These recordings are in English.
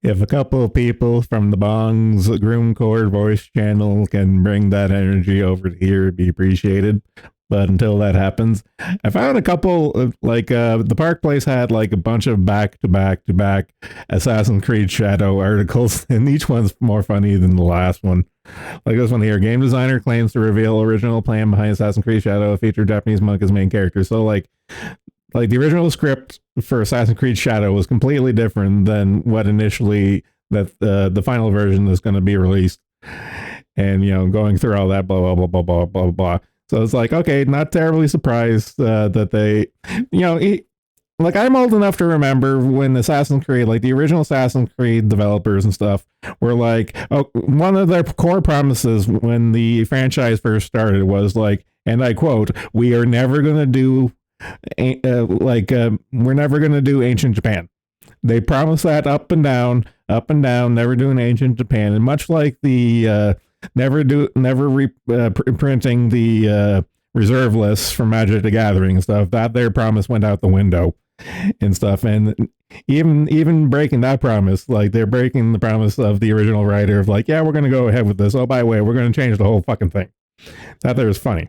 if a couple of people from the Bong's Groom Core voice channel can bring that energy over here, it'd be appreciated. But until that happens, I found a couple the Park Place had like a bunch of back to back Assassin's Creed Shadow articles, and each one's more funny than the last one. Like this one here, game designer claims to reveal original plan behind Assassin's Creed Shadow, feature Japanese monk as main character. So like the original script for Assassin's Creed Shadow was completely different than what initially that the final version is going to be released. And going through all that blah blah blah blah blah blah blah. So it's like, okay, not terribly surprised that they, like I'm old enough to remember when Assassin's Creed, like the original Assassin's Creed developers and stuff, were like, one of their core promises when the franchise first started was like, and I quote, "We are never going to do, we're never going to do ancient Japan." They promised that up and down, never doing ancient Japan, and much like the never printing the reserve lists for Magic the Gathering and stuff, that their promise went out the window and stuff. And even breaking that promise, like they're breaking the promise of the original writer of like, yeah, we're going to go ahead with this. Oh, by the way, we're going to change the whole fucking thing. That there was funny.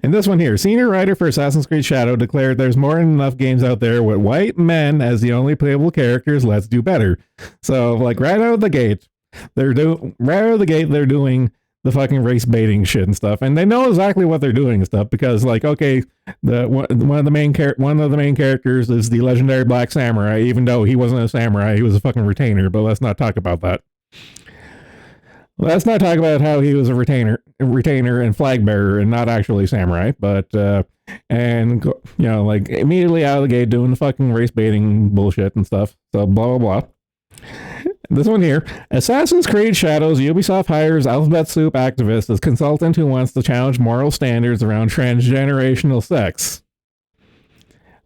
And this one here, senior writer for Assassin's Creed Shadow declared there's more than enough games out there with white men as the only playable characters. Let's do better. So like right out of the gate, they're doing the fucking race baiting shit and stuff, and they know exactly what they're doing and stuff because like, okay, one of the main characters is the legendary Black Samurai, even though he wasn't a samurai, he was a fucking retainer. But let's not talk about that. Let's not talk about how he was a retainer and flag bearer and not actually samurai. But and like immediately out of the gate doing the fucking race baiting bullshit and stuff. So blah blah blah. This one here, Assassin's Creed Shadows, Ubisoft hires Alphabet Soup activist as consultant who wants to challenge moral standards around transgenerational sex.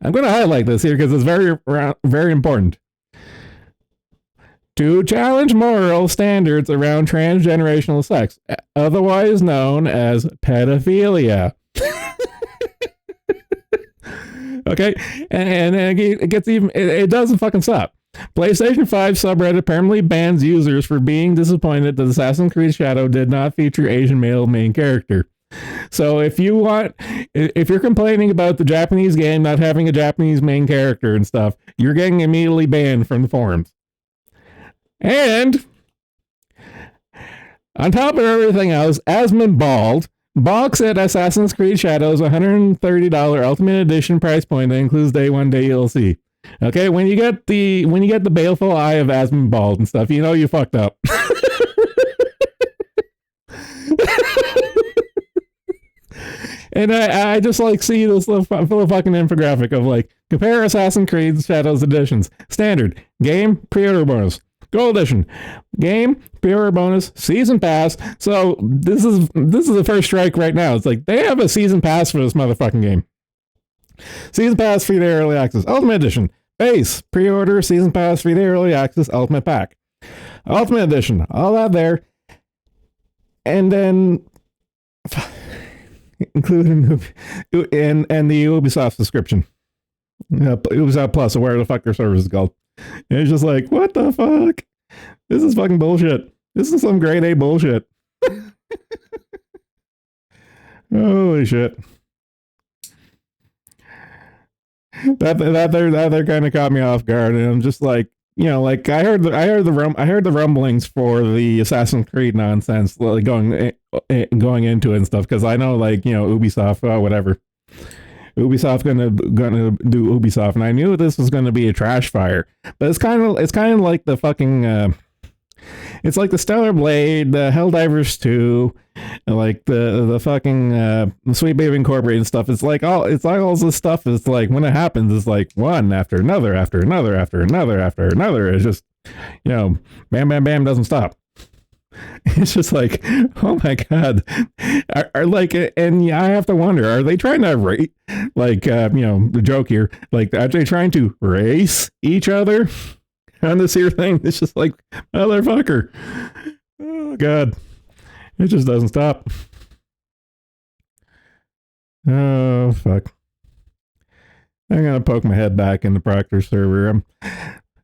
I'm going to highlight this here because it's very, very important. To challenge moral standards around transgenerational sex, otherwise known as pedophilia. Okay, and it gets even, it doesn't fucking stop. PlayStation 5 subreddit permanently bans users for being disappointed that Assassin's Creed Shadow did not feature Asian male main character. So if you're complaining about the Japanese game not having a Japanese main character and stuff, you're getting immediately banned from the forums. And on top of everything else, Asmund Bald balks at Assassin's Creed Shadows $130 Ultimate Edition price point that includes day one DLC. Okay, when you get the baleful eye of Asmund Bald and stuff, you fucked up. And I just like see this little fucking infographic of like compare Assassin's Creed Shadows editions. Standard game pre-order bonus. Gold edition game pre-order bonus season pass. So this is the first strike right now. It's like they have a season pass for this motherfucking game. Season pass free to early access. Ultimate edition base pre-order season pass free to early access ultimate pack. Ultimate edition, all that there, and then including and the Ubisoft subscription. Ubisoft Plus, or whatever the fuck their service is called. And it's just like, what the fuck? This is fucking bullshit. This is some grade A bullshit. Holy shit. That there kind of caught me off guard, and I'm just like, like I heard the rumblings for the Assassin's Creed nonsense like going into it and stuff, because I know like Ubisoft, whatever. Ubisoft gonna do Ubisoft, and I knew this was gonna be a trash fire. But it's kind of like the fucking it's like the Stellar Blade, the Helldivers 2, like the fucking Sweet Baby Incorporated stuff. It's like all this stuff is like when it happens, it's like one after another after another after another after another. It's just bam bam bam doesn't stop. It's just like, oh my god, are like, and I have to wonder, are they trying to rate, like, the joke here, like, are they trying to race each other on this here thing? It's just like, motherfucker, oh god, it just doesn't stop. Oh fuck, I'm gonna poke my head back in the Proctor server.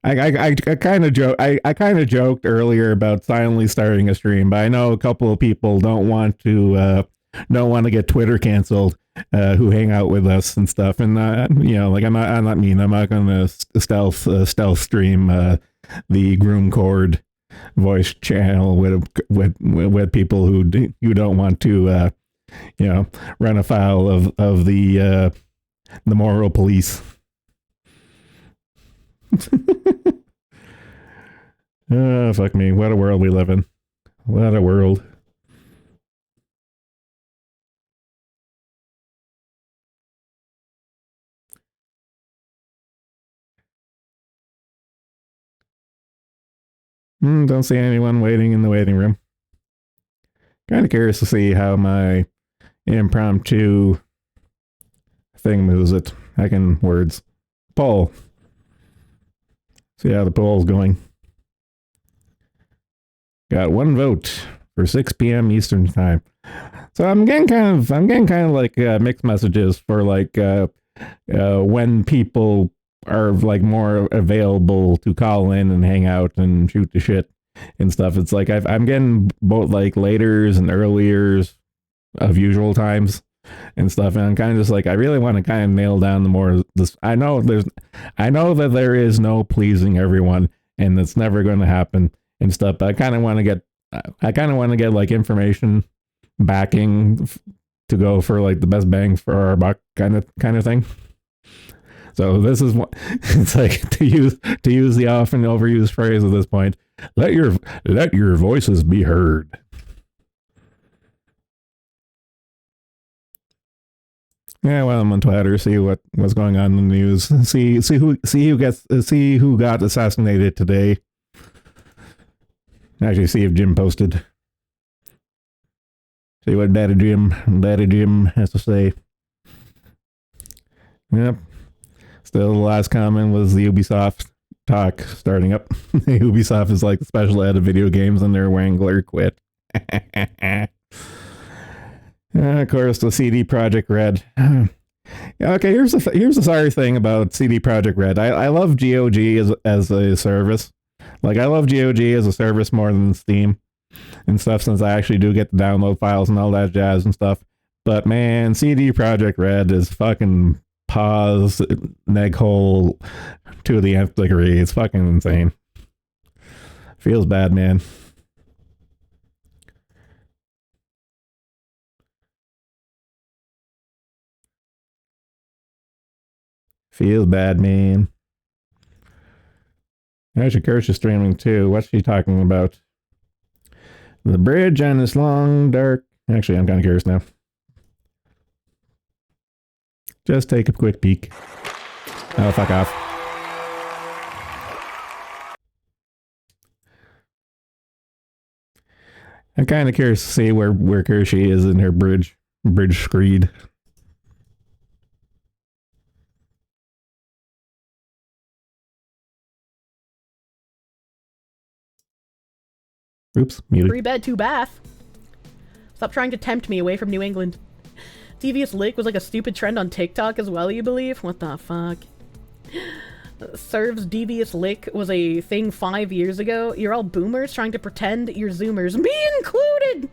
I kind of joke. I kind of joked earlier about silently starting a stream, but I know a couple of people don't want to get Twitter canceled, who hang out with us and stuff. And like I'm not mean. I'm not going to stealth stream the Groom Cord voice channel with people who don't want to run afoul of the moral police. Oh, fuck me. What a world we live in. What a world. Don't see anyone waiting in the waiting room. Kind of curious to see how my impromptu thing moves it. I can words. Poll. See how the poll's going. Got one vote for 6 p.m. Eastern time. So I'm getting kind of like mixed messages for like when people are like more available to call in and hang out and shoot the shit and stuff. It's like I'm getting both like laters and earliers of usual times and stuff, and I'm kind of just like I really want to kind of nail down the more this. I know that there is no pleasing everyone, and it's never going to happen and stuff. But I kind of want to get like information backing to go for like the best bang for our buck kind of thing. So this is what it's like to use the often overused phrase at this point. Let your voices be heard. Yeah, well, I'm on Twitter. See what's going on in the news. See who got assassinated today. Actually, see if Jim posted. See what Daddy Jim has to say. Yep. Still, the last comment was the Ubisoft talk starting up. Ubisoft is like the special ed of video games, and their Wrangler quit. Of course, the CD Projekt Red. Okay, here's the sorry thing about CD Projekt Red. I love GOG as a service. Like I love GOG as a service more than Steam and stuff, since I actually do get the download files and all that jazz and stuff. But man, CD Projekt Red is fucking pause neck hole to the nth degree. It's fucking insane. Feels bad, man. Feels bad, man. Actually, Kirsch is streaming too. What's she talking about? The bridge on this long, dark. Actually, I'm kind of curious now. Just take a quick peek. Oh, fuck off. I'm kind of curious to see where Kershey is in her bridge screed. Oops, muted. 3 bed, 2 bath. Stop trying to tempt me away from New England. Devious Lick was like a stupid trend on TikTok as well, you believe? What the fuck? Serves Devious Lick was a thing 5 years ago. You're all boomers trying to pretend you're zoomers. Me included!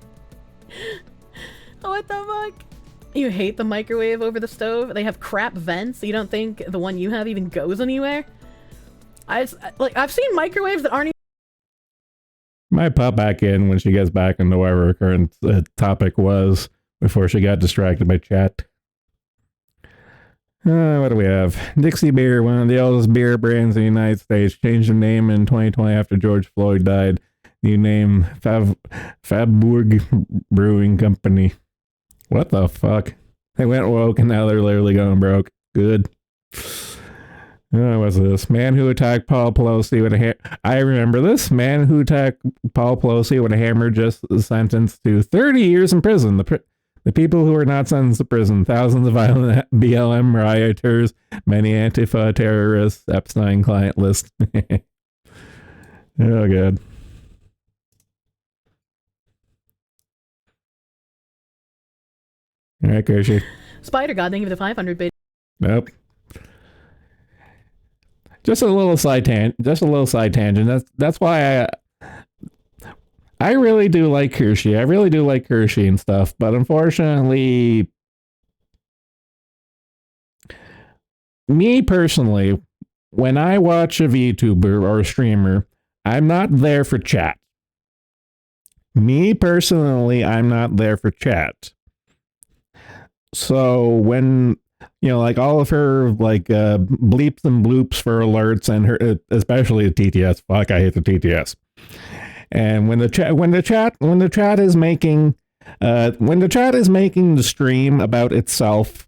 What the fuck? You hate the microwave over the stove? They have crap vents. You don't think the one you have even goes anywhere? I've seen microwaves that aren't even... Might pop back in when she gets back into whatever her current topic was before she got distracted by chat. What do we have? Dixie Beer, one of the oldest beer brands in the United States, changed their name in 2020 after George Floyd died. New name, Fabburg Brewing Company. What the fuck? They went woke and now they're literally going broke. Good. What's this? Man who attacked Paul Pelosi with a hammer. I remember this. Man who attacked Paul Pelosi with a hammer just sentenced to 30 years in prison. The people who were not sentenced to prison. Thousands of violent BLM rioters. Many Antifa terrorists. Epstein client list. Oh, God. All right, Kershey. Spider God, thank you for the 500 bit. Nope. Just a little side tangent. Just a little side tangent. That's why I really do like Hershey. I really do like Hershey and stuff. But unfortunately, me personally, when I watch a VTuber or a streamer, I'm not there for chat. Me personally, I'm not there for chat. So when like all of her like bleeps and bloops for alerts and her especially the TTS, fuck, I hate the TTS. And when the chat is making the stream about itself,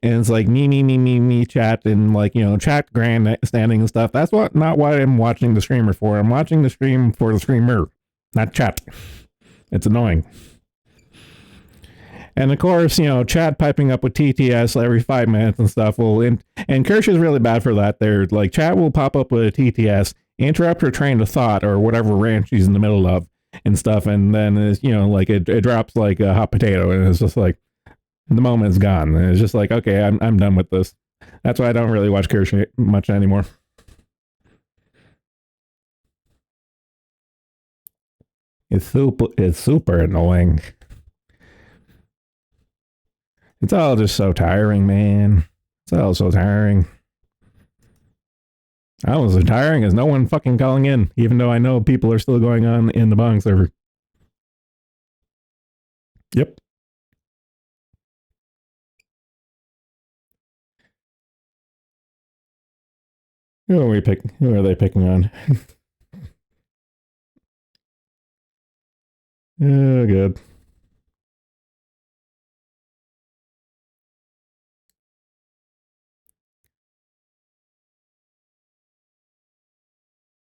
and it's like me chat and like chat grandstanding and stuff. That's not what I'm watching the streamer for. I'm watching the stream for the streamer, not chat. It's annoying. And of course, chat piping up with TTS every 5 minutes and stuff and Kirsch is really bad for that. There, like chat will pop up with a TTS, interrupt her train of thought or whatever rant she's in the middle of and stuff, and then it's, like it drops like a hot potato, and it's just like the moment's gone. And it's just like, okay, I'm done with this. That's why I don't really watch Kirsch much anymore. It's super annoying. It's all just so tiring, man. It's all so tiring. Almost as tiring as no one fucking calling in, even though I know people are still going on in the Bong server. Yep. Who are they picking on? Oh, good.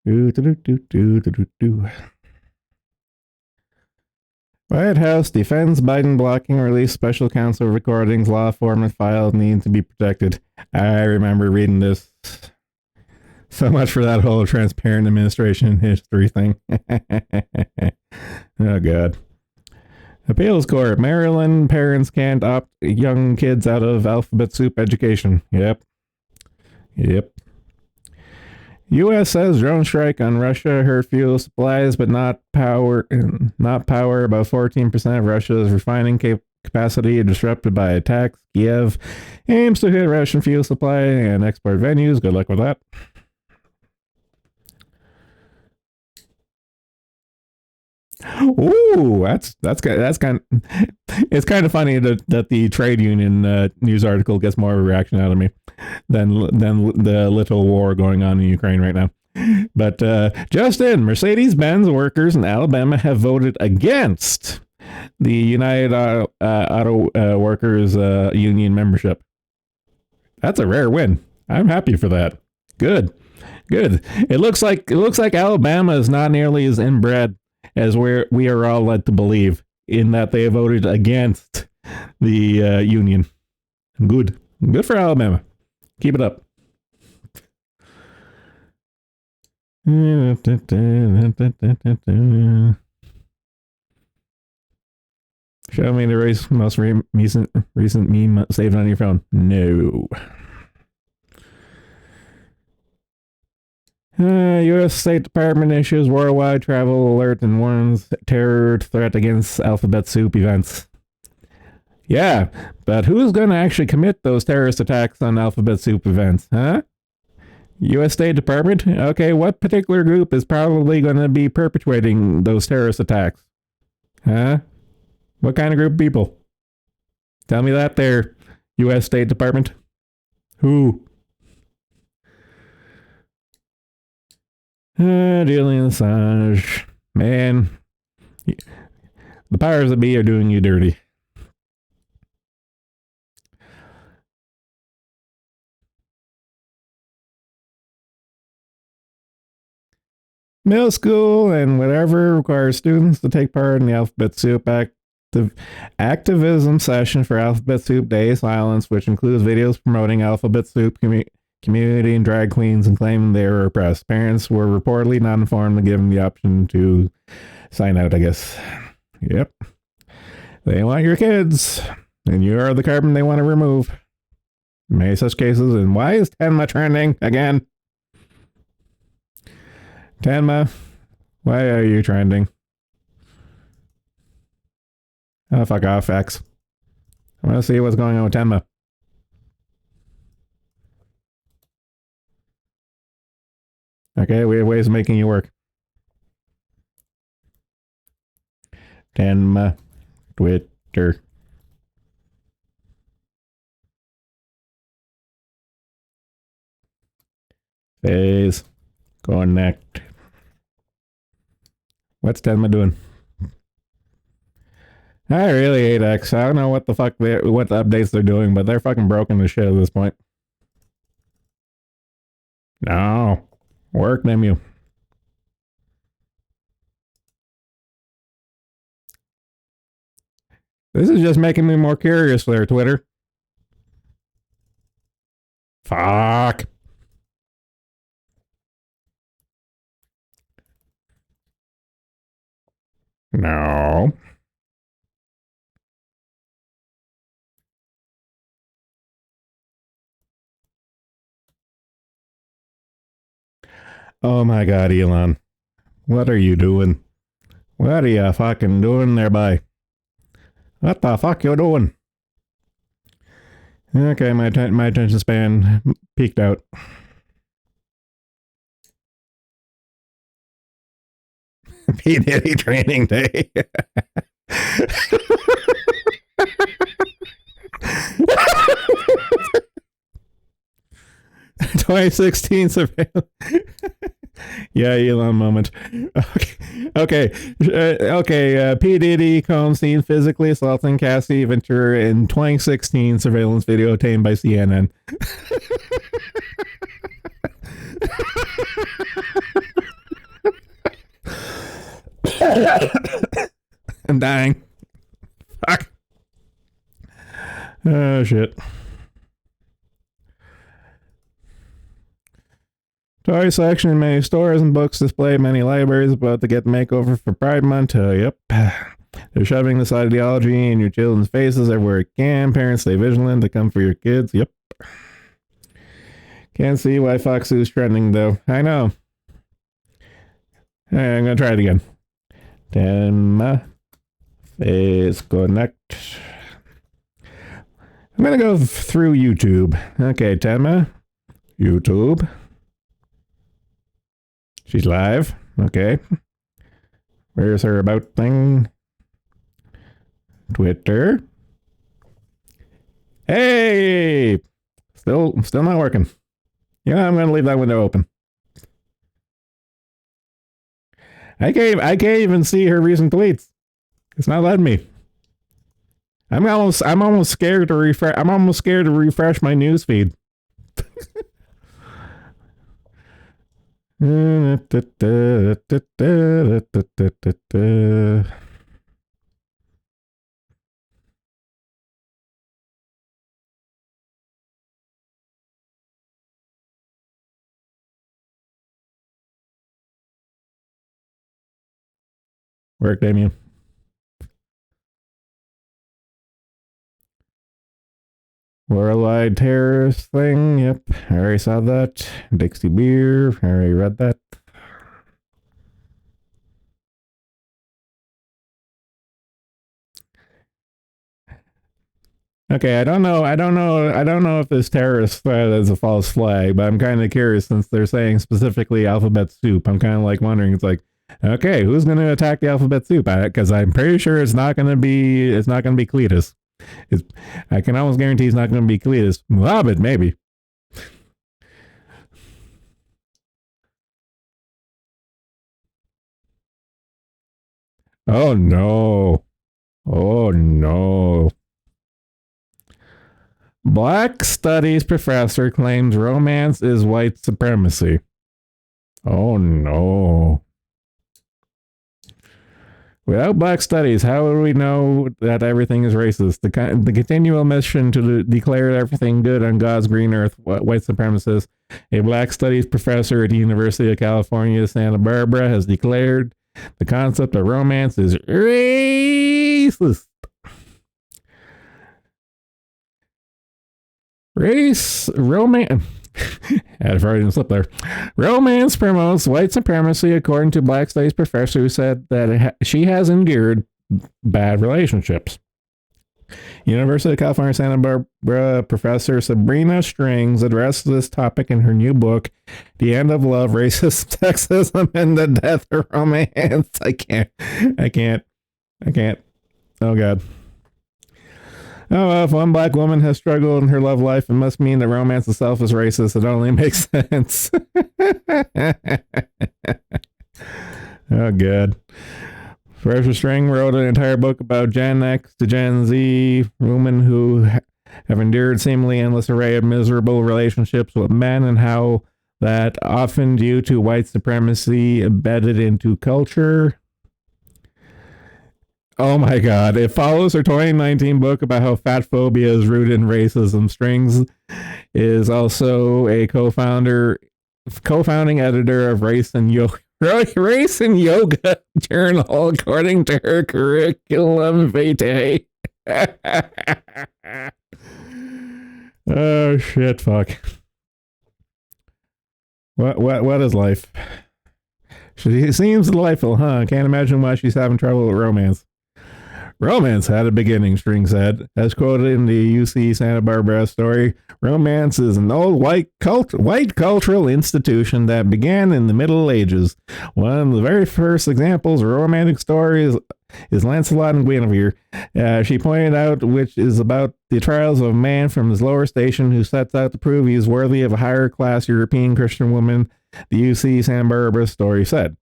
White House defends Biden blocking release special counsel recordings. Law enforcement files need to be protected. I remember reading this. So much for that whole transparent administration history thing. Oh, God. Appeals Court. Maryland parents can't opt young kids out of alphabet soup education. Yep. U.S. says drone strike on Russia hurt fuel supplies, but not power. About 14% of Russia's refining capacity disrupted by attacks. Kiev aims to hit Russian fuel supply and export venues. Good luck with that. Ooh, that's kind. It's kind of funny that the trade union news article gets more of a reaction out of me than the little war going on in Ukraine right now. But just in, Mercedes-Benz workers in Alabama have voted against the United Auto Workers union membership. That's a rare win. I'm happy for that. Good. It looks like Alabama is not nearly as inbred as we are all led to believe, in that they voted against the union. Good for Alabama. Keep it up. Show me the most recent meme saved on your phone. No. U.S. State Department issues worldwide travel alert and warns terror threat against alphabet soup events. Yeah, but who's going to actually commit those terrorist attacks on alphabet soup events, huh? U.S. State Department? Okay, what particular group is probably going to be perpetuating those terrorist attacks? Huh? What kind of group of people? Tell me that there, U.S. State Department. Who? Julian Assange. Man, the powers that be are doing you dirty. Middle school and whatever requires students to take part in the Alphabet Soup activism session for Alphabet Soup Day Silence, which includes videos promoting Alphabet Soup community and drag queens and claiming they were oppressed. Parents were reportedly not informed and given the option to sign out, I guess. Yep. They want your kids, and you are the carbon they want to remove. Many such cases, and why is Tenma trending again? Tenma, why are you trending? Oh, fuck off, X. I want to see what's going on with Tenma. Okay, we have ways of making you work. Tenma, Twitter. Phase. Connect. What's Tenma doing? I really hate X. I don't know what the fuck what the updates they're doing, but they're fucking broken as shit at this point. No. Work them you. This is just making me more curious there, Twitter. Fuck. No. Oh my god, Elon. What are you doing? What are you fucking doing there, boy? What the fuck you doing? Okay, my attention span peaked out. P. Diddy training day. 2016 surveillance. Yeah, Elon moment. Okay. P. Diddy Combs seen physically assaulting Cassie Ventura in 2016 surveillance video obtained by CNN. I'm dying. Fuck. Oh, shit. Toy section in many stores and books display many libraries about to get makeover for Pride Month. Yep. They're shoving this ideology in your children's faces everywhere it can. Parents, stay vigilant to come for your kids. Yep. Can't see why Fox is trending, though. I know. All right, I'm going to try it again. Tenma. Face connect. I'm going to go through YouTube. Okay, Tenma. YouTube. She's live. Okay. Where's her about thing? Twitter. Hey! Still not working. Yeah, I'm gonna leave that window open. I can't even see her recent tweets. It's not letting me. I'm almost scared to refresh. I'm almost scared to refresh my news feed. Work, Damien. Worldwide terrorist thing. Yep, I already saw that. Dixie Beer. I already read that. Okay, I don't know if this terrorist threat is a false flag, but I'm kind of curious since they're saying specifically alphabet soup. I'm kind of like wondering. It's like, okay, who's going to attack the alphabet soup? Because I'm pretty sure it's not going to be Cletus. I can almost guarantee it's not going to be Cletus. Muhammad, maybe. Oh no! Oh no! Black studies professor claims romance is white supremacy. Oh no. Without black studies, how would we know that everything is racist? The continual mission to declare everything good on God's green earth, white supremacists. A black studies professor at the University of California, Santa Barbara, has declared the concept of romance is racist. Romance. Had a Freudian slip there. Romance promotes white supremacy, according to Black Studies professor who said that she has endured bad relationships. University of California, Santa Barbara professor Sabrina Strings addressed this topic in her new book, The End of Love, Racist Sexism, and the Death of Romance. I can't. Oh, God. Oh, well, if one black woman has struggled in her love life, it must mean that romance itself is racist. It only makes sense. Oh, God. Professor String wrote an entire book about Gen X to Gen Z, women who have endured seemingly endless array of miserable relationships with men and how that often due to white supremacy embedded into culture. Oh my God. It follows her 2019 book about how fat phobia is rooted in racism. Strings is also a co-founding editor of Race and Yoga Journal, according to her curriculum vitae. Oh shit, fuck. What is life? She seems delightful, huh? Can't imagine why she's having trouble with romance. Romance had a beginning, String said. As quoted in the UC Santa Barbara story, romance is an old white cultural institution that began in the Middle Ages. One of the very first examples of a romantic story is Lancelot and Guinevere. She pointed out, which is about the trials of a man from his lower station who sets out to prove he is worthy of a higher class European Christian woman, the UC Santa Barbara story said.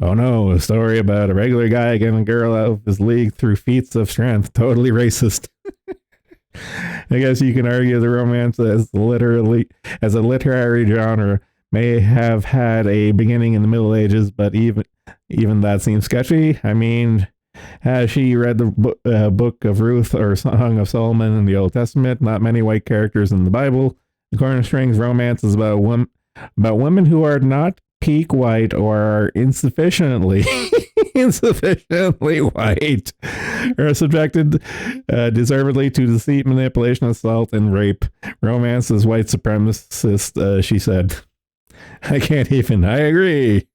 Oh no, a story about a regular guy getting a girl out of his league through feats of strength. Totally racist. I guess you can argue the romance as a literary genre may have had a beginning in the Middle Ages, but even that seems sketchy. I mean, has she read the book of Ruth or Song of Solomon in the Old Testament? Not many white characters in the Bible. According to Strings, romance is about women who are not peak white or are insufficiently white are subjected deservedly to deceit, manipulation, assault, and rape. Romance is white supremacist, she said. I agree.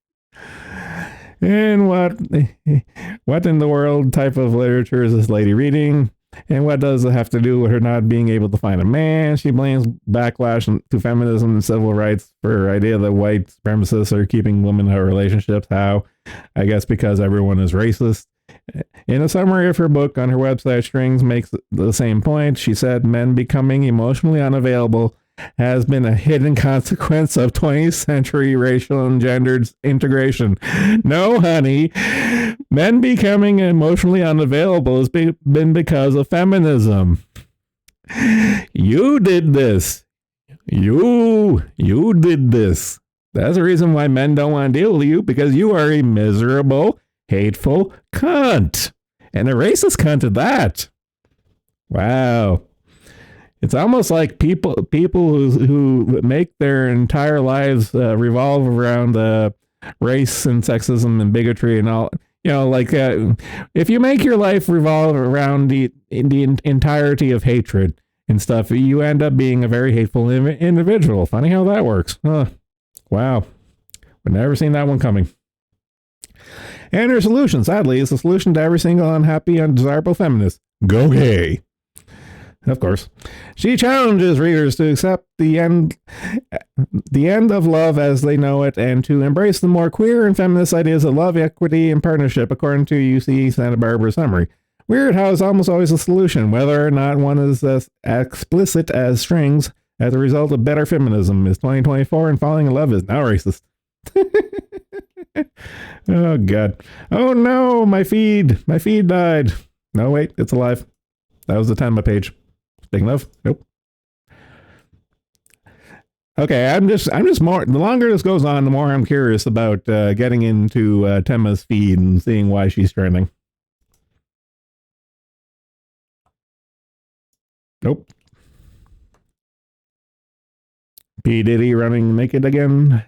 And what in the world type of literature is this lady reading? And what does it have to do with her not being able to find a man? She blames backlash to feminism and civil rights for her idea that white supremacists are keeping women in relationships. How? I guess because everyone is racist. In a summary of her book on her website, Strings makes the same point. She said men becoming emotionally unavailable has been a hidden consequence of 20th century racial and gendered integration. No, honey. Men becoming emotionally unavailable has been because of feminism. You did this. You did this. That's the reason why men don't want to deal with you, because you are a miserable, hateful cunt. And a racist cunt at that. Wow. It's almost like people who make their entire lives revolve around race and sexism and bigotry and all. You know, like if you make your life revolve around the entirety of hatred and stuff, you end up being a very hateful individual. Funny how that works. Huh. Wow. We've never seen that one coming. And her solution, sadly, is the solution to every single unhappy, undesirable feminist. Go gay. Of course. She challenges readers to accept the end of love as they know it and to embrace the more queer and feminist ideas of love, equity, and partnership, according to UC Santa Barbara summary. Weird how it's almost always a solution, whether or not one is as explicit as Strings, as a result of better feminism. Is 2024 and falling in love is now racist. Oh, God. Oh, no, my feed died. No, wait, it's alive. That was the time of my page. Speaking of, nope. Okay, I'm just more. The longer this goes on, the more I'm curious about getting into Temma's feed and seeing why she's trending. Nope. P. Diddy running naked again.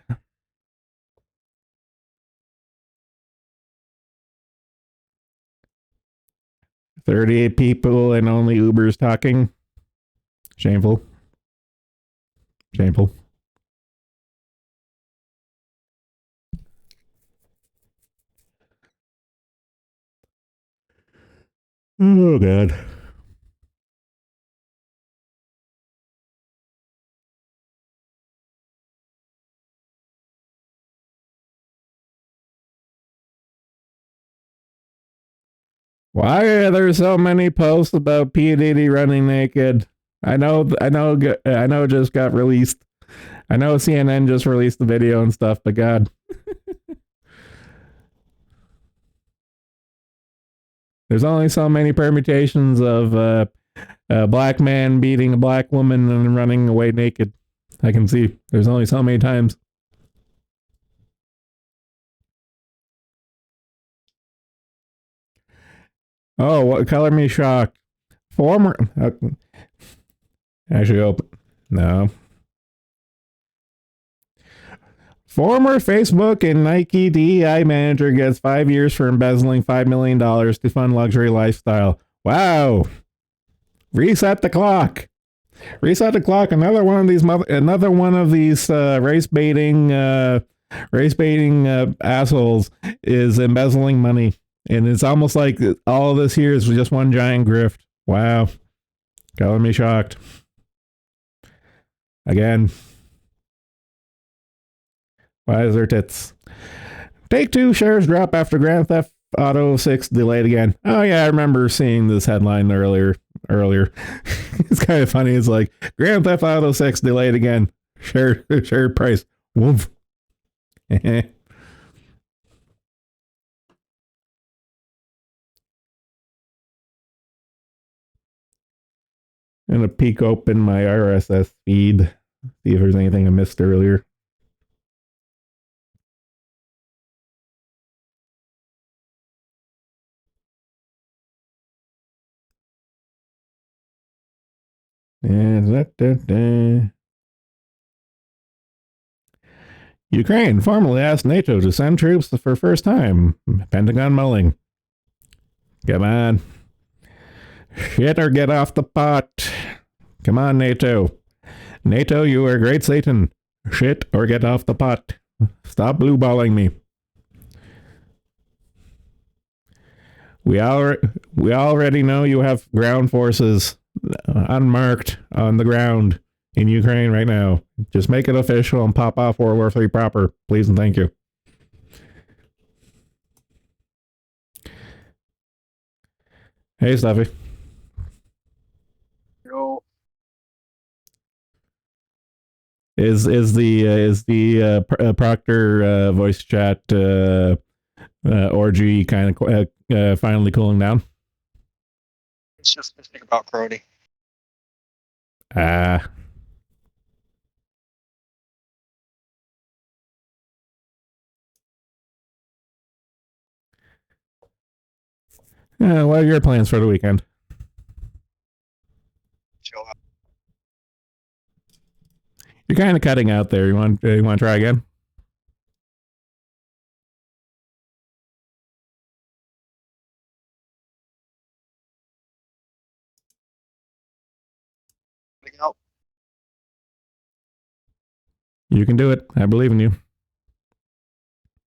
$38 people and only Uber's talking. Shameful. Oh god. Why are there so many posts about P Diddy running naked? I know. It just got released. I know CNN just released the video and stuff, but God, there's only so many permutations of a black man beating a black woman and running away naked. I can see. There's only so many times. Oh, what color me shocked? Former. Actually, open. No. Former Facebook and Nike DEI manager gets 5 years for embezzling $5 million to fund luxury lifestyle. Wow. Reset the clock. Reset the clock. Another one of these race baiting assholes is embezzling money, and it's almost like all of this here is just one giant grift. Wow, color me shocked. Again, why is there tits? Take-Two shares drop after Grand Theft Auto 6 delayed again. Oh yeah, I remember seeing this headline earlier. It's kind of funny. It's like Grand Theft Auto 6 delayed again. Share price. Woof. And a peek open my RSS feed. See if there's anything I missed earlier. And Ukraine formally asked NATO to send troops for first time. Pentagon mulling. Come on. Shit or get off the pot. Come on, NATO. NATO, you are great Satan. Shit or get off the pot. Stop blueballing me. We already know you have ground forces unmarked on the ground in Ukraine right now. Just make it official and pop off World War III proper, please and thank you. Hey, Stuffy. Yo. Is the Proctor voice chat orgy kind of finally cooling down? It's just missing about Crony. Ah. What are your plans for the weekend? Chill out. You're kind of cutting out there. You want to try again? Out. You can do it. I believe in you.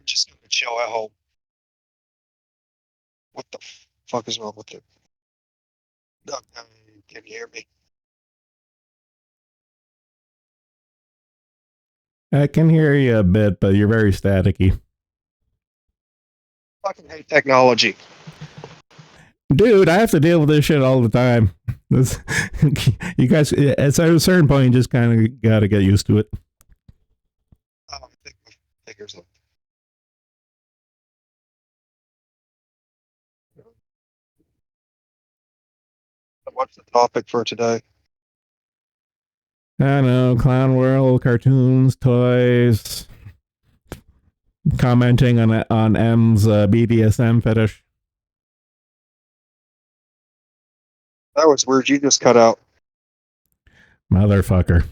Just gonna chill at home. What the fuck is wrong with it? Okay, can you hear me? I can hear you a bit, but you're very staticky. Fucking hate technology. Dude, I have to deal with this shit all the time. You guys, at a certain point, you just kind of got to get used to it. I think my fingers up. What's the topic for today? I don't know, Clown World, cartoons, toys, commenting on M's BDSM fetish. That was weird. You just cut out. Motherfucker.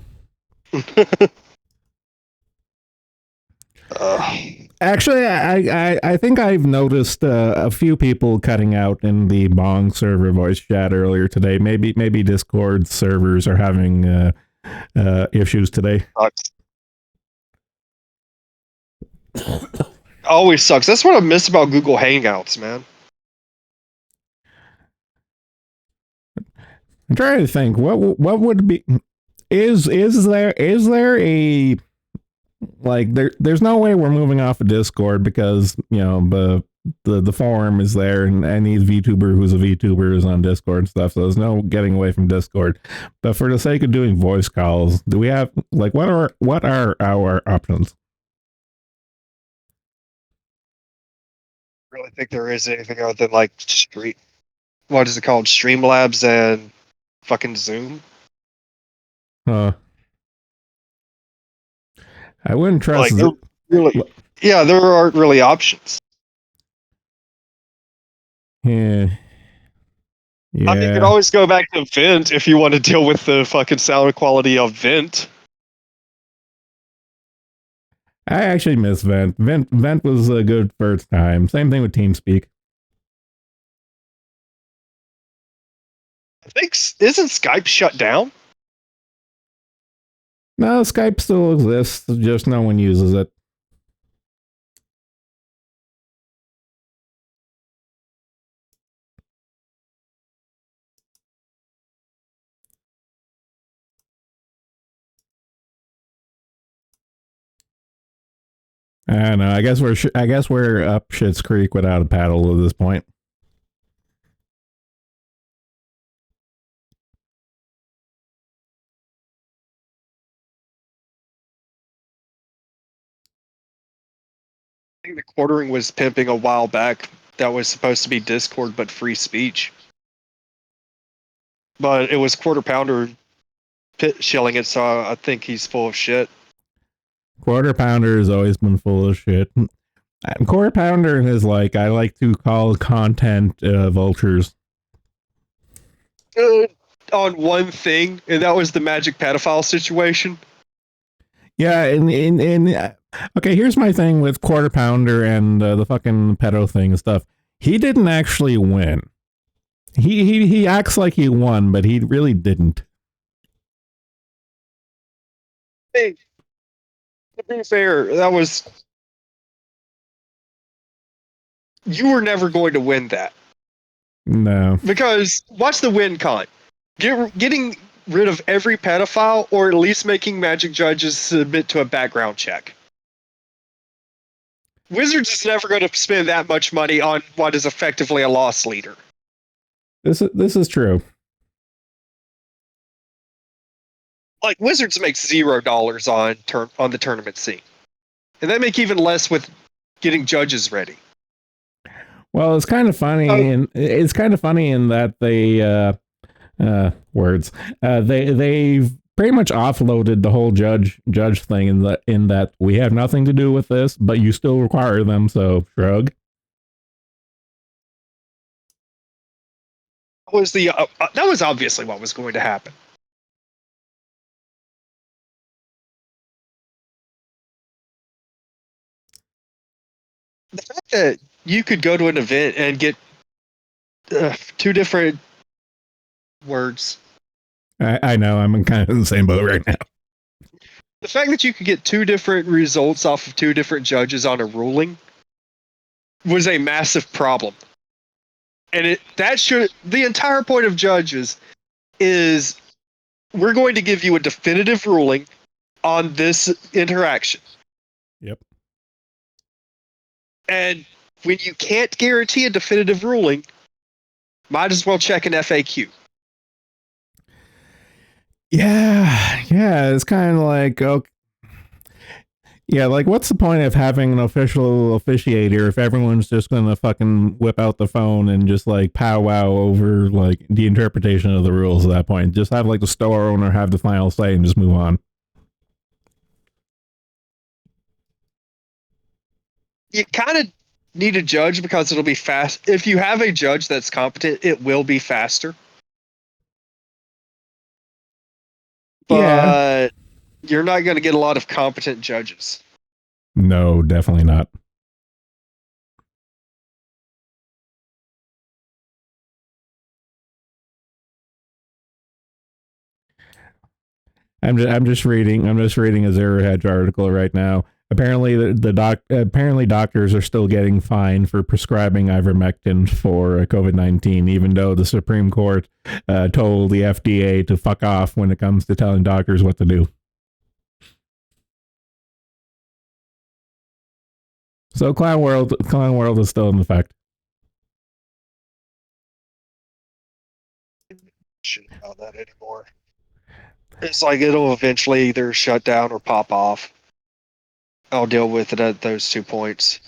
Actually, I think I've noticed a few people cutting out in the Bong server voice chat earlier today. Maybe Discord servers are having issues today. Always sucks. That's what I miss about Google Hangouts, man. I'm trying to think what would be is there a like there's no way we're moving off of Discord because the forum is there and any VTuber who's a VTuber is on Discord and stuff, so there's no getting away from Discord. But for the sake of doing voice calls, do we have like what are our options? I really think there is anything other than like street. What is it called? Streamlabs and fucking Zoom. Uh I wouldn't trust Like, really, yeah, there aren't really options. yeah. I mean, you could Yeah. always go back to Vent if you want to deal with the fucking sound quality of Vent. I actually miss Vent. Vent was a good first time. Same thing with TeamSpeak. I think isn't Skype shut down? No, Skype still exists, just no one uses it. I don't know. I guess we're up Shit's Creek without a paddle at this point. I think the quartering was pimping a while back. That was supposed to be Discord but free speech. But it was Quarter Pounder shilling it, so I think he's full of shit. Quarter Pounder has always been full of shit. And Quarter Pounder is like I like to call content vultures. On one thing, and that was the magic pedophile situation. Yeah, okay, here's my thing with Quarter Pounder and the fucking pedo thing and stuff. He didn't actually win. He acts like he won, but he really didn't. Hey, to be fair, that was you were never going to win that. No. Because what's the win con? Getting rid of every pedophile, or at least making magic judges submit to a background check. Wizards is never going to spend that much money on what is effectively a loss leader. This is true. Like Wizards makes $0 on the tournament scene, and they make even less with getting judges ready. Well, it's kind of funny, and it's kind of funny in that they've pretty much offloaded the whole judge thing in that we have nothing to do with this, but you still require them. So shrug. That was obviously what was going to happen. The fact that you could go to an event and get two different words. I know I'm kind of in the same boat right now. The fact that you could get two different results off of two different judges on a ruling was a massive problem. And the entire point of judges is we're going to give you a definitive ruling on this interaction. Yep. And when you can't guarantee a definitive ruling, might as well check an FAQ. Yeah, it's kind of like okay. Yeah, like what's the point of having an official officiator if everyone's just gonna fucking whip out the phone and just like powwow over like the interpretation of the rules at that point? Just have like the store owner have the final say and just move on. You kind of need a judge because it'll be fast. If you have a judge that's competent, it will be faster. But you're not going to get a lot of competent judges. No, definitely not. I'm just reading a Zero Hedge article right now. Apparently, apparently doctors are still getting fined for prescribing ivermectin for COVID-19, even though the Supreme Court told the FDA to fuck off when it comes to telling doctors what to do. So Clown World is still in effect. Shit about that anymore. It's like it'll eventually either shut down or pop off. I'll deal with it at those 2 points.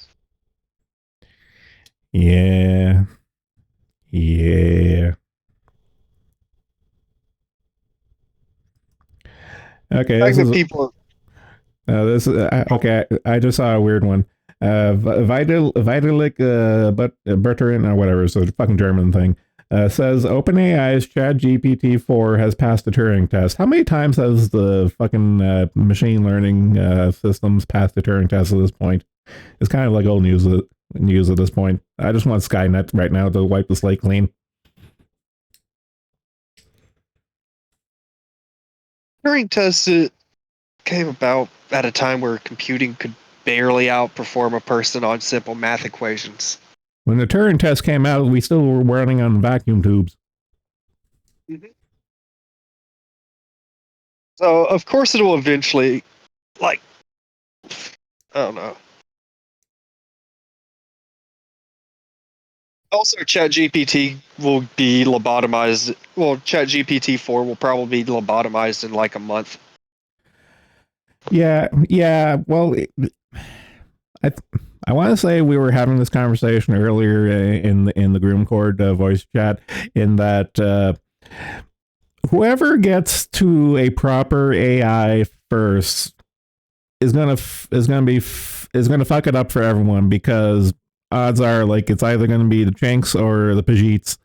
Yeah. Yeah. Okay, The fact that people this is okay. I just saw a weird one. Vitalik Buterin or whatever, so the fucking German thing. Says OpenAI's ChatGPT 4 has passed the Turing test. How many times has the fucking machine learning systems passed the Turing test at this point? It's kind of like old news at this point. I just want Skynet right now to wipe the slate clean. Turing test came about at a time where computing could barely outperform a person on simple math equations. When the Turing test came out, we still were running on vacuum tubes. Mm-hmm. So, of course, it will eventually, like, I don't know. Also, ChatGPT will be lobotomized. Well, ChatGPT 4 will probably be lobotomized in like a month. Yeah. Well, I want to say we were having this conversation earlier in the Groomcord voice chat, in that whoever gets to a proper AI first is gonna fuck it up for everyone, because odds are like it's either going to be the Chinks or the Pajits,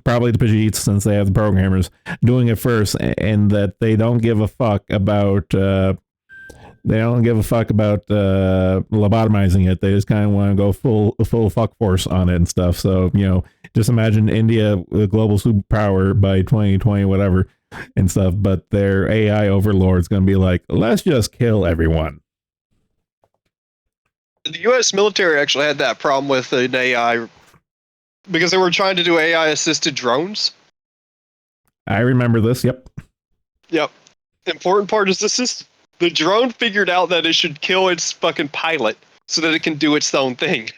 probably the Pajits since they have the programmers doing it first, and that they don't give a fuck about lobotomizing it. They just kind of want to go full fuck force on it and stuff. So, just imagine India, a global superpower by 2020, whatever, and stuff. But their AI overlord's going to be like, let's just kill everyone. The U.S. military actually had that problem with an AI because they were trying to do AI-assisted drones. I remember this. Yep. Important part is the drone figured out that it should kill its fucking pilot so that it can do its own thing.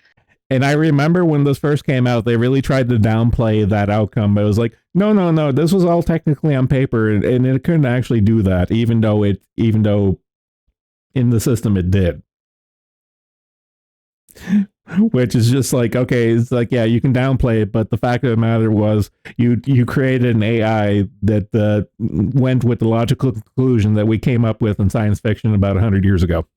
And I remember when this first came out, they really tried to downplay that outcome. But it was like, no, this was all technically on paper, and it couldn't actually do that, even though in the system it did. Which is just like, okay, it's like, yeah, you can downplay it, but the fact of the matter was you created an AI that went with the logical conclusion that we came up with in science fiction about 100 years ago.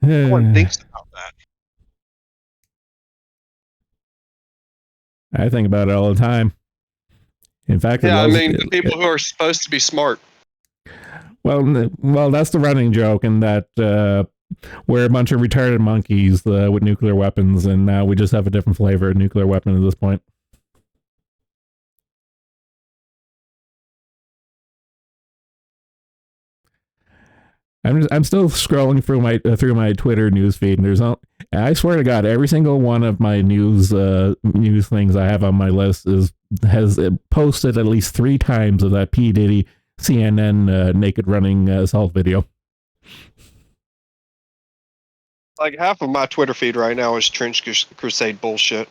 No one thinks about that. I think about it all the time. In fact, the people who are supposed to be smart. Well, that's the running joke, and that we're a bunch of retarded monkeys with nuclear weapons, and now we just have a different flavor of nuclear weapon at this point. I'm still scrolling through my Twitter newsfeed, and I swear to God, every single one of my news things I have on my list has posted at least 3 times of that P. Diddy CNN naked running assault video. Like half of my Twitter feed right now is Trench Crusade bullshit.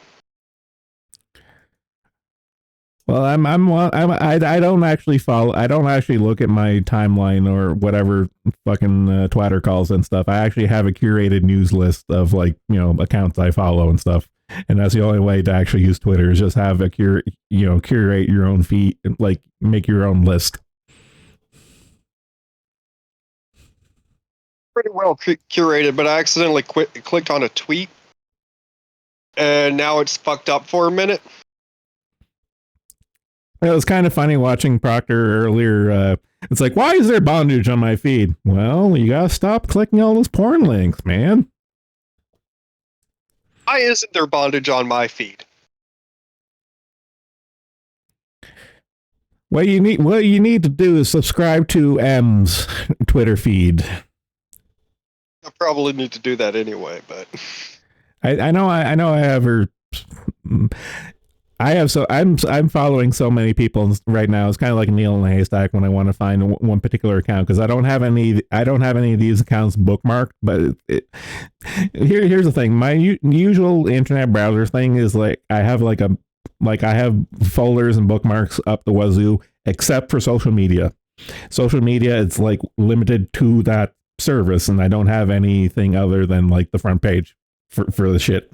Well, I don't actually follow. I don't actually look at my timeline or whatever fucking Twitter calls and stuff. I actually have a curated news list of accounts I follow and stuff. And that's the only way to actually use Twitter, is just have a curate your own feed, like make your own list. Pretty well curated, but I accidentally clicked on a tweet, and now it's fucked up for a minute. It was kind of funny watching Proctor earlier. It's like, why is there bondage on my feed? Well, you gotta stop clicking all those porn links, man. Why isn't there bondage on my feed? What you need to do is subscribe to M's Twitter feed. I probably need to do that anyway, but I know I have her. I have I'm following so many people right now. It's kind of like a needle in a haystack when I want to find one particular account because I don't have any of these accounts bookmarked. But here's the thing: my usual internet browser thing is like I have I have folders and bookmarks up the wazoo, except for social media. Social media, it's like limited to that service, and I don't have anything other than like the front page for the shit.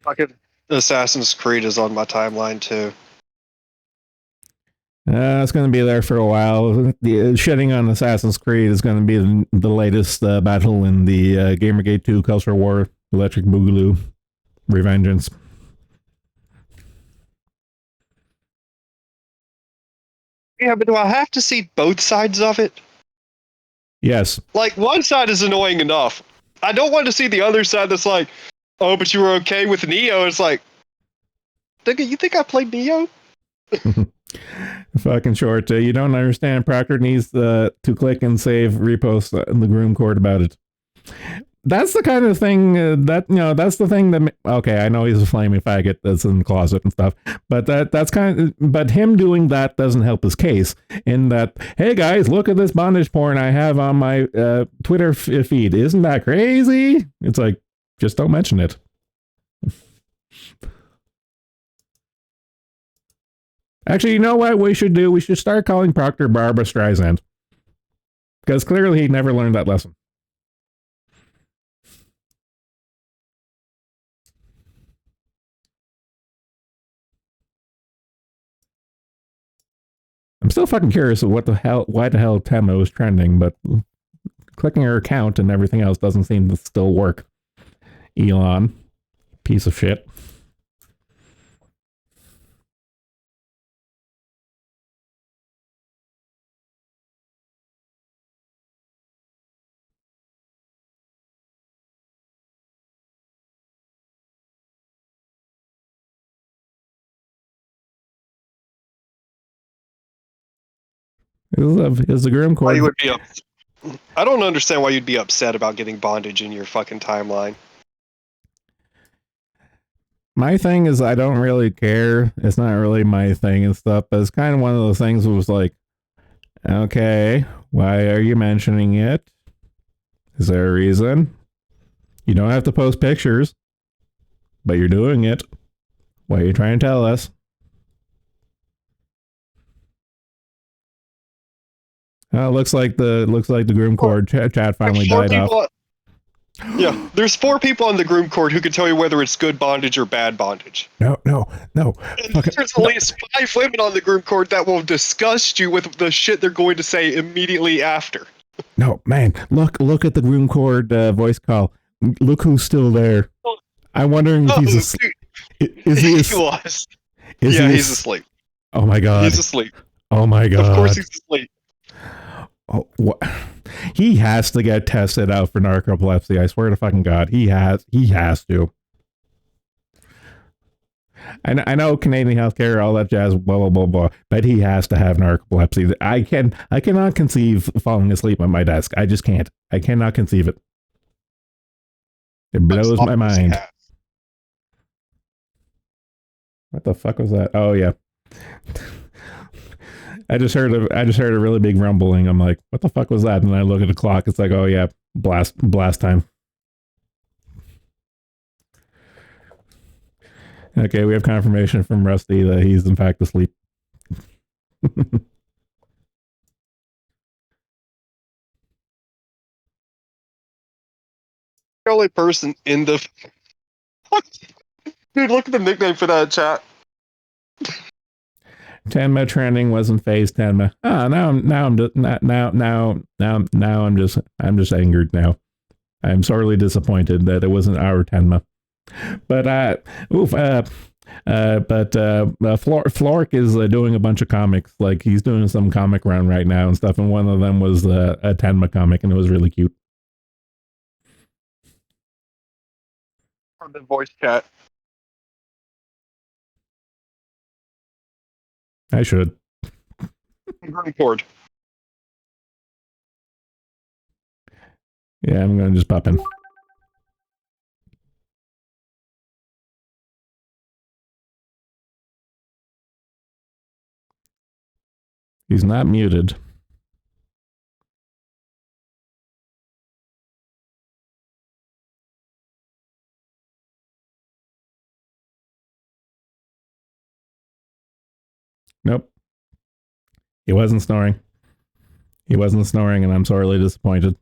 fucking Assassin's Creed is on my timeline too. It's going to be there for a while. The shitting on Assassin's Creed is going to be the latest battle in the Gamergate 2 Cultural War, Electric Boogaloo, Revengeance. Yeah, but do I have to see both sides of it? Yes. Like, one side is annoying enough. I don't want to see the other side that's like, oh, but you were okay with Neo. It's like, nigga, you think I played Neo? Fucking short. You don't understand. Proctor needs to click and save repost in the groom court about it. That's the kind of thing that's the thing that, okay, I know he's a flaming faggot that's in the closet and stuff, but but him doing that doesn't help his case in that, hey guys, look at this bondage porn I have on my Twitter feed. Isn't that crazy? It's like, just don't mention it. Actually, you know what we should do? We should start calling Proctor Barbara Streisand. Because clearly he never learned that lesson. I'm still fucking curious of why the hell Tenma was trending, but clicking her account and everything else doesn't seem to still work. Elon, piece of shit. Is the groom Why court? you would be I don't understand why you'd be upset about getting bondage in your fucking timeline. My thing is I don't really care. It's not really my thing and stuff, but it's kind of one of those things that was like, okay, why are you mentioning it? Is there a reason? You don't have to post pictures, but you're doing it. What are you trying to tell us? Looks like the groom court chat finally died off. Yeah, there's 4 people on the groom court who can tell you whether it's good bondage or bad bondage. No. And there's at least 5 women on the groom court that will disgust you with the shit they're going to say immediately after. No, man, look at the groom court voice call. Look who's still there. I'm wondering if he's asleep. Is he asleep? He's asleep. Oh my god. He's asleep. Oh my god. Of course he's asleep. Oh, what? He has to get tested out for narcolepsy. I swear to fucking god, he has to. I know Canadian healthcare, all that jazz, blah blah blah blah, but he has to have narcolepsy. I cannot conceive falling asleep at my desk. I just can't. I cannot conceive it. It blows my mind. What the fuck was that? Oh yeah. I just heard a really big rumbling. I'm like, what the fuck was that? And I look at the clock. It's like, oh yeah, blast time. Okay, we have confirmation from Rusty that he's in fact asleep. The only person in the dude, look at the nickname for that chat. Tenma trending wasn't phase Tenma. I'm just angered now. I'm sorely disappointed that it wasn't our Tenma. But Flork is doing a bunch of comics. Like he's doing some comic run right now and stuff. And one of them was a Tenma comic, and it was really cute. From the voice chat. I should. Grimcord. Yeah, I'm gonna just pop in. He's not muted. Nope. He wasn't snoring. He wasn't snoring, and I'm sorely disappointed.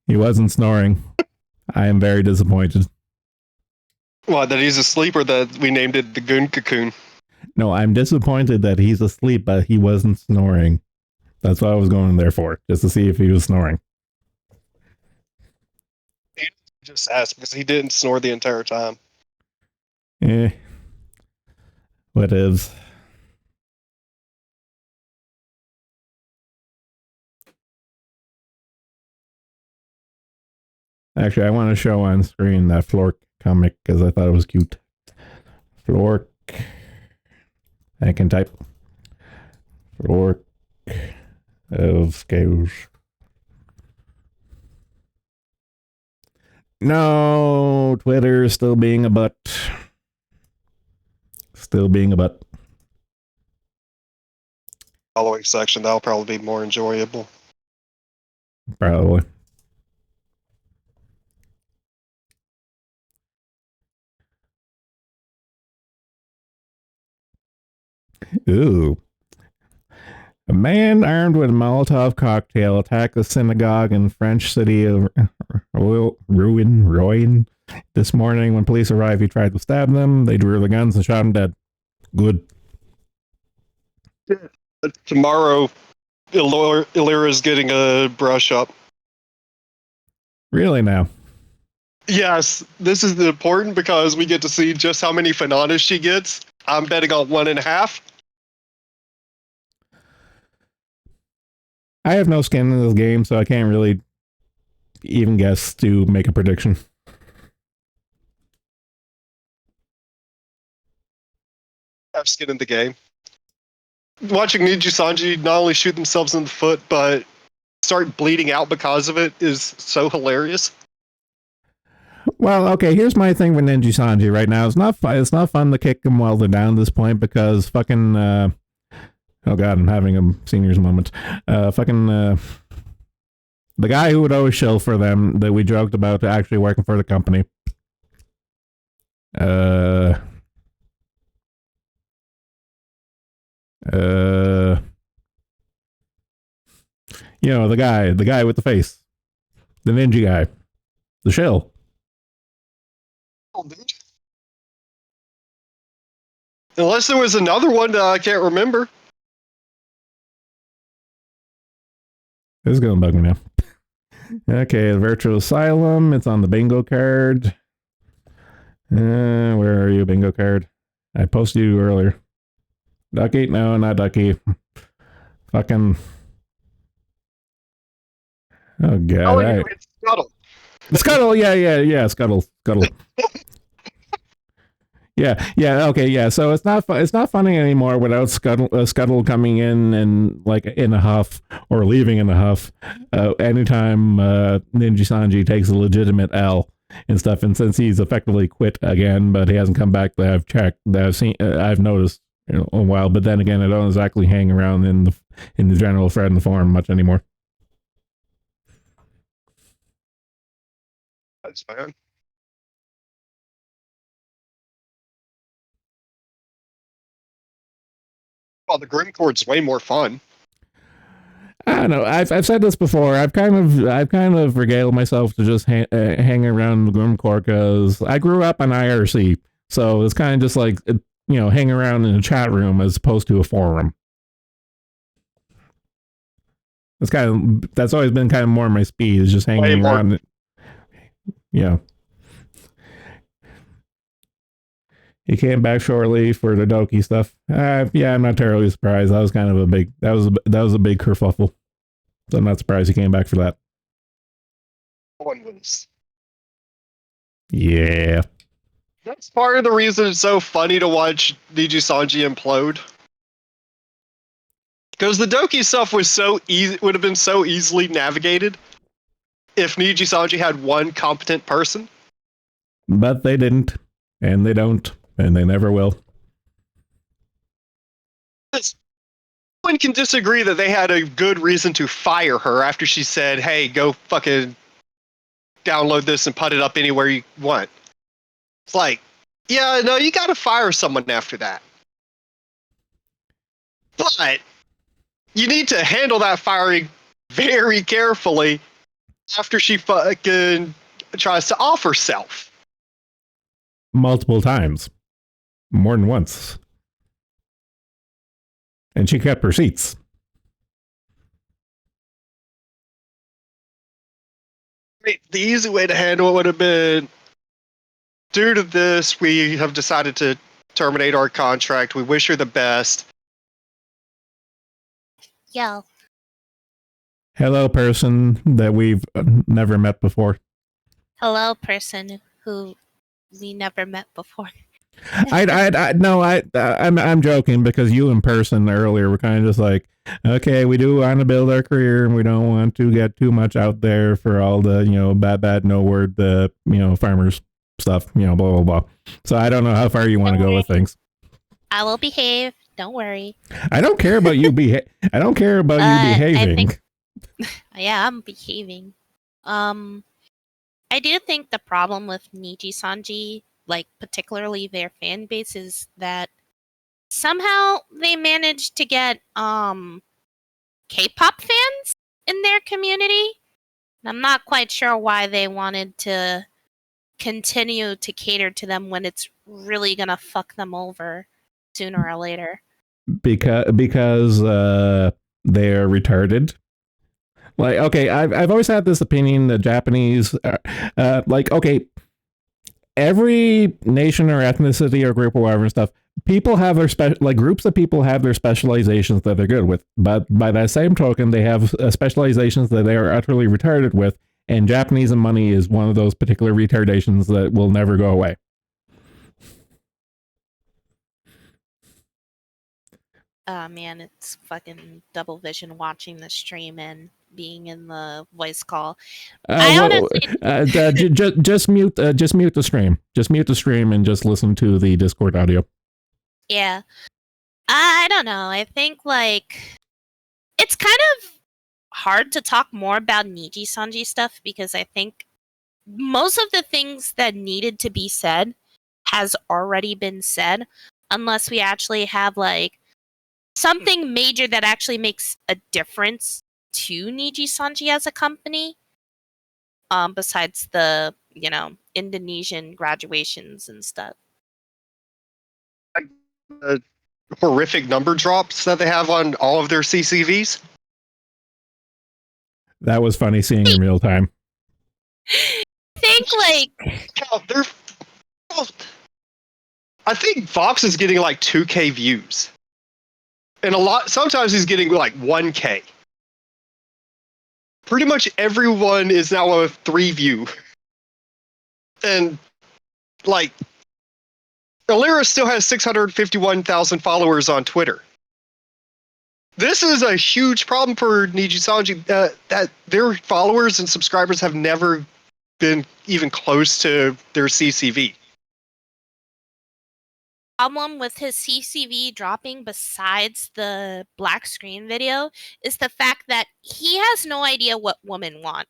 He wasn't snoring. I am very disappointed. What, that he's asleep or that we named it the Goon Cocoon? No, I'm disappointed that he's asleep, but he wasn't snoring. That's what I was going there for, just to see if he was snoring. Just asked because he didn't snore the entire time. What is? Actually, I want to show on screen that Flork comic because I thought it was cute. Flork. I can type. Flork of Scales. No, Twitter is still being a butt. Still being a butt. Following section, that'll probably be more enjoyable. Probably. Ooh. A man armed with a Molotov cocktail attacked a synagogue in French city of Rouen. This morning, when police arrived, he tried to stab them. They drew their guns and shot him dead. Good. Tomorrow, Illyra's getting a brush up. Really now? Yes, this is important because we get to see just how many Fananas she gets. I'm betting on 1.5. I have no skin in this game, so I can't really even guess to make a prediction. Have skin in the game. Watching Niji Sanji not only shoot themselves in the foot, but start bleeding out because of it is so hilarious. Well, okay, here's my thing with Ninja Sanji right now. It's not fun to kick them while they're down this point because fucking oh god, I'm having a seniors moment. The guy who would always shill for them that we joked about actually working for the company. You know, the guy with the face. The ninja guy. The shill. Unless there was another one that I can't remember. This is gonna bug me now. Okay, the virtual asylum. It's on the bingo card. Where are you, bingo card? I posted you earlier. Ducky? No, not Ducky. Fucking. Oh god. It's Scuttle. Scuttle, yeah, Scuttle. Yeah, okay, yeah. So it's not funny anymore without Scuttle coming in and like in a huff or leaving in a huff. Anytime Ninja Sanji takes a legitimate L and stuff, and since he's effectively quit again, but he hasn't come back that I've checked, that I've seen, I've noticed a while. But then again, I don't exactly hang around in the general thread in the forum much anymore. That's fine. Well, the Grimcord's way more fun. I don't know. I've said this before. I've kind of regaled myself to just hang around the Grimcore because I grew up on IRC, so it's kind of just like hang around in a chat room as opposed to a forum. That's always been kind of more my speed is just hanging around. Yeah. He came back shortly for the Doki stuff. Yeah, I'm not terribly surprised. That was kind of a big that was a big kerfuffle. So I'm not surprised he came back for that. One was. Yeah. That's part of the reason it's so funny to watch Niji Sanji implode. Because the Doki stuff was so easy, would have been so easily navigated if Niji Sanji had one competent person. But they didn't, and they don't, and they never will. One can disagree that they had a good reason to fire her after she said, "Hey, go fucking download this and put it up anywhere you want." It's like, yeah, no, you got to fire someone after that. But you need to handle that firing very carefully after she fucking tries to off herself. Multiple times. More than once. And she kept receipts. The easy way to handle it would have been, due to this, we have decided to terminate our contract. We wish her the best. Yo. Hello, person that we've never met before. Hello, person who we never met before. I'm joking, because you in person earlier were kind of just like, okay, we do want to build our career and we don't want to get too much out there for all the, bad, no word, the, farmers stuff, blah, blah, blah. So I don't know how far you want to go with things. I will behave. Don't worry. I don't care about you I don't care about you behaving. Yeah, I'm behaving. I do think the problem with Niji Sanji, like particularly their fan base, is that somehow they managed to get K-pop fans in their community. I'm not quite sure why they wanted to continue to cater to them when it's really gonna fuck them over sooner or later. Because they're retarded. Like, okay, I've always had this opinion that Japanese, every nation or ethnicity or group or whatever and stuff, people have their groups of people have their specializations that they're good with, but by that same token, they have specializations that they are utterly retarded with, and Japanese and money is one of those particular retardations that will never go away. Oh man, it's fucking double vision watching the stream and being in the voice call. Just mute the stream. Just mute the stream and just listen to the Discord audio. Yeah. I don't know. I think it's kind of hard to talk more about Niji Sanji stuff because I think most of the things that needed to be said has already been said, unless we actually have something major that actually makes a difference to Niji Sanji as a company. Besides the, Indonesian graduations and stuff. Horrific number drops that they have on all of their CCVs. That was funny seeing in real time. I think Fox is getting 2K views. And sometimes he's getting 1K. Pretty much everyone is now a 3 view. And Alira still has 651,000 followers on Twitter. This is a huge problem for Niji Sanji, that their followers and subscribers have never been even close to their CCV. Problem with his CCV dropping, besides the black screen video, is the fact that he has no idea what women want,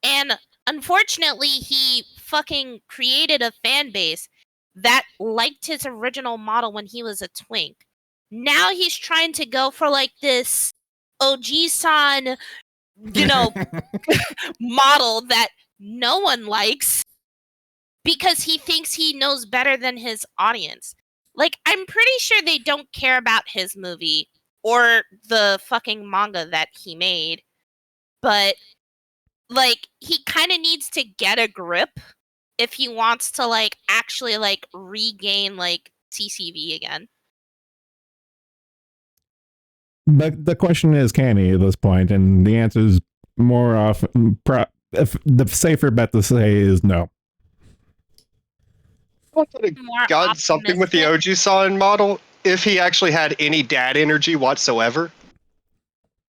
And unfortunately, he fucking created a fan base that liked his original model when he was a twink. Now he's trying to go for this OG-san, model that no one likes. Because he thinks he knows better than his audience. I'm pretty sure they don't care about his movie or the fucking manga that he made. But, he kind of needs to get a grip if he wants to, actually, regain, CCV again. The question is, can he at this point? And the answer is more often, the safer bet to say is no. more got something with the optimistic. Oji-san model if he actually had any dad energy whatsoever.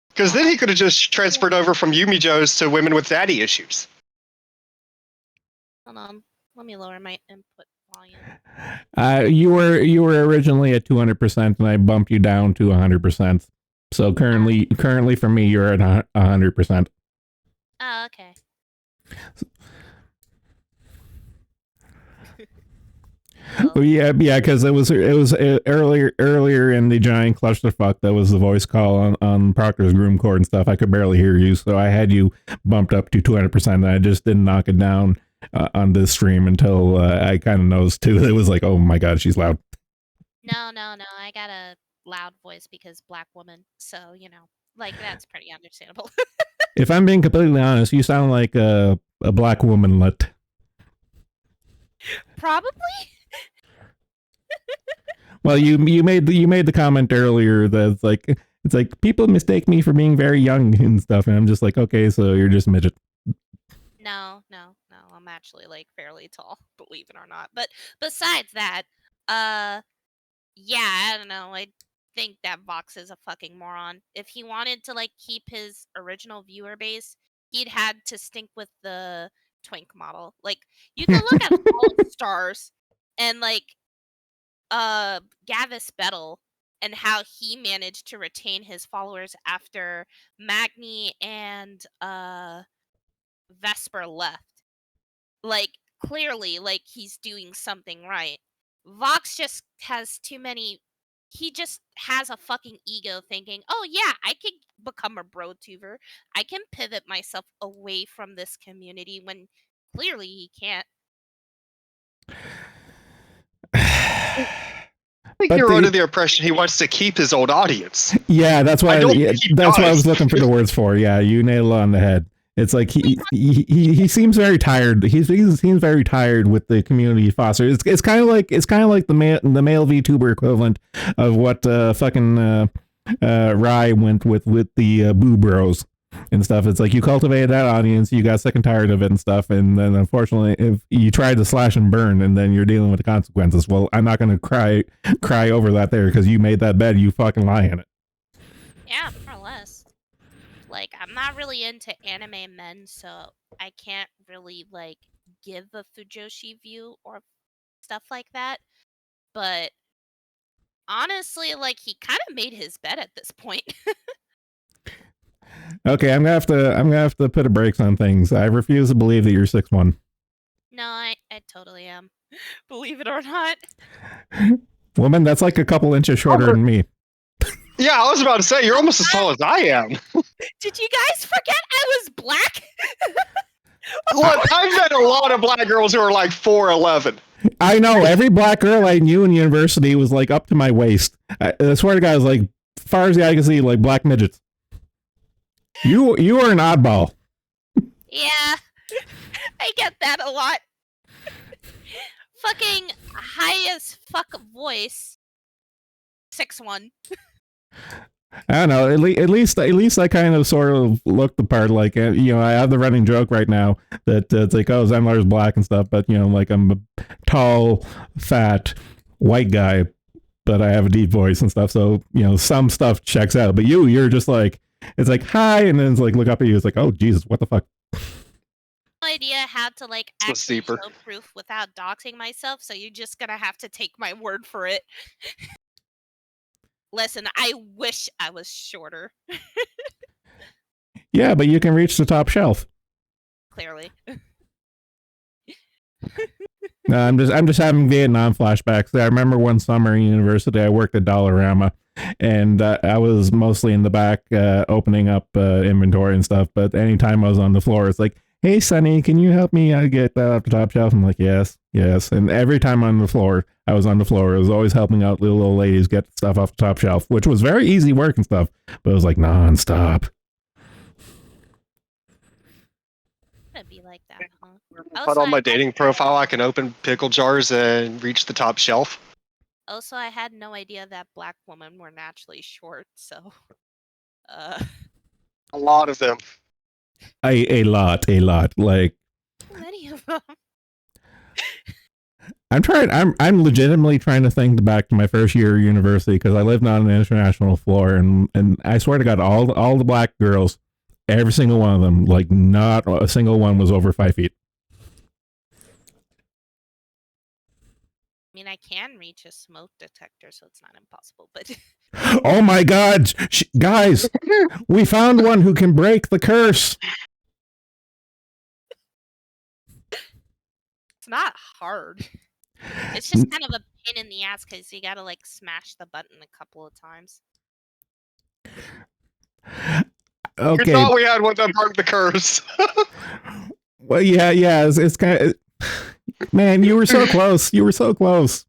Because then he could have just transferred over from Yumijo's to women with daddy issues. Hold on. Let me lower my input volume. You were originally at 200%, and I bumped you down to 100%. So currently for me, you're at 100%. Oh, okay. Well, yeah, because it was earlier in the giant clusterfuck that was the voice call on Proctor's Groom Court and stuff. I could barely hear you, so I had you bumped up to 200%. And I just didn't knock it down on this stream until I kind of noticed too. It was like, oh my god, she's loud. No. I got a loud voice because black woman. So, like, that's pretty understandable. If I'm being completely honest, you sound like a black womanlet. Probably. Well, you made the comment earlier that it's like people mistake me for being very young and stuff, and I'm just like, okay, so you're just a midget. No. I'm actually like fairly tall, believe it or not. But besides that, yeah, I don't know. I think that Vox is a fucking moron. If he wanted to like keep his original viewer base, he'd had to stink with the twink model. Like you can look at all stars and like Gavis Bettel and how he managed to retain his followers after Magni and Vesper left. Like clearly like he's doing something right. Vox just has too many. He just has a fucking ego thinking, oh yeah, I can become a bro tuber. I can pivot myself away from this community when clearly he can't. I think you're under the impression he wants to keep his old audience. Yeah, that's why. That's what I was looking for the words for. Yeah, you nailed it on the head. It's like he seems very tired. He seems very tired with the community foster. It's kind of like the male VTuber equivalent of what fucking Rye went with the Boo Bros and stuff. It's like you cultivated that audience, you got sick and tired of it and stuff, and then unfortunately, if you tried to slash and burn, and then you're dealing with the consequences. Well, I'm not going to cry over that there because you made that bed. You fucking lie in it. Yeah, more or less. Like, I'm not really into anime men, so I can't really, like, give a Fujoshi view or stuff like that. But honestly, like, he kind of made his bed at this point. Okay, I'm gonna have to put a brakes on things. I refuse to believe that you're 6'1". No, I totally am. Believe it or not. Woman, that's like a couple inches shorter than me. Yeah, I was about to say, you're almost as tall as I am. Did you guys forget I was black? Look, I've met a lot of black girls who are like 4'11". I know. Every black girl I knew in university was like up to my waist. I swear to God, it was like, as far as the eye can see, like black midgets. You are an oddball. Yeah, I get that a lot. Fucking high as fuck voice. 6'1". I don't know. At least I kind of sort of look the part. Like I have the running joke right now that it's like, oh, Zenlar's black and stuff, but like I'm a tall, fat, white guy, but I have a deep voice and stuff. So some stuff checks out. But you're just like, it's like hi, and then it's like look up at you. It's like, oh Jesus, what the fuck? No idea how to like actually show proof without doxing myself. So you're just gonna have to take my word for it. Listen, I wish I was shorter. Yeah, but you can reach the top shelf. Clearly. No, I'm just having Vietnam flashbacks. I remember one summer in university, I worked at Dollarama, and I was mostly in the back opening up inventory and stuff. But anytime I was on the floor, it's like, hey, Sonny, can you help me get that off the top shelf? I'm like, yes. And every time I was on the floor. I was always helping out little old ladies get stuff off the top shelf, which was very easy work and stuff, but it was like nonstop. It'd be like that, huh? Put on my dating profile, I can open pickle jars and reach the top shelf. Also, I had no idea that black women were naturally short, so... A lot of them. A lot. Like... Many of them. I'm legitimately trying to think back to my first year of university because I lived on an international floor, and I swear to God, all the black girls, every single one of them, like not a single one was over 5 feet. I mean, I can reach a smoke detector, so it's not impossible, but Oh my God, guys, we found one who can break the curse. it's not hard. It's just kind of a pain in the ass because you gotta like smash the button a couple of times. We Okay, thought we had one that broke the curse. well, yeah, it's kind of. Man, you were so close. You were so close.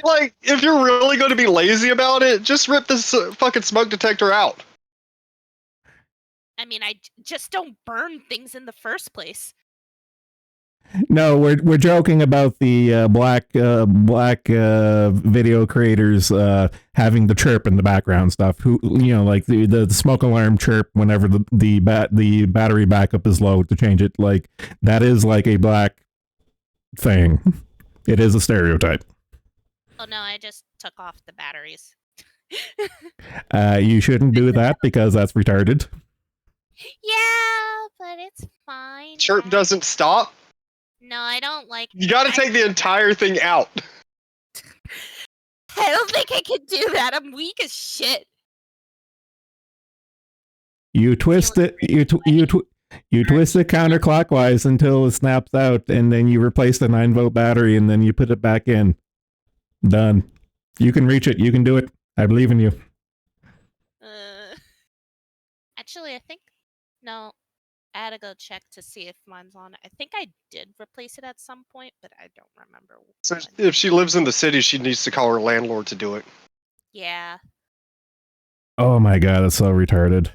Like, if you're really going to be lazy about it, just rip this fucking smoke detector out. I mean, just don't burn things in the first place. No, we're joking about the black video creators having the chirp in the background stuff. Who like the smoke alarm chirp whenever the battery backup is low to change it. Like that is like a black thing. It is a stereotype. Oh no, I just took off the batteries. You shouldn't do that because that's retarded. Yeah, but it's fine. Chirp doesn't stop. No, I don't like. You got to take the entire thing out. I don't think I can do that. I'm weak as shit. You twist it. You twist it counterclockwise until it snaps out, and then you replace the 9-volt battery, and then you put it back in. Done. You can reach it. You can do it. I believe in you. Actually, I think no. I had to go check to see if mine's on. I think I did replace it at some point, but I don't remember. So when. if she lives in the city, she needs to call her landlord to do it. Yeah. Oh my God, that's so retarded.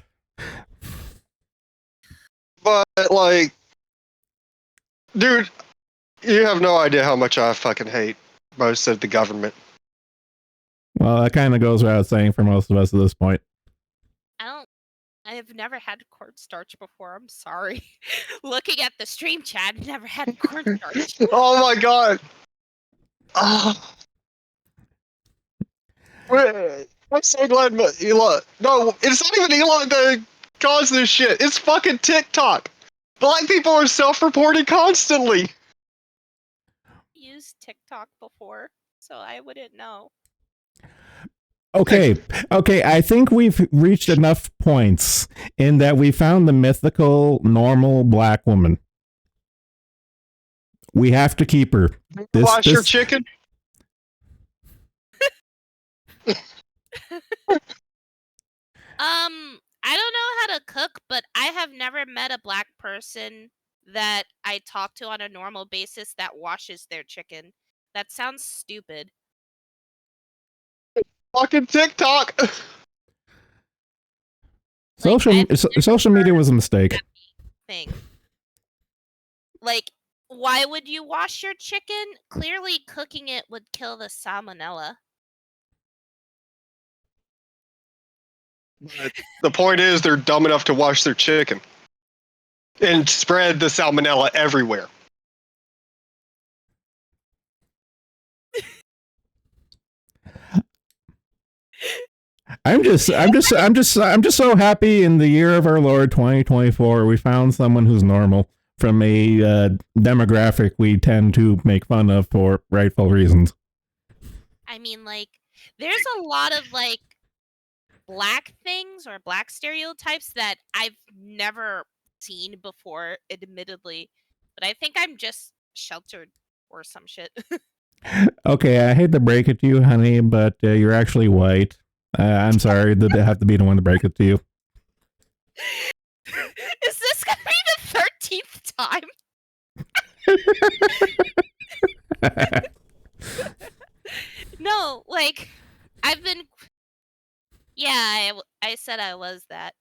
But like, dude, you have no idea how much I fucking hate most of the government. Well, that kind of goes without saying for most of us at this point. I have never had cornstarch before. I'm sorry. Looking at the stream chat, I've never had cornstarch. Oh my God. Oh. I'm so glad Elon. No, it's not even Elon that caused this shit. It's fucking TikTok. Black people are self-reporting constantly. Used TikTok before, so I wouldn't know. Okay, I think we've reached enough points in that we found the mythical, normal black woman. We have to keep her. Wash your chicken? I don't know how to cook, but I have never met a black person that I talk to on a normal basis that washes their chicken. That sounds stupid. Fucking TikTok. Social media was a mistake. Thing. Like, why would you wash your chicken? Clearly, cooking it would kill the salmonella. But the point is, they're dumb enough to wash their chicken and spread the salmonella everywhere. I'm just so happy in the year of our Lord 2024 we found someone who's normal from a demographic we tend to make fun of for rightful reasons. I mean, like, there's a lot of like black things or black stereotypes that I've never seen before, admittedly. But I think I'm just sheltered or some shit. Okay, I hate to break it to you, honey, but you're actually white. I'm sorry that I have to be the one to break it to you. Is this gonna be the 13th time? No, like, I've been. Yeah, I said I was that.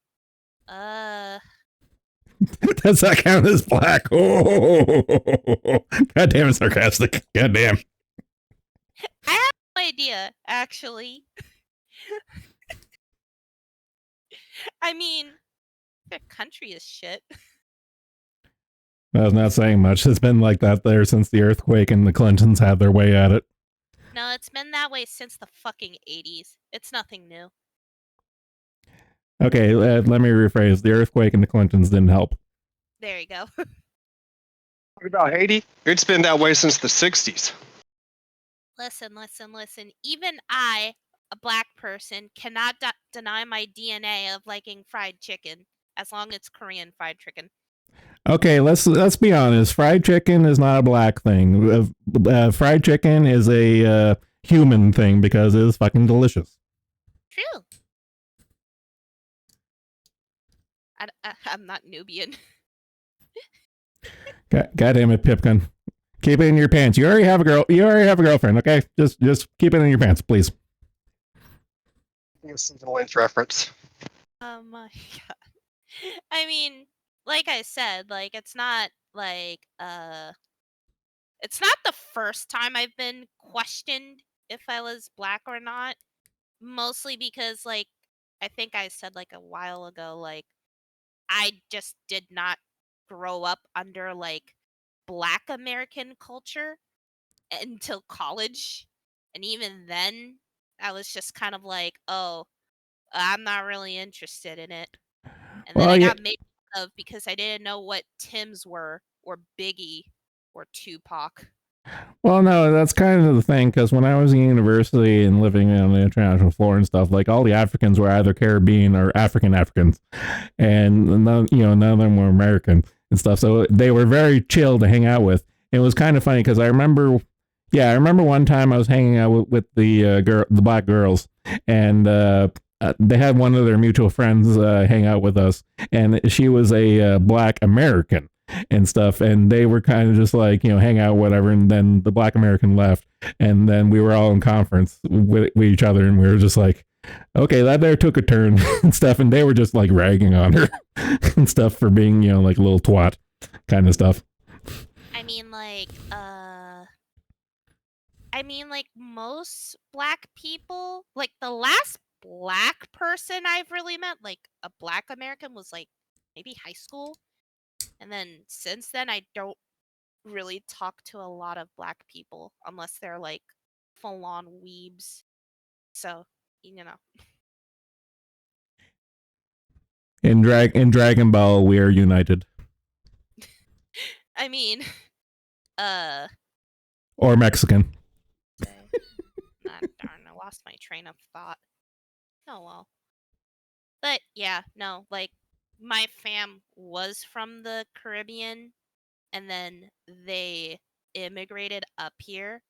Does that count as black? Oh, God damn, it's sarcastic. God damn. I have no idea, actually. I mean, their country is shit. I was not saying much. It's been like that there since the earthquake and the Clintons had their way at it. No, it's been that way since the fucking 80s. It's nothing new. Okay, let me rephrase. The earthquake and the Clintons didn't help. There you go. What about Haiti? It's been that way since the 60s. Listen. Even I, a black person, cannot deny my DNA of liking fried chicken, as long as it's Korean fried chicken. Okay, let's be honest. Fried chicken is not a black thing. Fried chicken is a human thing because it is fucking delicious. True. I'm not Nubian. God damn it, Pipkin. Keep it in your pants. You already have a girlfriend. Okay, just keep it in your pants, please. This is a Lynch reference. Oh my god. I mean, like I said, like it's not the first time I've been questioned if I was black or not. Mostly because like I think I said like a while ago, like I just did not grow up under like black American culture until college. And even then I was just kind of like, oh, I'm not really interested in it. And then Well, I yeah. got made fun of because I didn't know what Tim's were or Biggie or Tupac. Well, no, that's kind of the thing because when I was in university and living on the international floor and stuff, like all the Africans were either Caribbean or Africans, and none of them were American and stuff. So they were very chill to hang out with. It was kind of funny because I remember one time I was hanging out with the black girls, and they had one of their mutual friends hang out with us, and she was a black American and stuff, and they were kind of just like, hang out, whatever. And then the black American left, and then we were all in conference with each other, and we were just like, okay, that there took a turn and stuff. And they were just like ragging on her and stuff for being, like a little twat kind of stuff. I mean, like most black people, like the last black person I've really met, like a black American, was like maybe high school. And then since then, I don't really talk to a lot of black people unless they're like full on weebs. So, In Dragon Ball, we are united. I mean, or Mexican. Darn, I lost my train of thought. Oh well. But yeah, no, like my fam was from the Caribbean and then they immigrated up here.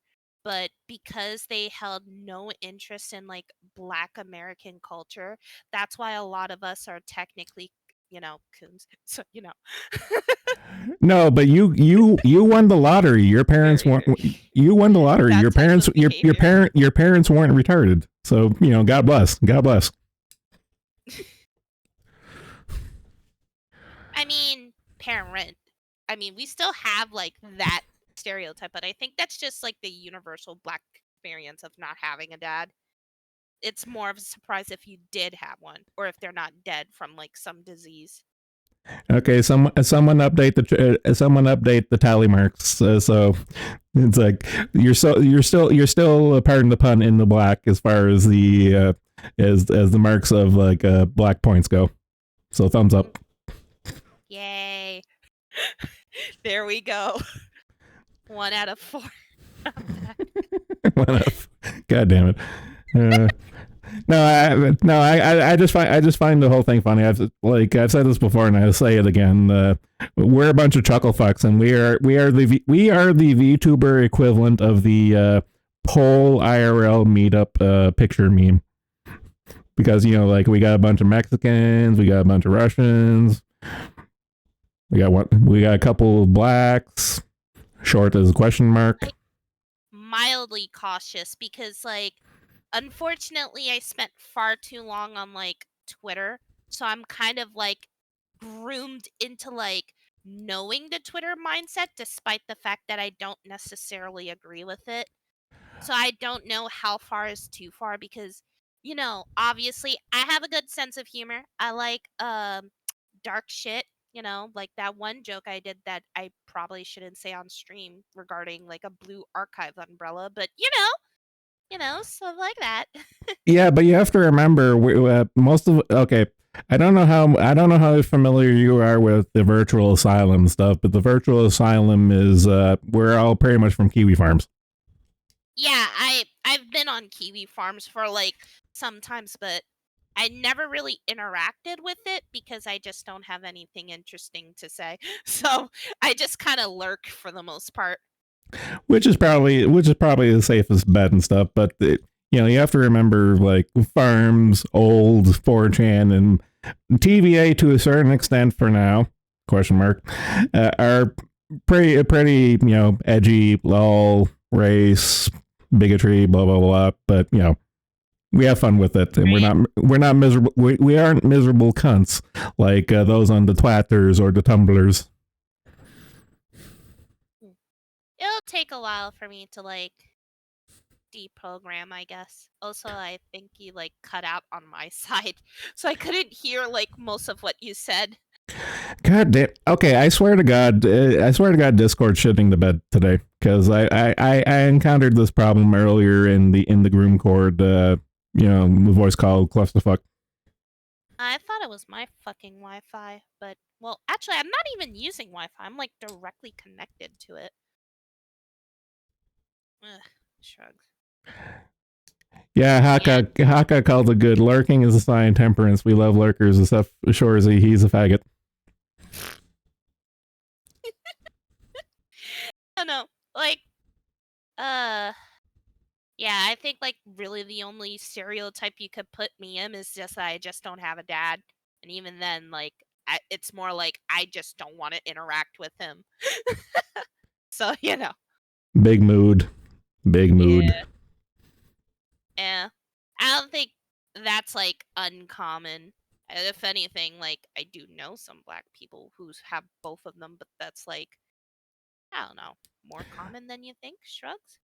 But because they held no interest in like black American culture, that's why a lot of us are technically, coons. So, No, but you won the lottery. Your parents weren't. You won the lottery. That Your type parents of your behavior. your parents weren't retarded. So God bless. God bless. I mean, we still have like that stereotype, but I think that's just like the universal black experience of not having a dad. It's more of a surprise if you did have one, or if they're not dead from like some disease. Okay, someone update the tally marks. So it's like you're still pardon the pun, in the black as far as the as the marks of like black points go. So thumbs up. Yay! There we go. 1 out of 4. God damn it. I just find the whole thing funny. I've said this before, and I'll say it again. We're a bunch of chuckle fucks, and we are the VTuber equivalent of the poll IRL meetup picture meme. Because like we got a bunch of Mexicans, we got a bunch of Russians, we got a couple of blacks, short as a question mark. Mildly cautious because like unfortunately I spent far too long on like Twitter, so I'm kind of like groomed into like knowing the Twitter mindset despite the fact that I don't necessarily agree with it. So I don't know how far is too far because obviously I have a good sense of humor. I like dark shit, You know, like that one joke I did that I probably shouldn't say on stream regarding like a blue archive umbrella, but stuff like that. Yeah, but you have to remember most of okay. I don't know how familiar you are with the virtual asylum stuff, but the virtual asylum is we're all pretty much from Kiwi Farms. Yeah, I've been on Kiwi Farms for like sometimes, but I never really interacted with it because I just don't have anything interesting to say. So I just kind of lurk for the most part. Which is probably the safest bet and stuff. But you have to remember like farms, old 4chan, and TVA to a certain extent for now. Question mark are pretty edgy, lol, race, bigotry, blah blah blah. But we have fun with it, and we're not miserable. We aren't miserable cunts like those on the Twatters or the Tumblers. It'll take a while for me to like deprogram, I guess. Also, I think you like cut out on my side, so I couldn't hear like most of what you said. God damn. Okay, I swear to God, Discord shitting the bed today because I encountered this problem earlier in the groom cord. Voice call clusterfuck. I thought it was my fucking Wi-Fi, but well, actually, I'm not even using Wi-Fi. I'm like directly connected to it. Ugh, shrugs. Yeah, Haka called it good. Lurking is a sign of temperance. We love lurkers, except sure as he's a faggot. I don't know, like, yeah, I think like really the only stereotype you could put me in is just that I just don't have a dad, and even then, like, it's more like I just don't want to interact with him. So Big mood. Big mood. Yeah. I don't think that's like uncommon. If anything, like I do know some black people who have both of them, but that's like I don't know, more common than you think. Shrugs.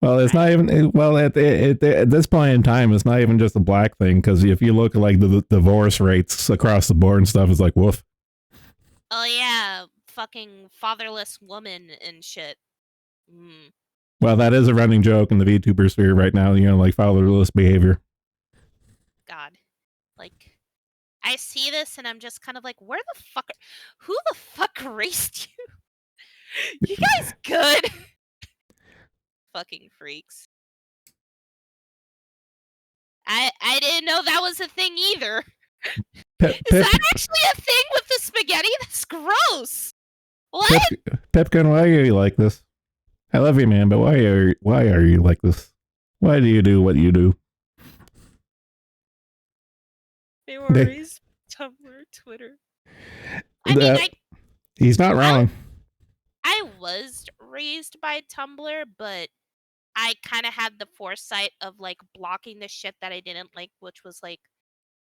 Well, it's not even. Well, at this point in time, it's not even just a black thing because if you look at like the divorce rates across the board and stuff, it's like woof. Oh yeah, fucking fatherless woman and shit. Well, that is a running joke in the VTuber sphere right now. Like fatherless behavior. God, like I see this and I'm just kind of like, who the fuck raised you? You guys good? Fucking freaks. I didn't know that was a thing either. Is that actually a thing with the spaghetti? That's gross. What? Pipkin, why are you like this? I love you, man, but why are you like this? Why do you do what you do? They were raised Tumblr, Twitter. I mean, he's not wrong. I was raised by Tumblr, but I kind of had the foresight of like blocking the shit that I didn't like, which was like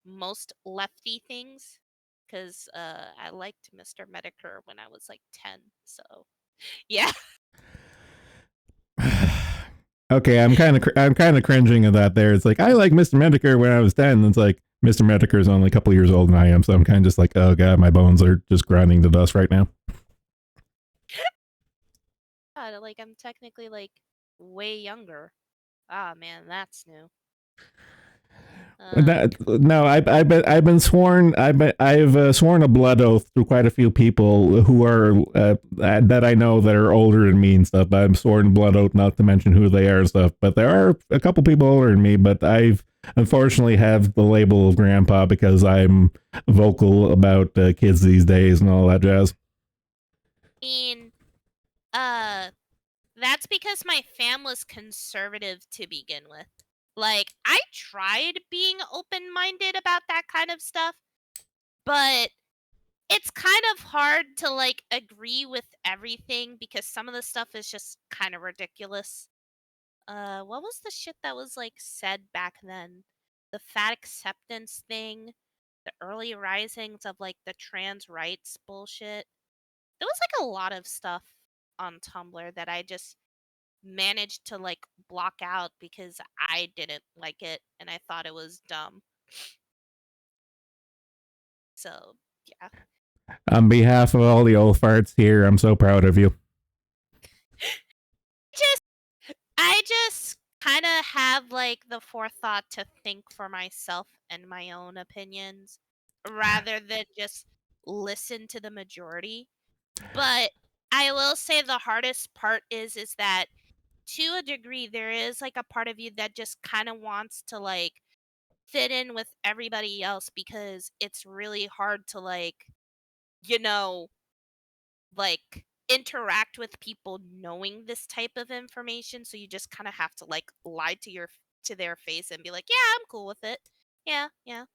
most lefty things, because I liked Mr. Medicare when I was like 10. So yeah. Okay, I'm kind of cringing at that. There, it's like I like Mr. Medicare when I was 10. It's like Mr. Medicare is only a couple years older than I am, so I'm kind of just like, oh god, my bones are just grinding to dust right now. God, like I'm technically like way younger. Ah man, that's new. I've sworn a blood oath to quite a few people who are that I know that are older than me and stuff. I've sworn a blood oath not to mention who they are and stuff. But there are a couple people older than me. But I've unfortunately have the label of grandpa because I'm vocal about kids these days and all that jazz. That's because my family's conservative to begin with. Like, I tried being open-minded about that kind of stuff, but it's kind of hard to, like, agree with everything because some of the stuff is just kind of ridiculous. What was the shit that was, like, said back then? The fat acceptance thing, the early risings of, like, the trans rights bullshit. There was, like, a lot of stuff on Tumblr that I just managed to like block out because I didn't like it and I thought it was dumb. So, yeah. On behalf of all the old farts here, I'm so proud of you. I just kind of have like the forethought to think for myself and my own opinions rather than just listen to the majority. But I will say the hardest part is that to a degree there is like a part of you that just kind of wants to like fit in with everybody else because it's really hard to like, you know, like interact with people knowing this type of information, so you just kind of have to like lie to their face and be like, yeah, I'm cool with it. Yeah, yeah.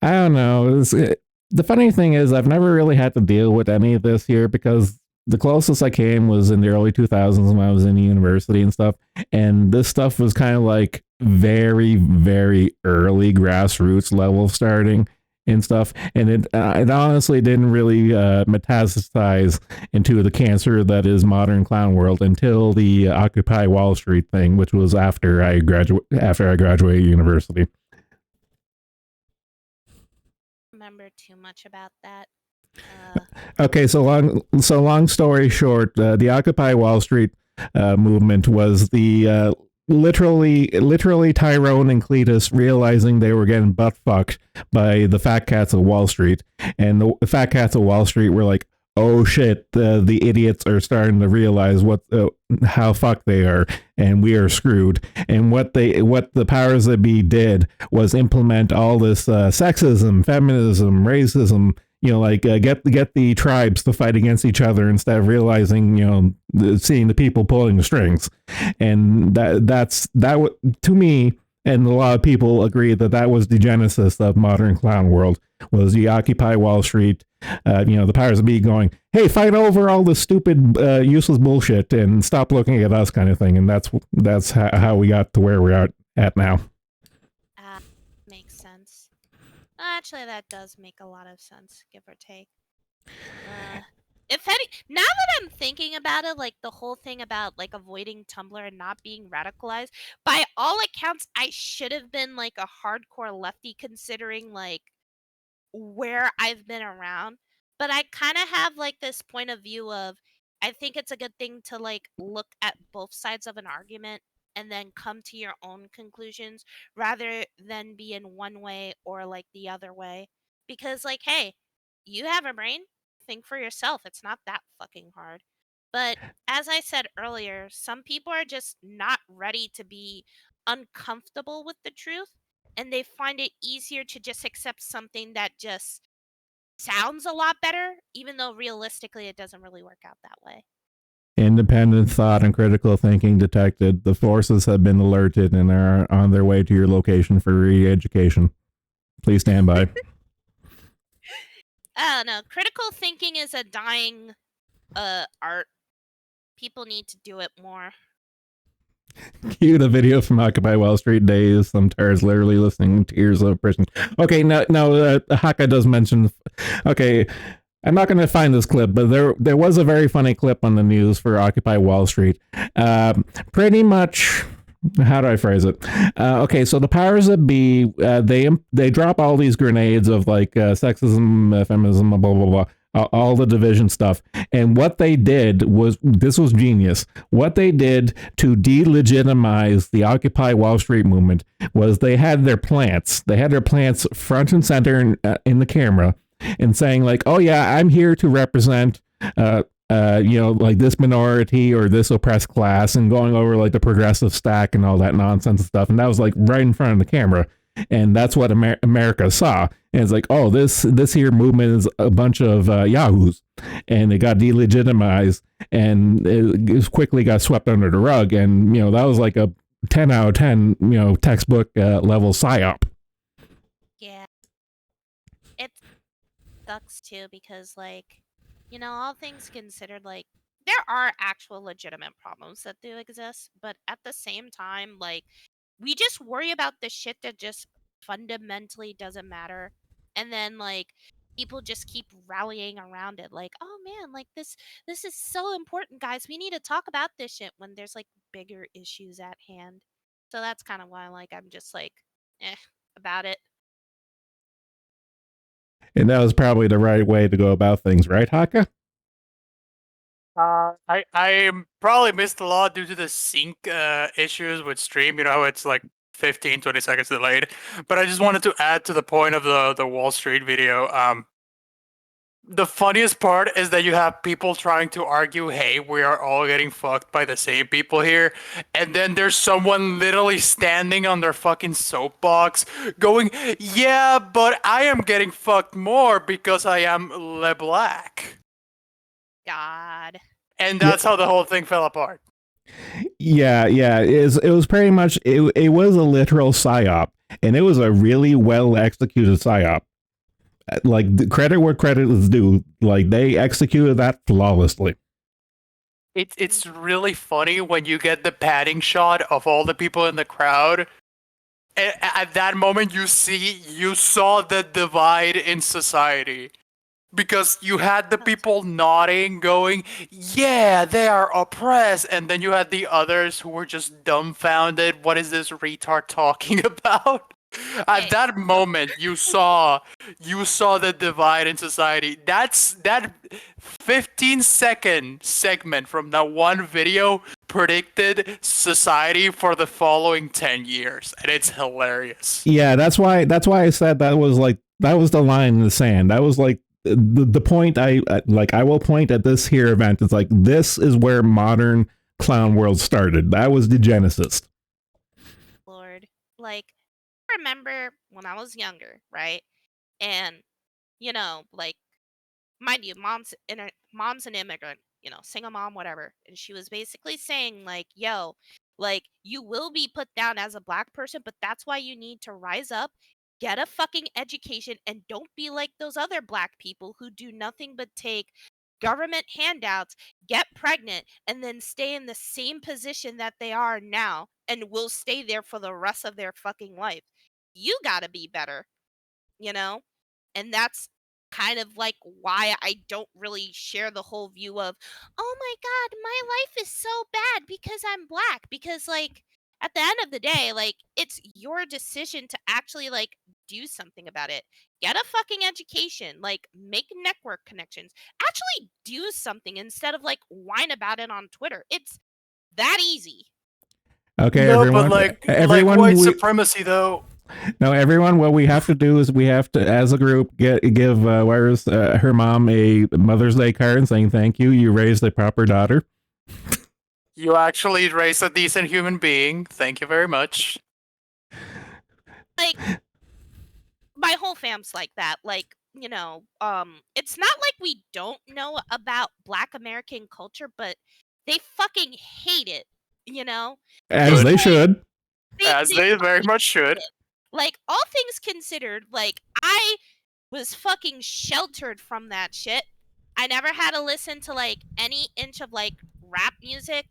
I don't know. The funny thing is, I've never really had to deal with any of this here because the closest I came was in the early 2000s when I was in university and stuff. And this stuff was kind of like very, very early grassroots level starting and stuff. And it honestly didn't really metastasize into the cancer that is modern clown world until the Occupy Wall Street thing, which was after I graduated university. Remember too much about that. Okay, so long story short, the Occupy Wall Street movement was the literally Tyrone and Cletus realizing they were getting butt fucked by the fat cats of Wall Street, and the fat cats of Wall Street were like, "Oh shit, the idiots are starting to realize how fucked they are, and we are screwed." And what the powers that be did was implement all this sexism, feminism, racism, like get the tribes to fight against each other instead of realizing, seeing the people pulling the strings. And to me, and a lot of people agree that was the genesis of modern clown world, was the Occupy Wall Street, the powers that be going, hey, fight over all the stupid useless bullshit and stop looking at us, kind of thing. And that's how we got to where we're at now. Makes sense. Actually, that does make a lot of sense, give or take. Now that I'm thinking about it, like the whole thing about like avoiding Tumblr and not being radicalized, by all accounts, I should have been like a hardcore lefty considering like where I've been around. But I kind of have like this point of view of I think it's a good thing to like look at both sides of an argument and then come to your own conclusions rather than be in one way or like the other way. Because like, hey, you have a brain, think for yourself. It's not that fucking hard. But as I said earlier, some people are just not ready to be uncomfortable with the truth, and they find it easier to just accept something that just sounds a lot better, even though realistically it doesn't really work out that way. Independent thought and critical thinking detected. The forces have been alerted and are on their way to your location for re-education. Please stand by. I don't know. Critical thinking is a dying art. People need to do it more. Cue the video from Occupy Wall Street days. Some tars literally listening tears of oppression. Okay, no, Haka does mention. Okay, I'm not going to find this clip, but there was a very funny clip on the news for Occupy Wall Street. Pretty much. How do I phrase it? Okay, so the powers that be, they drop all these grenades of like sexism, feminism, blah blah blah, all the division stuff. And what they did was genius. What they did to delegitimize the Occupy Wall Street movement was they had their plants front and center in the camera, and saying like, "Oh yeah, I'm here to represent." Like this minority or this oppressed class, and going over like the progressive stack and all that nonsense and stuff. And that was like right in front of the camera. And that's what America saw. And it's like, oh, this here movement is a bunch of yahoos. And it got delegitimized, and it quickly got swept under the rug. And, that was like a 10 out of 10, textbook level psyop. Yeah. It sucks too because like, all things considered, like, there are actual legitimate problems that do exist, but at the same time, like, we just worry about the shit that just fundamentally doesn't matter. And then, like, people just keep rallying around it, like, oh man, like, this is so important, guys. We need to talk about this shit when there's, like, bigger issues at hand. So that's kind of why, like, I'm just, like, about it. And that was probably the right way to go about things, right, Haka? I probably missed a lot due to the sync issues with stream. You know, it's like 15, 20 seconds delayed. But I just wanted to add to the point of the Wall Street video. The funniest part is that you have people trying to argue, hey, we are all getting fucked by the same people here. And then there's someone literally standing on their fucking soapbox going, yeah, but I am getting fucked more because I am LeBlack. God. And that's how the whole thing fell apart. Yeah, it was pretty much it was a literal psyop, and it was a really well executed psyop. Like, the credit where credit is due. Like, they executed that flawlessly. It's really funny when you get the padding shot of all the people in the crowd. At that moment, you saw the divide in society. Because you had the people nodding, going, yeah, they are oppressed. And then you had the others who were just dumbfounded. What is this retard talking about? At that moment, you saw the divide in society. That 15-second segment from that one video predicted society for the following 10 years, and it's hilarious. Yeah, that's why I said that was the line in the sand. That was like the point. I will point at this here event. It's like, this is where modern clown world started. That was the genesis. Lord. Like, I remember when I was younger, right? And, you know, like, mind you, mom's an immigrant, you know, single mom, whatever. And she was basically saying, like, yo, like, you will be put down as a black person, but that's why you need to rise up, get a fucking education, and don't be like those other black people who do nothing but take government handouts, get pregnant, and then stay in the same position that they are now and will stay there for the rest of their fucking life. You gotta be better, you know? And that's kind of like why I don't really share the whole view of, oh my God, my life is so bad because I'm black. Because, like, at the end of the day, like, it's your decision to actually, like, do something about it. Get a fucking education, like, make network connections, actually do something instead of, like, whine about it on Twitter. It's that easy. Okay, No, everyone. but Everyone, white supremacy though. no, everyone. What we have to do is we have to, as a group, give Wires her mom a Mother's Day card saying thank you. You raised a proper daughter. You actually raised a decent human being. Thank you very much. Like, my whole fam's like that. Like, you know, it's not like we don't know about Black American culture, but they fucking hate it, you know? As they should. As they very much should. Like, all things considered, like, I was fucking sheltered from that shit. I never had to listen to, like, any inch of, like, rap music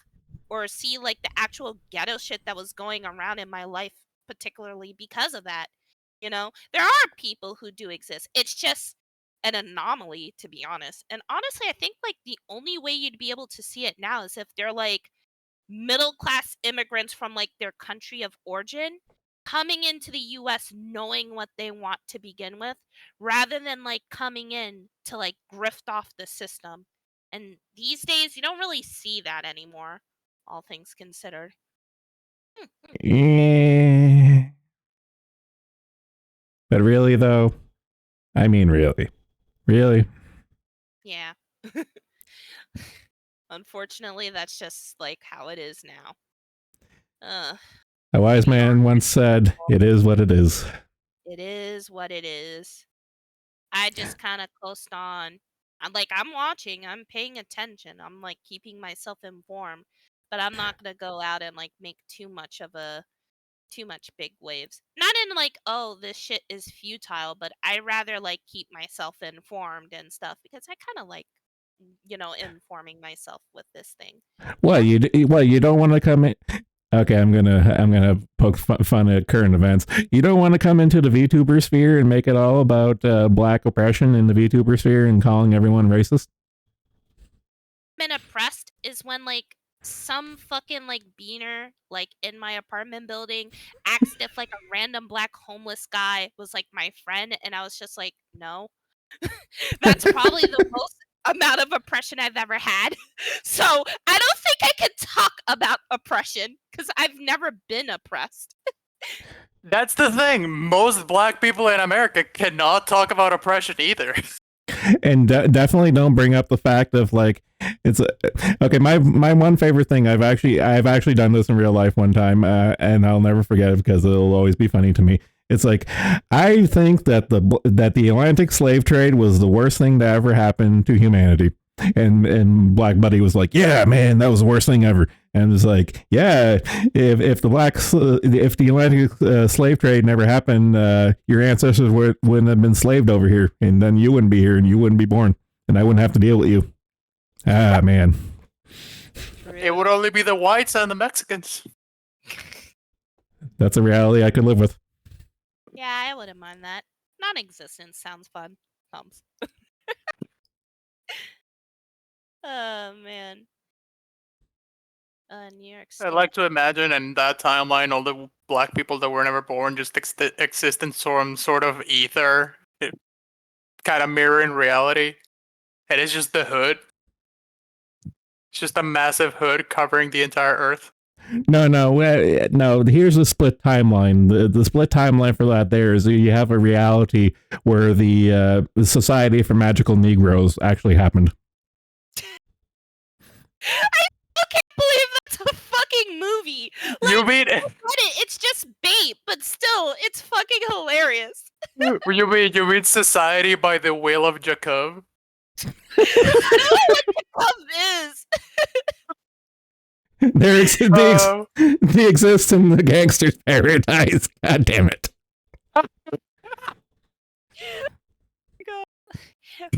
or see, like, the actual ghetto shit that was going around in my life, particularly because of that. You know, there are people who do exist. It's just an anomaly, to be honest. And honestly, I think, like, the only way you'd be able to see it now is if they're, like, middle class immigrants from, like, their country of origin coming into the US knowing what they want to begin with, rather than, like, coming in to, like, grift off the system. And these days, you don't really see that anymore, all things considered. Yeah. But really, though, I mean, really. Yeah. Unfortunately, that's just, like, how it is now. A wise man once said, "It is what it is." It is what it is. I just kind of coast on. I'm watching, I'm paying attention, I'm, like, keeping myself informed, but I'm not gonna go out and, like, make too much big waves. Not in, like, oh, this shit is futile, but I rather, like, keep myself informed and stuff because I kind of like, you know, informing myself with this thing. What you don't want to come in? Okay, I'm gonna poke fun at current events. You don't want to come into the VTuber sphere and make it all about black oppression in the VTuber sphere and calling everyone racist. Been oppressed is when, like, some fucking, like, beaner, like, in my apartment building asked if, like, a random black homeless guy was, like, my friend, and I was just like, no. That's probably the most amount of oppression I've ever had. So I don't think I can talk about oppression because I've never been oppressed. That's the thing. Most black people in America cannot talk about oppression either. And definitely don't bring up the fact of like it's okay. My one favorite thing I've actually done this in real life one time, and I'll never forget it because it'll always be funny to me. It's like I think that the Atlantic slave trade was the worst thing to ever happen to humanity. And Black Buddy was like, "Yeah, man, that was the worst thing ever." And it's like, "Yeah, if the Atlantic slave trade never happened, your ancestors wouldn't have been slaved over here, and then you wouldn't be here, and you wouldn't be born, and I wouldn't have to deal with you." Ah, man, It would only be the whites and the Mexicans. that's a reality I could live with. Yeah, I wouldn't mind that. Non-existence sounds fun. Thumbs. Oh man. New York State. I'd like to imagine in that timeline all the black people that were never born just exist in some sort of ether, kind of mirroring reality. And it's just the hood. It's just a massive hood covering the entire Earth. No. Here's the split timeline. The split timeline for that there is you have a reality where the Society for Magical Negroes actually happened. I still can't believe that's a fucking movie. Like, You mean it's just bait, but still, it's fucking hilarious. you mean Society by the Will of Jacob? I don't know what Jacob is. They exist in the gangster's paradise. God damn it.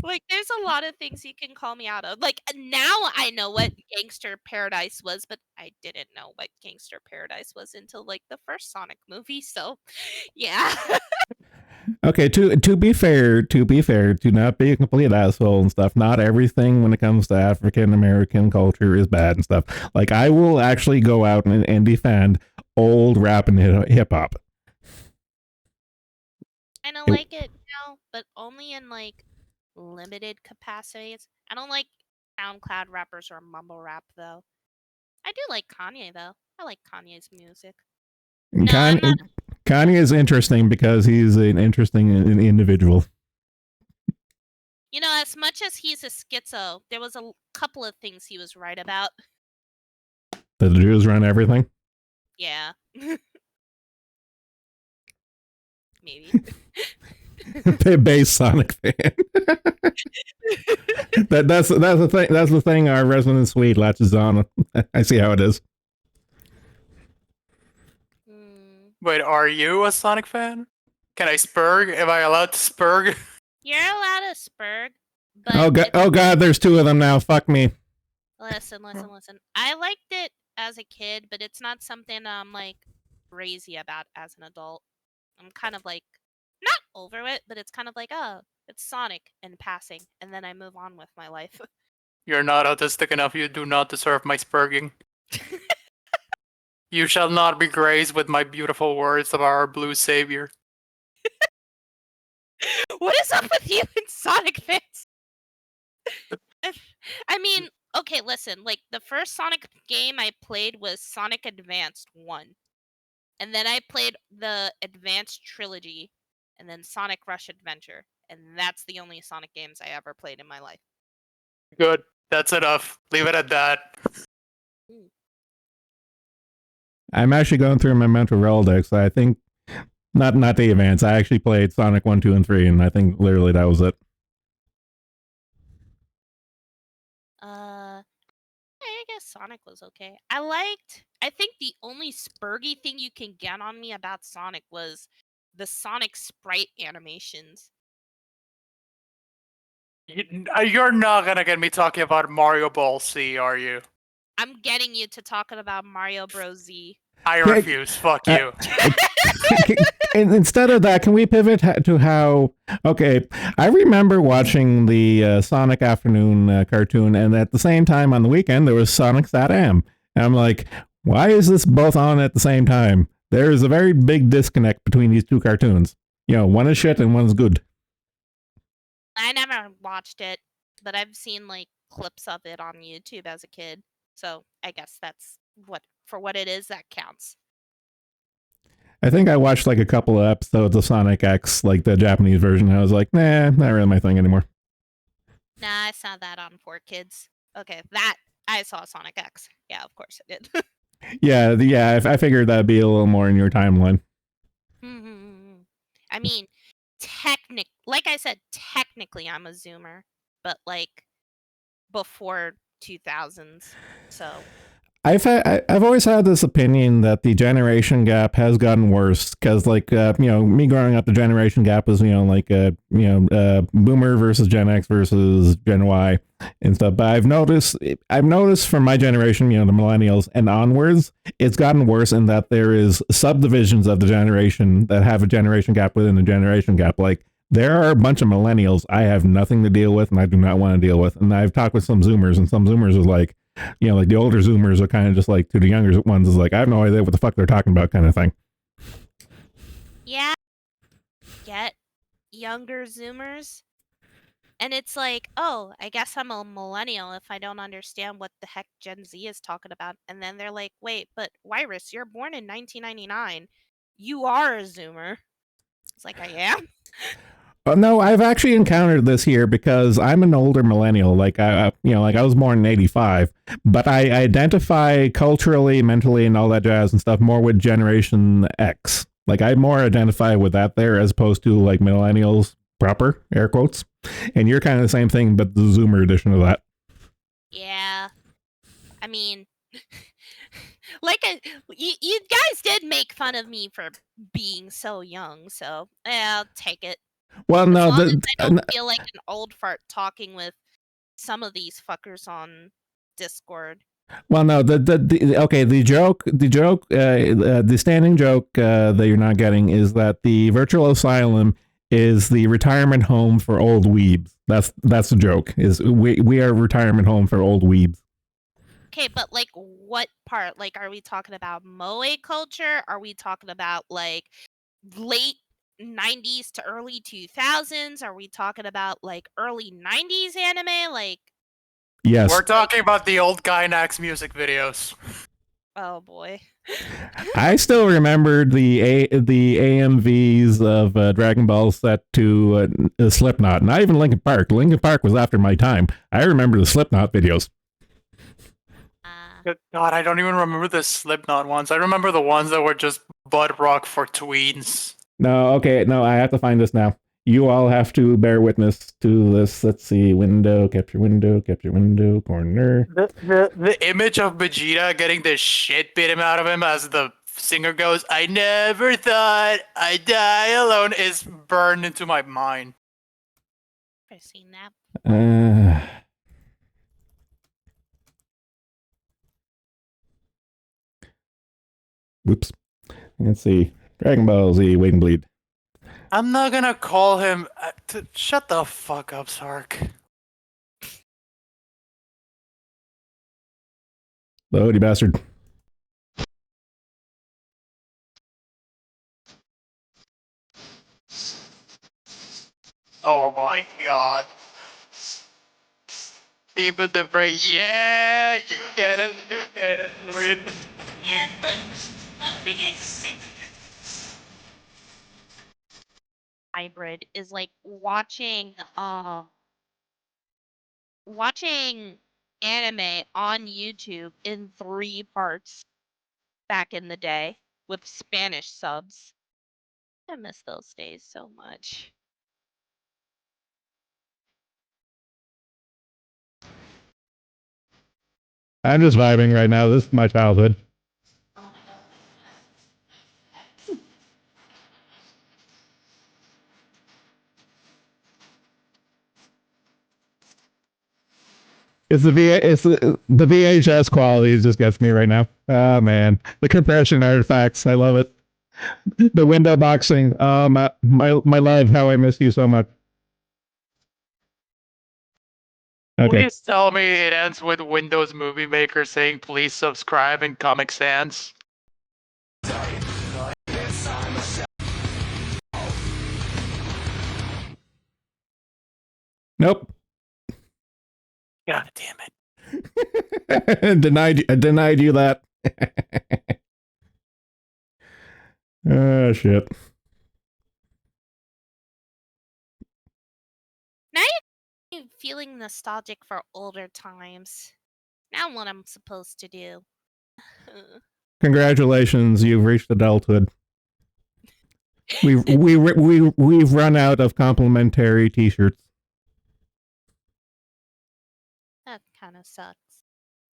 Like, there's a lot of things you can call me out of. Like, now I know what Gangster Paradise was, but I didn't know what Gangster Paradise was until, like, the first Sonic movie, so, yeah. Okay, to be fair, to not be a complete asshole and stuff, not everything when it comes to African American culture is bad and stuff. Like, I will actually go out and defend old rap and hip hop. I don't like it now, but only in, like, limited capacities. I don't like SoundCloud rappers or mumble rap, though. I do like Kanye, though. I like Kanye's music. No, I'm not. Kanye is interesting because he's an interesting individual. You know, as much as he's a schizo, there was a couple of things he was right about. The Jews run everything? Yeah. Maybe. Base Sonic fan. that's the thing. That's the thing. Our resident Swede latches on. I see how it is. Wait, are you a Sonic fan? Can I spurg? Am I allowed to spurg? You're allowed to spurg, but Oh god, there's two of them now. Fuck me. Listen. I liked it as a kid, but it's not something I'm like crazy about as an adult. I'm kind of like not over it, but it's kind of like, oh, it's Sonic in passing, and then I move on with my life. You're not autistic enough. You do not deserve my spurging. You shall not be graced with my beautiful words of our blue savior. What is up with you and Sonic fans? I mean, okay, listen, like the first Sonic game I played was Sonic Advanced 1. And then I played the Advanced Trilogy and then Sonic Rush Adventure. And that's the only Sonic games I ever played in my life. Good. That's enough. Leave it at that. I'm actually going through my mental Rolodex. I think not the advance. I actually played Sonic 1, 2, and 3, and I think literally that was it. I guess Sonic was okay. I think the only spurgy thing you can get on me about Sonic was the Sonic sprite animations. You're not gonna get me talking about Mario Ball C, are you? I'm getting you to talking about Mario Bros. Z. I refuse. Fuck you. And instead of that, can we pivot to how? Okay, I remember watching the Sonic Afternoon cartoon, and at the same time on the weekend there was Sonic Sat-Am, and I'm like, why is this both on at the same time? There is a very big disconnect between these two cartoons. You know, one is shit and one is good. I never watched it, but I've seen like clips of it on YouTube as a kid. So I guess that's what it is that counts. I think I watched like a couple of episodes of Sonic X, like the Japanese version. I was like, nah, not really my thing anymore. Nah, I saw that on 4Kids. Okay, that I saw Sonic X. Yeah, of course I did. Yeah. I figured that'd be a little more in your timeline. I mean, like I said, technically I'm a Zoomer, but like before 2000s. So I've always had this opinion that the generation gap has gotten worse because, like, me growing up, the generation gap was, like, Boomer versus Gen X versus Gen Y and stuff. But I've noticed from my generation, the millennials and onwards, it's gotten worse in that there is subdivisions of the generation that have a generation gap within the generation gap. Like, there are a bunch of millennials I have nothing to deal with and I do not want to deal with. And I've talked with some Zoomers, and some Zoomers are like, like the older Zoomers are kind of just like to the younger ones is like, I have no idea what the fuck they're talking about kind of thing. yeah, get younger Zoomers. And it's like, oh, I guess I'm a millennial if I don't understand what the heck Gen Z is talking about. And then they're like, wait, but Wyrus, you're born in 1999. You are a Zoomer. It's like, I am. No, I've actually encountered this here because I'm an older millennial. Like I was born in '85, but I identify culturally, mentally, and all that jazz and stuff more with Generation X. Like I more identify with that there as opposed to like millennials proper, air quotes. And you're kind of the same thing, but the Zoomer edition of that. Yeah. I mean, you guys did make fun of me for being so young, so I'll take it. Well, As no, long as I don't feel like an old fart talking with some of these fuckers on Discord. Well, no, the standing joke that you're not getting is that the virtual asylum is the retirement home for old weebs. That's the joke. Is we are a retirement home for old weebs. Okay, but like what part? Like, are we talking about moe culture? Are we talking about like late 90s to early 2000s? Are we talking about like early 90s anime? Like, yes, we're talking about the old Gainax music videos. Oh boy. I still remember the AMVs of Dragon Ball set to Slipknot. Not even Linkin Park. Linkin Park was after my time. I remember the Slipknot videos. Good God, I don't even remember the Slipknot ones. I remember the ones that were just butt rock for tweens. No, okay, no, I have to find this now. You all have to bear witness to this. Let's see, capture window, corner. The image of Vegeta getting the shit beat him out of him as the singer goes, I never thought I'd die alone, is burned into my mind. I've seen that. Whoops. Let's see. Dragon Ball Z, Wait and Bleed. I'm not gonna call him. Shut the fuck up, Sark. Load, you bastard. Oh my God. Even the brain, yeah, you get it, Hybrid is like watching anime on YouTube in 3 parts back in the day with Spanish subs. I miss those days so much. I'm just vibing right now. This is my childhood. It's the VHS quality just gets me right now. Oh man, the compression artifacts, I love it. The window boxing, my life, how I miss you so much. Okay. Please tell me it ends with Windows Movie Maker saying please subscribe in Comic Sans. Nope. God damn it. denied you that. Oh shit. Now you're feeling nostalgic for older times. Now what I'm supposed to do? Congratulations, you've reached adulthood. We've run out of complimentary T-shirts. That kind of sucks.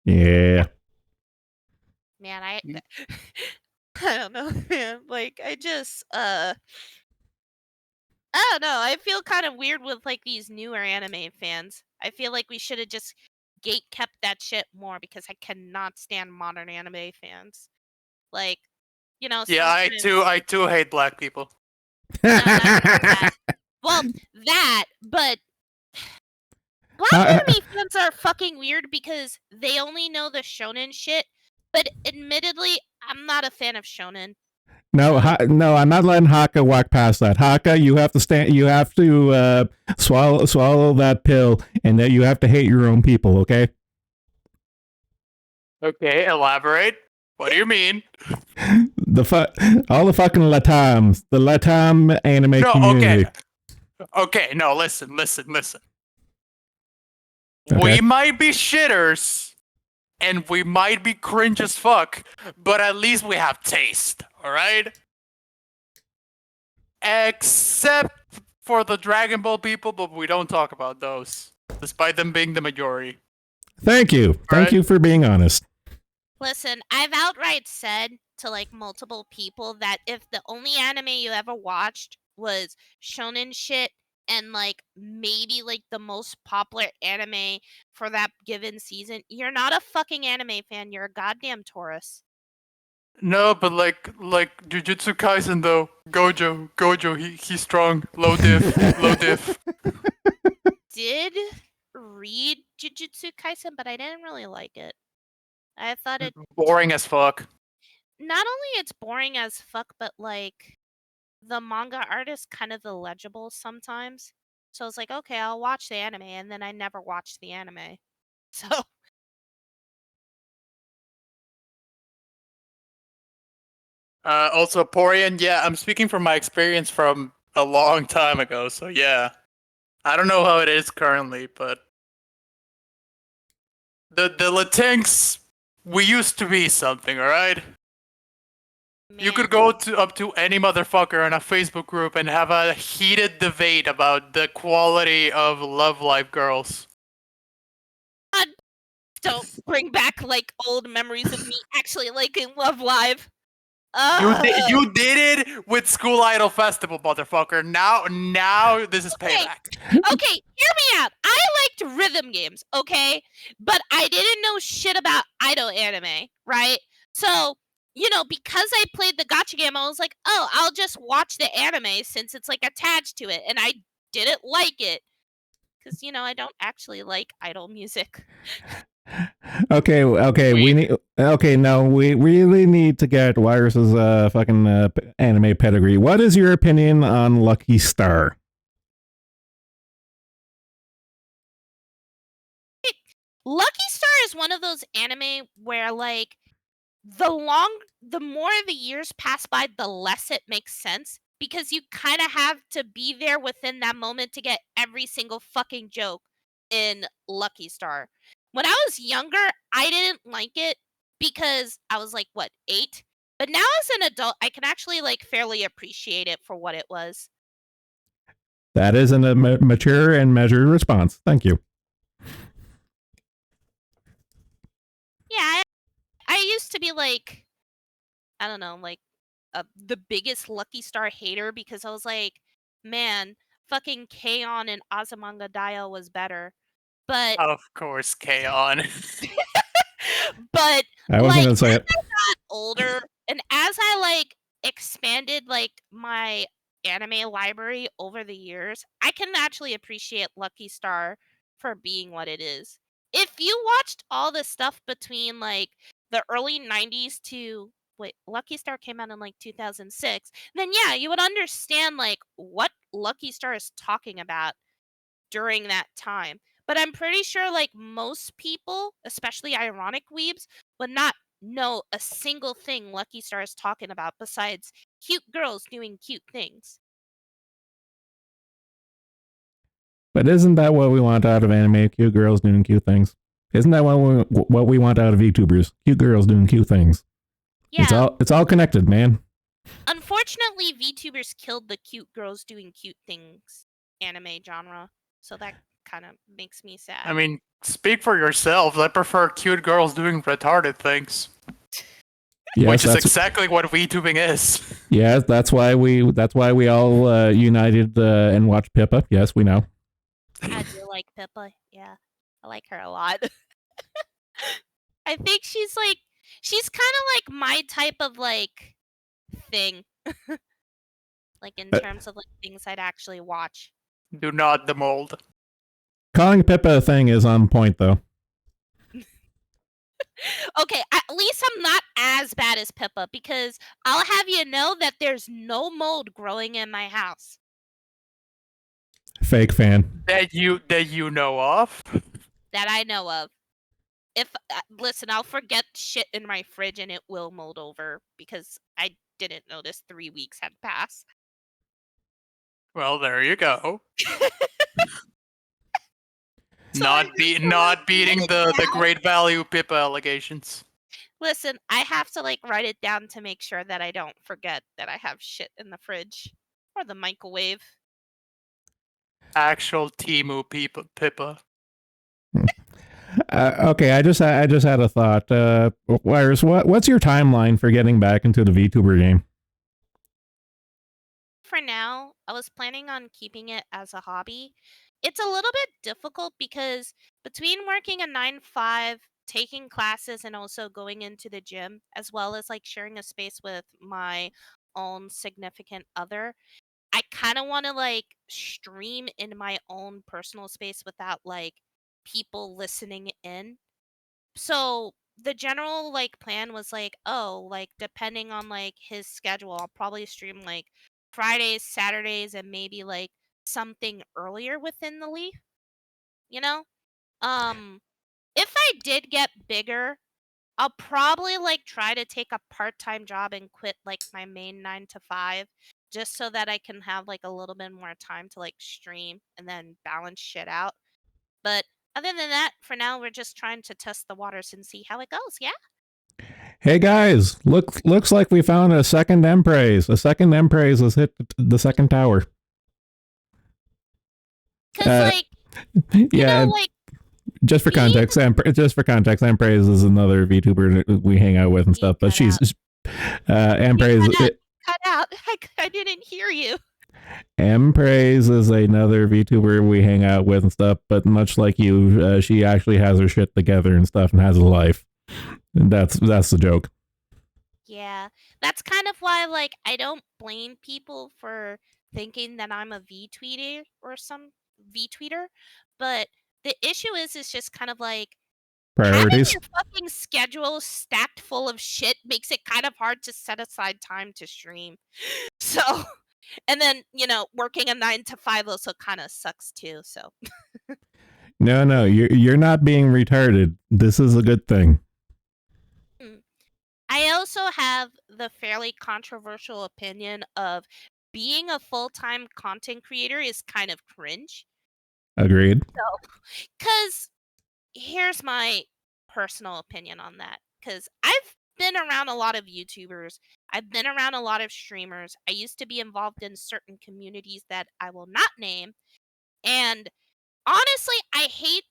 Yeah. Man, I don't know, man. Like, I don't know. I feel kind of weird with like these newer anime fans. I feel like we should have just gate kept that shit more because I cannot stand modern anime fans. Like, Yeah, I too hate black people. No, not that. Well, that, but black anime fans are fucking weird because they only know the shonen shit. But admittedly, I'm not a fan of shonen. No, no, I'm not letting Haka walk past that. Haka, you have to stand. You have to swallow that pill, and that you have to hate your own people. Okay. Okay, elaborate. What do you mean? All the fucking Latams, the Latam anime community. Okay, no, listen. Okay. We might be shitters, and we might be cringe as fuck, but at least we have taste, alright? Except for the Dragon Ball people, but we don't talk about those, despite them being the majority. Thank you. Thank you for being honest. Listen, I've outright said to like multiple people that if the only anime you ever watched was shonen shit and like maybe like the most popular anime for that given season, you're not a fucking anime fan. You're a goddamn Taurus. No, but like Jujutsu Kaisen though, Gojo, he's strong, low diff. Did read Jujutsu Kaisen, but I didn't really like it. I thought it boring as fuck. Not only it's boring as fuck, but like the manga art is kind of illegible sometimes. So I was like, okay, I'll watch the anime, and then I never watched the anime. So Also Porian, yeah, I'm speaking from my experience from a long time ago, so yeah. I don't know how it is currently, but the Latinx, we used to be something, alright? You could go up to any motherfucker in a Facebook group and have a heated debate about the quality of Love Live girls. God, don't bring back like old memories of me actually liking Love Live. You did it with School Idol Festival, motherfucker. Now this is payback. Okay, hear me out. I liked rhythm games, okay? But I didn't know shit about idol anime, right? So, because I played the gacha game, I was like, oh, I'll just watch the anime since it's like attached to it. And I didn't like it. Because, I don't actually like idol music. Okay. We need. Okay, no, we really need to get Wirus's fucking anime pedigree. What is your opinion on Lucky Star? Lucky Star is one of those anime where like the more the years pass by, the less it makes sense because you kind of have to be there within that moment to get every single fucking joke in Lucky Star. When I was younger, I didn't like it because I was like, what, 8? But now as an adult, I can actually like fairly appreciate it for what it was. That is a mature and measured response. Thank you. Yeah, I used to be like, I don't know, like the biggest Lucky Star hater because I was like, man, fucking K-On! And Azumanga Daioh was better. But Of course, K-On! but I wasn't gonna say it. As I got older and as I like expanded like my anime library over the years, I can actually appreciate Lucky Star for being what it is. If you watched all the stuff between like the early 90s to Lucky Star came out in like 2006, then yeah, you would understand like what Lucky Star is talking about. during that time. But I'm pretty sure like most people, especially ironic weebs, would not know a single thing Lucky Star is talking about besides cute girls doing cute things. But isn't that what we want out of anime? Cute girls doing cute things. Isn't that what we want out of VTubers? Cute girls doing cute things. Yeah. It's all connected, man. Unfortunately, VTubers killed the cute girls doing cute things anime genre. So that kind of makes me sad. I mean, speak for yourself. I prefer cute girls doing retarded things. Yes, which is exactly what VTubing is. Yes, that's why we all united and watched Pippa. Yes, we know. I do like Pippa. Yeah, I like her a lot. I think she's kind of like my type of like thing. Like in terms of like things I'd actually watch. Do not demold. Calling Pippa a thing is on point, though. Okay, at least I'm not as bad as Pippa because I'll have you know that there's no mold growing in my house. Fake fan. That you know of? That I know of. If listen, I'll forget shit in my fridge and it will mold over because I didn't notice 3 weeks had passed. Well, there you go. So not beating the great value Pippa allegations. Listen, I have to like write it down to make sure that I don't forget that I have shit in the fridge or the microwave. Actual Timu Pippa. Okay, I just had a thought. Wires, what's your timeline for getting back into the VTuber game? For now, I was planning on keeping it as a hobby. It's a little bit difficult because between working a 9 to 5, taking classes, and also going into the gym, as well as like sharing a space with my own significant other, I kind of want to like stream in my own personal space without like people listening in. So the general like plan was like, oh, like depending on like his schedule, I'll probably stream like Fridays, Saturdays, and maybe like something earlier within the leaf, you know? If I did get bigger, I'll probably like try to take a part-time job and quit like my main 9 to 5 just so that I can have like a little bit more time to like stream and then balance shit out. But other than that, for now we're just trying to test the waters and see how it goes, yeah? Hey guys, looks like we found a second Emprase. A second Emprase has hit the second tower. Cuz like yeah, like just for context, Emprase is another VTuber we hang out with and stuff, but she's Emprase cut out. I didn't hear you. Emprase is another VTuber we hang out with and stuff, but much like you, she actually has her shit together and stuff and has a life. And that's the joke. Yeah, that's kind of why like I don't blame people for thinking that I'm a V-tweeter or some V-tweeter, but the issue is just kind of like Priorities. having your fucking schedule stacked full of shit makes it kind of hard to set aside time to stream. So, and then, working a 9 to 5 also kind of sucks too, so. No, you're not being retarded. This is a good thing. I also have the fairly controversial opinion of being a full-time content creator is kind of cringe. Agreed. So, because here's my personal opinion on that. Because I've been around a lot of YouTubers. I've been around a lot of streamers. I used to be involved in certain communities that I will not name. And honestly, I hate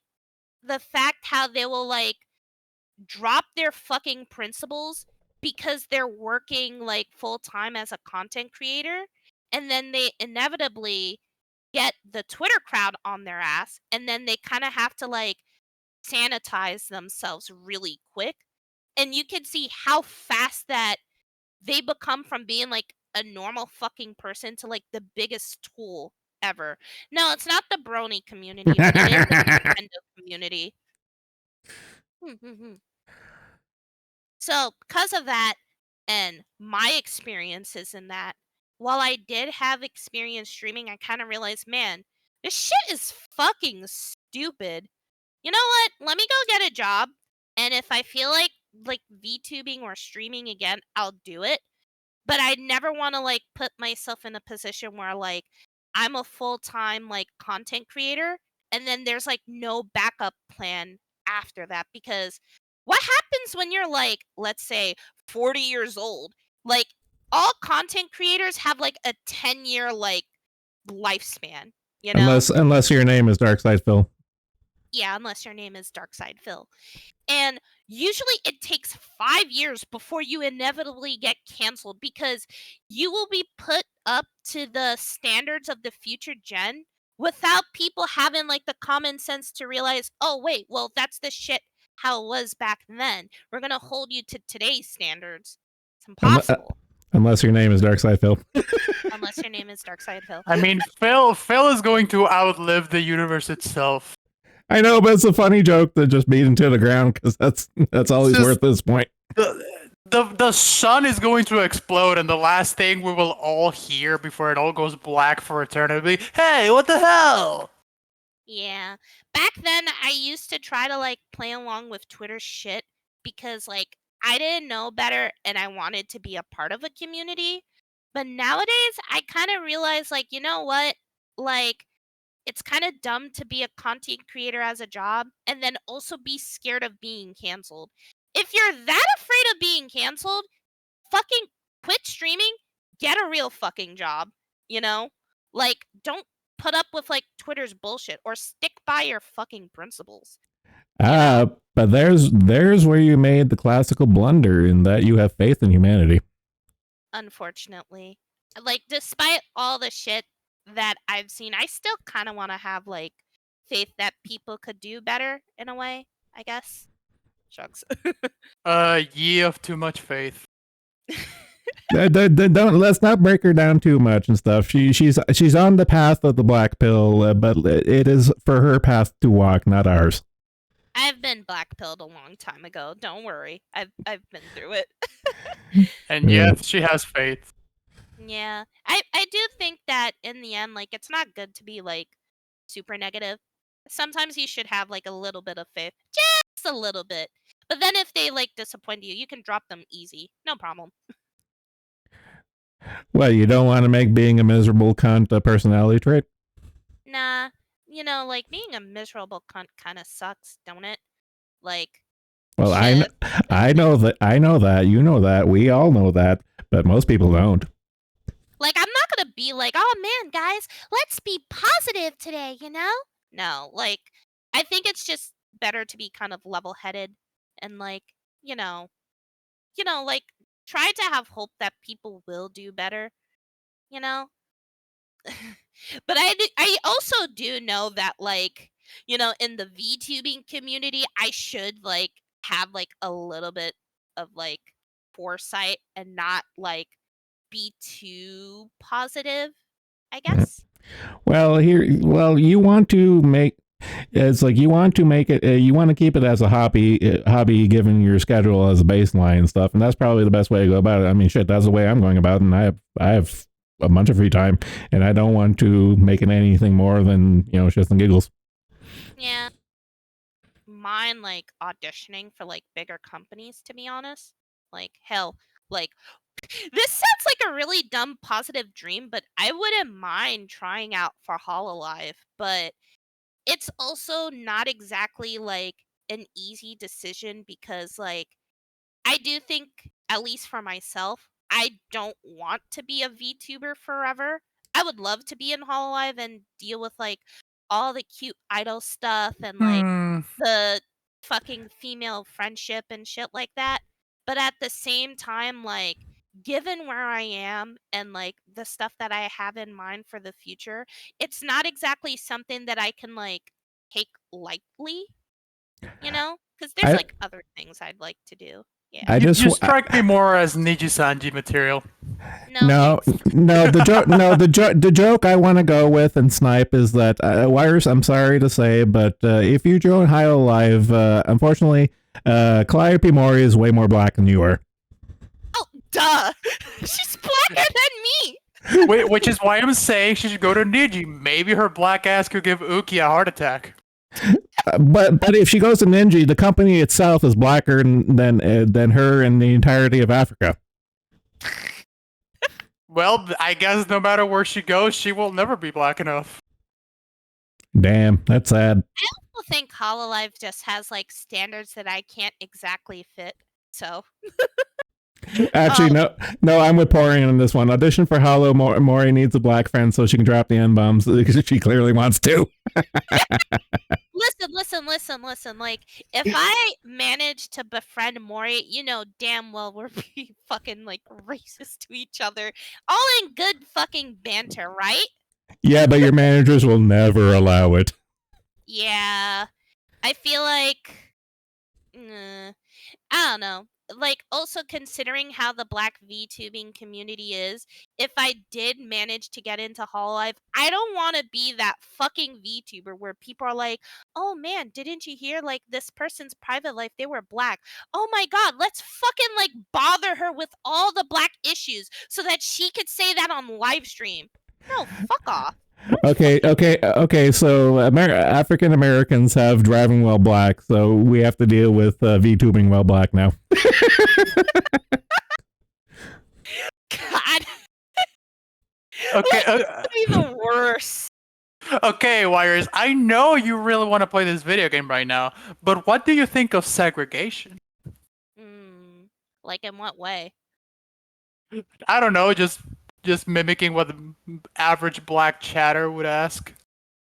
the fact how they will like drop their fucking principles because they're working like full time as a content creator, and then they inevitably get the Twitter crowd on their ass, and then they kind of have to like sanitize themselves really quick. And you can see how fast that they become from being like a normal fucking person to like the biggest tool ever. No, it's not the brony community, but it is the Nintendo community. So, because of that and my experiences in that, while I did have experience streaming, I kind of realized, man, This shit is fucking stupid. You know what? Let me go get a job, and if I feel like VTubing or streaming again, I'll do it. But I never want to like put myself in a position where like I'm a full-time like content creator and then there's like no backup plan after that, because what happens when you're like, let's say 40 years old? Like all content creators have like a 10-year like lifespan, you know? Unless your name is Darkside Phil. Yeah, unless your name is Darkside Phil. And usually it takes 5 years before you inevitably get canceled, because you will be put up to the standards of the future gen without people having like the common sense to realize, oh wait, well that's the shit how it was back then. We're gonna hold you to today's standards. It's impossible. Unless your name is Darkside Phil. Unless your name is Darkside Phil. I mean, Phil is going to outlive the universe itself. I know, but it's a funny joke that just beat him to the ground because that's all he's worth at this point. The sun is going to explode, and the last thing we will all hear before it all goes black for eternity, hey, what the hell? Yeah. Back then, I used to try to like play along with Twitter shit because like I didn't know better and I wanted to be a part of a community. But nowadays, I kind of realize like, you know what? Like, it's kind of dumb to be a content creator as a job and then also be scared of being canceled. If you're that afraid of being canceled, fucking quit streaming, get a real fucking job, you know? Like, don't put up with like Twitter's bullshit or stick by your fucking principles. But there's where you made the classical blunder in that you have faith in humanity. Unfortunately. Like, despite all the shit that I've seen, I still kind of want to have like faith that people could do better in a way, I guess. Shucks. Ye of too much faith. Don't let's not break her down too much and stuff. She's on the path of the black pill, but it is for her path to walk, not ours. I've been black-pilled a long time ago. Don't worry. I've been through it. And yes, she has faith. Yeah. I do think that in the end, like, it's not good to be like super negative. Sometimes you should have like a little bit of faith. Just a little bit. But then if they like disappoint you, you can drop them easy. No problem. Well, you don't want to make being a miserable cunt a personality trait? Nah. You know, like being a miserable cunt kind of sucks, don't it? Like, well, I know that, you know that, we all know that, but most people don't. Like, I'm not gonna be like, oh man, guys, let's be positive today, you know? No, like, I think it's just better to be kind of level-headed and like, like try to have hope that people will do better, you know? But I also do know that like, in the VTubing community, I should like have like a little bit of like foresight and not like be too positive, I guess. Well, you want to make it's like you want to make it you want to keep it as a hobby given your schedule as a baseline and stuff, and that's probably the best way to go about it. I mean, shit, that's the way I'm going about it, and I have a bunch of free time, and I don't want to make it anything more than, shits and giggles. Yeah. Mine like auditioning for like bigger companies, to be honest. Like, hell, like this sounds like a really dumb positive dream, but I wouldn't mind trying out for Hololive, but it's also not exactly like an easy decision because like I do think, at least for myself, I don't want to be a VTuber forever. I would love to be in Hololive and deal with like all the cute idol stuff and like the fucking female friendship and shit like that. But at the same time, like, given where I am and like the stuff that I have in mind for the future, it's not exactly something that I can like take lightly, because there's like other things I'd like to do. Yeah. You strike me more as Niji-sanji material. No. The joke I want to go with and snipe is that Wires. I'm sorry to say, but if you join Hololive, unfortunately, Calliope Mori is way more black than you are. Oh, duh! She's blacker than me. Which is why I'm saying she should go to Niji. Maybe her black ass could give Uki a heart attack. But if she goes to Ninja, the company itself is blacker than her and the entirety of Africa. Well, I guess no matter where she goes, she will never be black enough. Damn, that's sad. I also think Hololive just has like standards that I can't exactly fit. So Actually, no, I'm with Pori on this one. Audition for Hollow. Mori needs a black friend so she can drop the N-bombs because she clearly wants to. listen. Like, if I manage to befriend Mori, you know damn well we're being fucking like racist to each other, all in good fucking banter, right? Yeah, but your managers will never allow it. Yeah, I feel like, I don't know. Like, also considering how the black VTubing community is, if I did manage to get into Hololive, I don't want to be that fucking VTuber where people are like, oh man, didn't you hear, like, this person's private life, they were black. Oh my god, let's fucking, like, bother her with all the black issues so that she could say that on live stream. No, fuck off. Okay. So African Americans have driving while black, so we have to deal with VTubing while black now. God. Okay. That'd be the worst. Okay, Wires. I know you really want to play this video game right now, but what do you think of segregation? Like, in what way? I don't know. Just mimicking what the average black chatter would ask.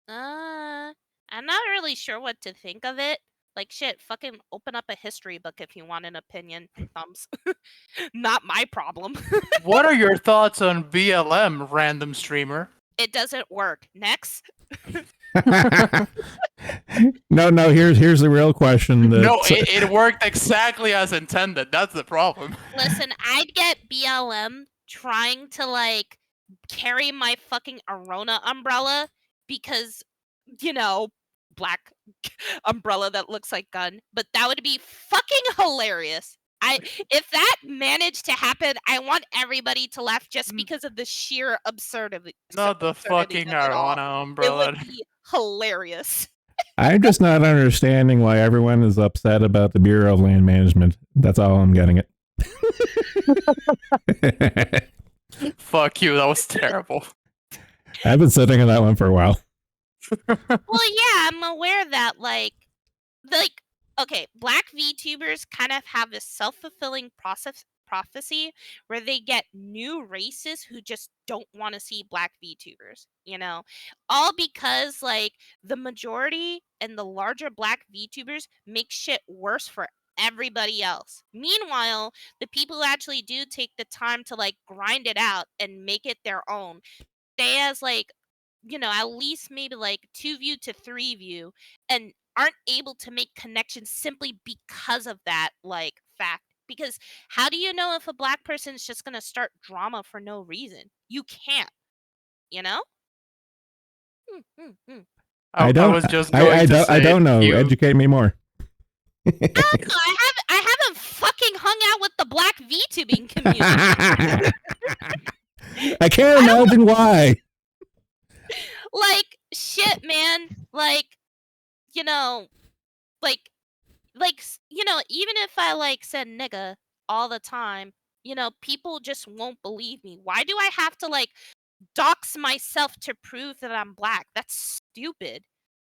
I'm not really sure what to think of it. Like, shit, fucking open up a history book if you want an opinion. Thumbs. Not my problem. What are your thoughts on BLM, random streamer? It doesn't work. Next. No. Here's the real question. No, it worked exactly as intended. That's the problem. Listen, I'd get BLM trying to, like, carry my fucking Arona umbrella because, you know, black umbrella that looks like gun, but that would be fucking hilarious. If that managed to happen, I want everybody to laugh just because of the sheer absurdity. Not the fucking Arona umbrella. It would be hilarious. I'm just not understanding why everyone is upset about the Bureau of Land Management. That's all I'm getting at. Fuck you, that was terrible. I've been sitting on that one for a while. Well, yeah, I'm aware that, like, okay, black VTubers kind of have this self-fulfilling prophecy where they get new races who just don't want to see black VTubers, you know? All because, like, the majority and the larger black VTubers make shit worse for everybody else. Meanwhile, the people who actually do take the time to, like, grind it out and make it their own, stay as, like, you know, at least maybe like 2 view to 3 view, and aren't able to make connections simply because of that, like, fact. Because how do you know if a black person is just gonna start drama for no reason? You can't, you know? I don't know. Educate me more. I don't know. I haven't fucking hung out with the black VTubing community. I can't imagine why. Like, shit, man. Like, you know, you know, even if I, like, said nigga all the time, you know, people just won't believe me. Why do I have to, like, dox myself to prove that I'm black? That's stupid.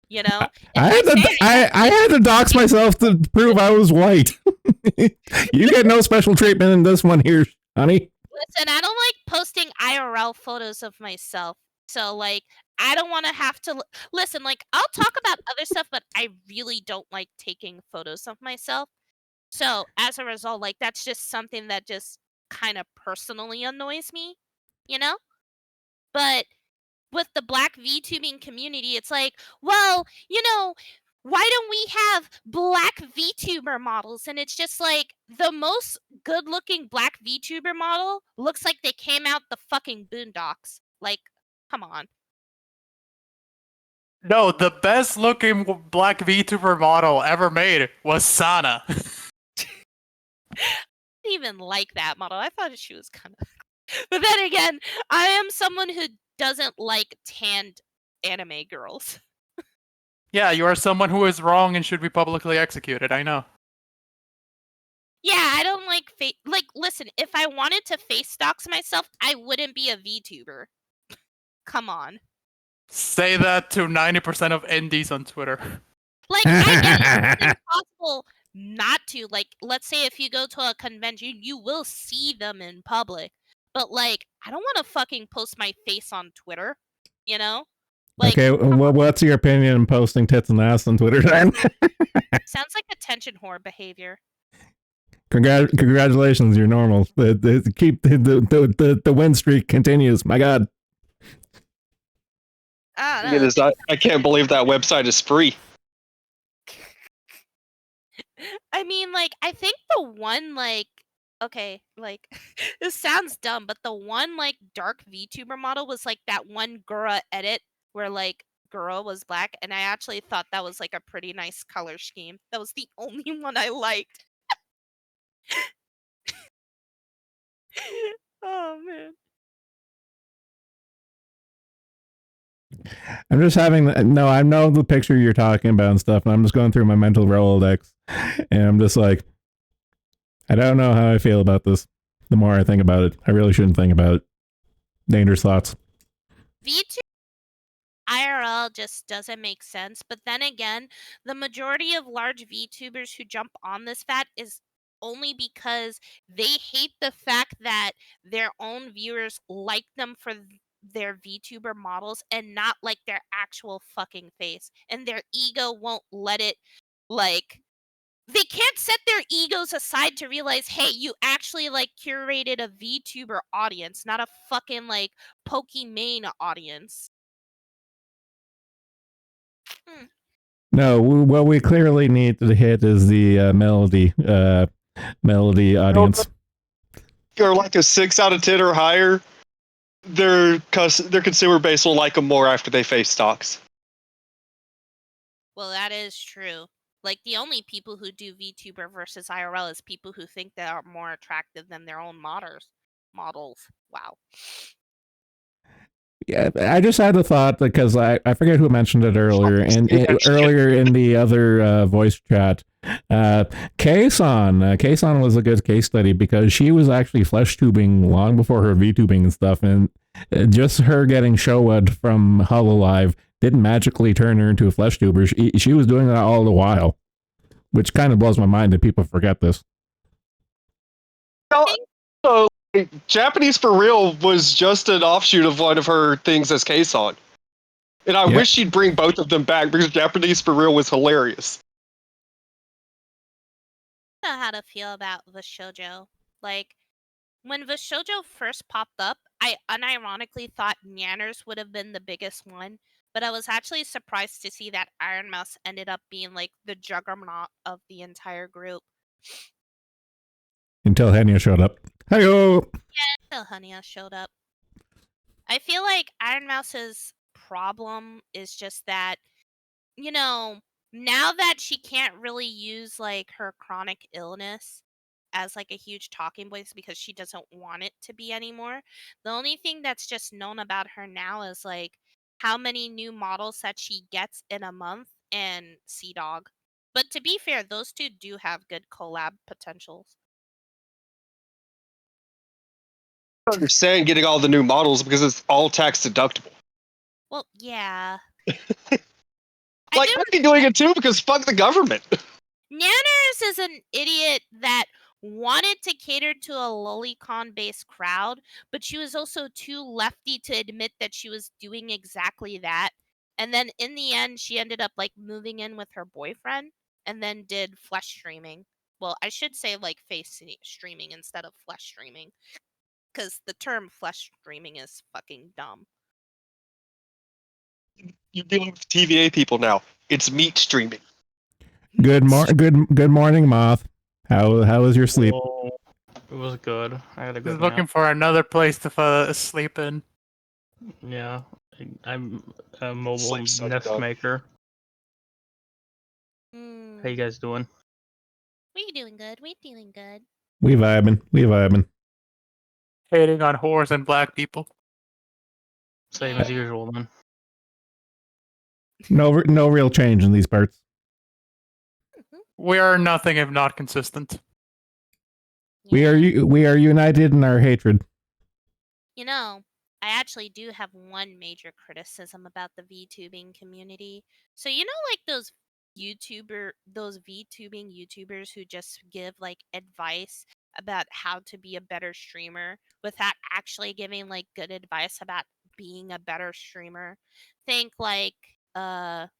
You know? I had to dox myself to prove I was white. You get no special treatment in this one here, honey. Listen, I don't like posting IRL photos of myself. So, like, I don't want to have to listen. Like, I'll talk about other stuff, but I really don't like taking photos of myself. So, as a result, like, that's just something that just kind of personally annoys me, you know? But with the black VTubing community, it's like, well, you know, why don't we have black VTuber models? And it's just like, the most good-looking black VTuber model looks like they came out the fucking Boondocks. Like, come on. No, the best looking black VTuber model ever made was Sana. I didn't even like that model. I thought she was kind of But then again, I am someone who doesn't like tanned anime girls. Yeah, you are someone who is wrong and should be publicly executed. I know. Yeah, I don't like like. Listen, if I wanted to face dox myself, I wouldn't be a VTuber. Come on. Say that to 90% of NDs on Twitter. Like, I get it. It's impossible not to. Like, let's say if you go to a convention, you will see them in public. But, like, I don't want to fucking post my face on Twitter, you know? Like, Okay, well, what's your opinion on posting tits and ass on Twitter then? sounds like attention whore behavior. Congratulations, you're normal. Keep the win streak continues. My God. I don't know. It is not, I can't believe that website is free. I mean, like, I think the one, like, okay, like, this sounds dumb, but the one, like, dark VTuber model was, like, that one Gura edit where, like, Gura was black, and I actually thought that was, like, a pretty nice color scheme. That was the only one I liked. Oh, man. I'm just having no. I know the picture you're talking about and stuff, and I'm just going through my mental Rolodex, and I'm just like, I don't know how I feel about this. The more I think about it, I really shouldn't think about it. Dangerous thoughts. VTuber IRL just doesn't make sense. But then again, the majority of large VTubers who jump on this fad is only because they hate the fact that their own viewers like them for their VTuber models and not like their actual fucking face. And their ego won't let it, like, they can't set their egos aside to realize, hey, you actually like curated a VTuber audience, not a fucking like Pokimane audience. Hmm. No, what we clearly need to hit is the melody audience. Or like a 6 out of 10 or higher, their consumer base will like them more after they face stocks. Well, that is true. Like, the only people who do VTuber versus IRL is people who think they are more attractive than their own models. Wow. Yeah, I just had the thought because I forget who mentioned it earlier, and earlier in the other voice chat, Kason was a good case study because she was actually flesh tubing long before her VTubing and stuff, and just her getting Showed from Hololive didn't magically turn her into a flesh tuber. She was doing that all the while, which kind of blows my mind that people forget this. So, Japanese for Real was just an offshoot of one of her things as Kason. And I wish she'd bring both of them back because Japanese for Real was hilarious. I don't know how to feel about Vishoujo. Like, when Vishoujo first popped up, I unironically thought Nyanners would have been the biggest one, but I was actually surprised to see that Iron Mouse ended up being like the juggernaut of the entire group. Until Henya showed up. Hey-o! Yeah, until Hanya showed up. I feel like Iron Mouse's problem is just that, you know, now that she can't really use like her chronic illness as like a huge talking voice because she doesn't want it to be anymore. The only thing that's just known about her now is like how many new models that she gets in a month and Sea Dog. But to be fair, those two do have good collab potentials. I don't understand getting all the new models because it's all tax deductible. Well, yeah. Like, I'd be doing it too because fuck the government. Nanners is an idiot that wanted to cater to a lolicon-based crowd, but she was also too lefty to admit that she was doing exactly that. And then in the end, she ended up like moving in with her boyfriend and then did flesh streaming. Well, I should say like face streaming instead of flesh streaming, because the term flesh streaming is fucking dumb. You're dealing with TVA people now. It's meat streaming. Good morning, Moth. How was your sleep? Oh, it was good. I had a good Just looking nap. for another place to sleep in. Yeah, I'm a mobile Sleep's so nest dumb. maker. How you guys doing? We doing good. We doing good. We vibing. Hating on whores and black people. Same Yeah. as usual, then. No real change in these parts. We are nothing if not consistent. We are united in our hatred. You know, I actually do have one major criticism about the VTubing community. So you know, like those VTubing YouTubers who just give like advice about how to be a better streamer without actually giving like good advice about being a better streamer. Think like Mari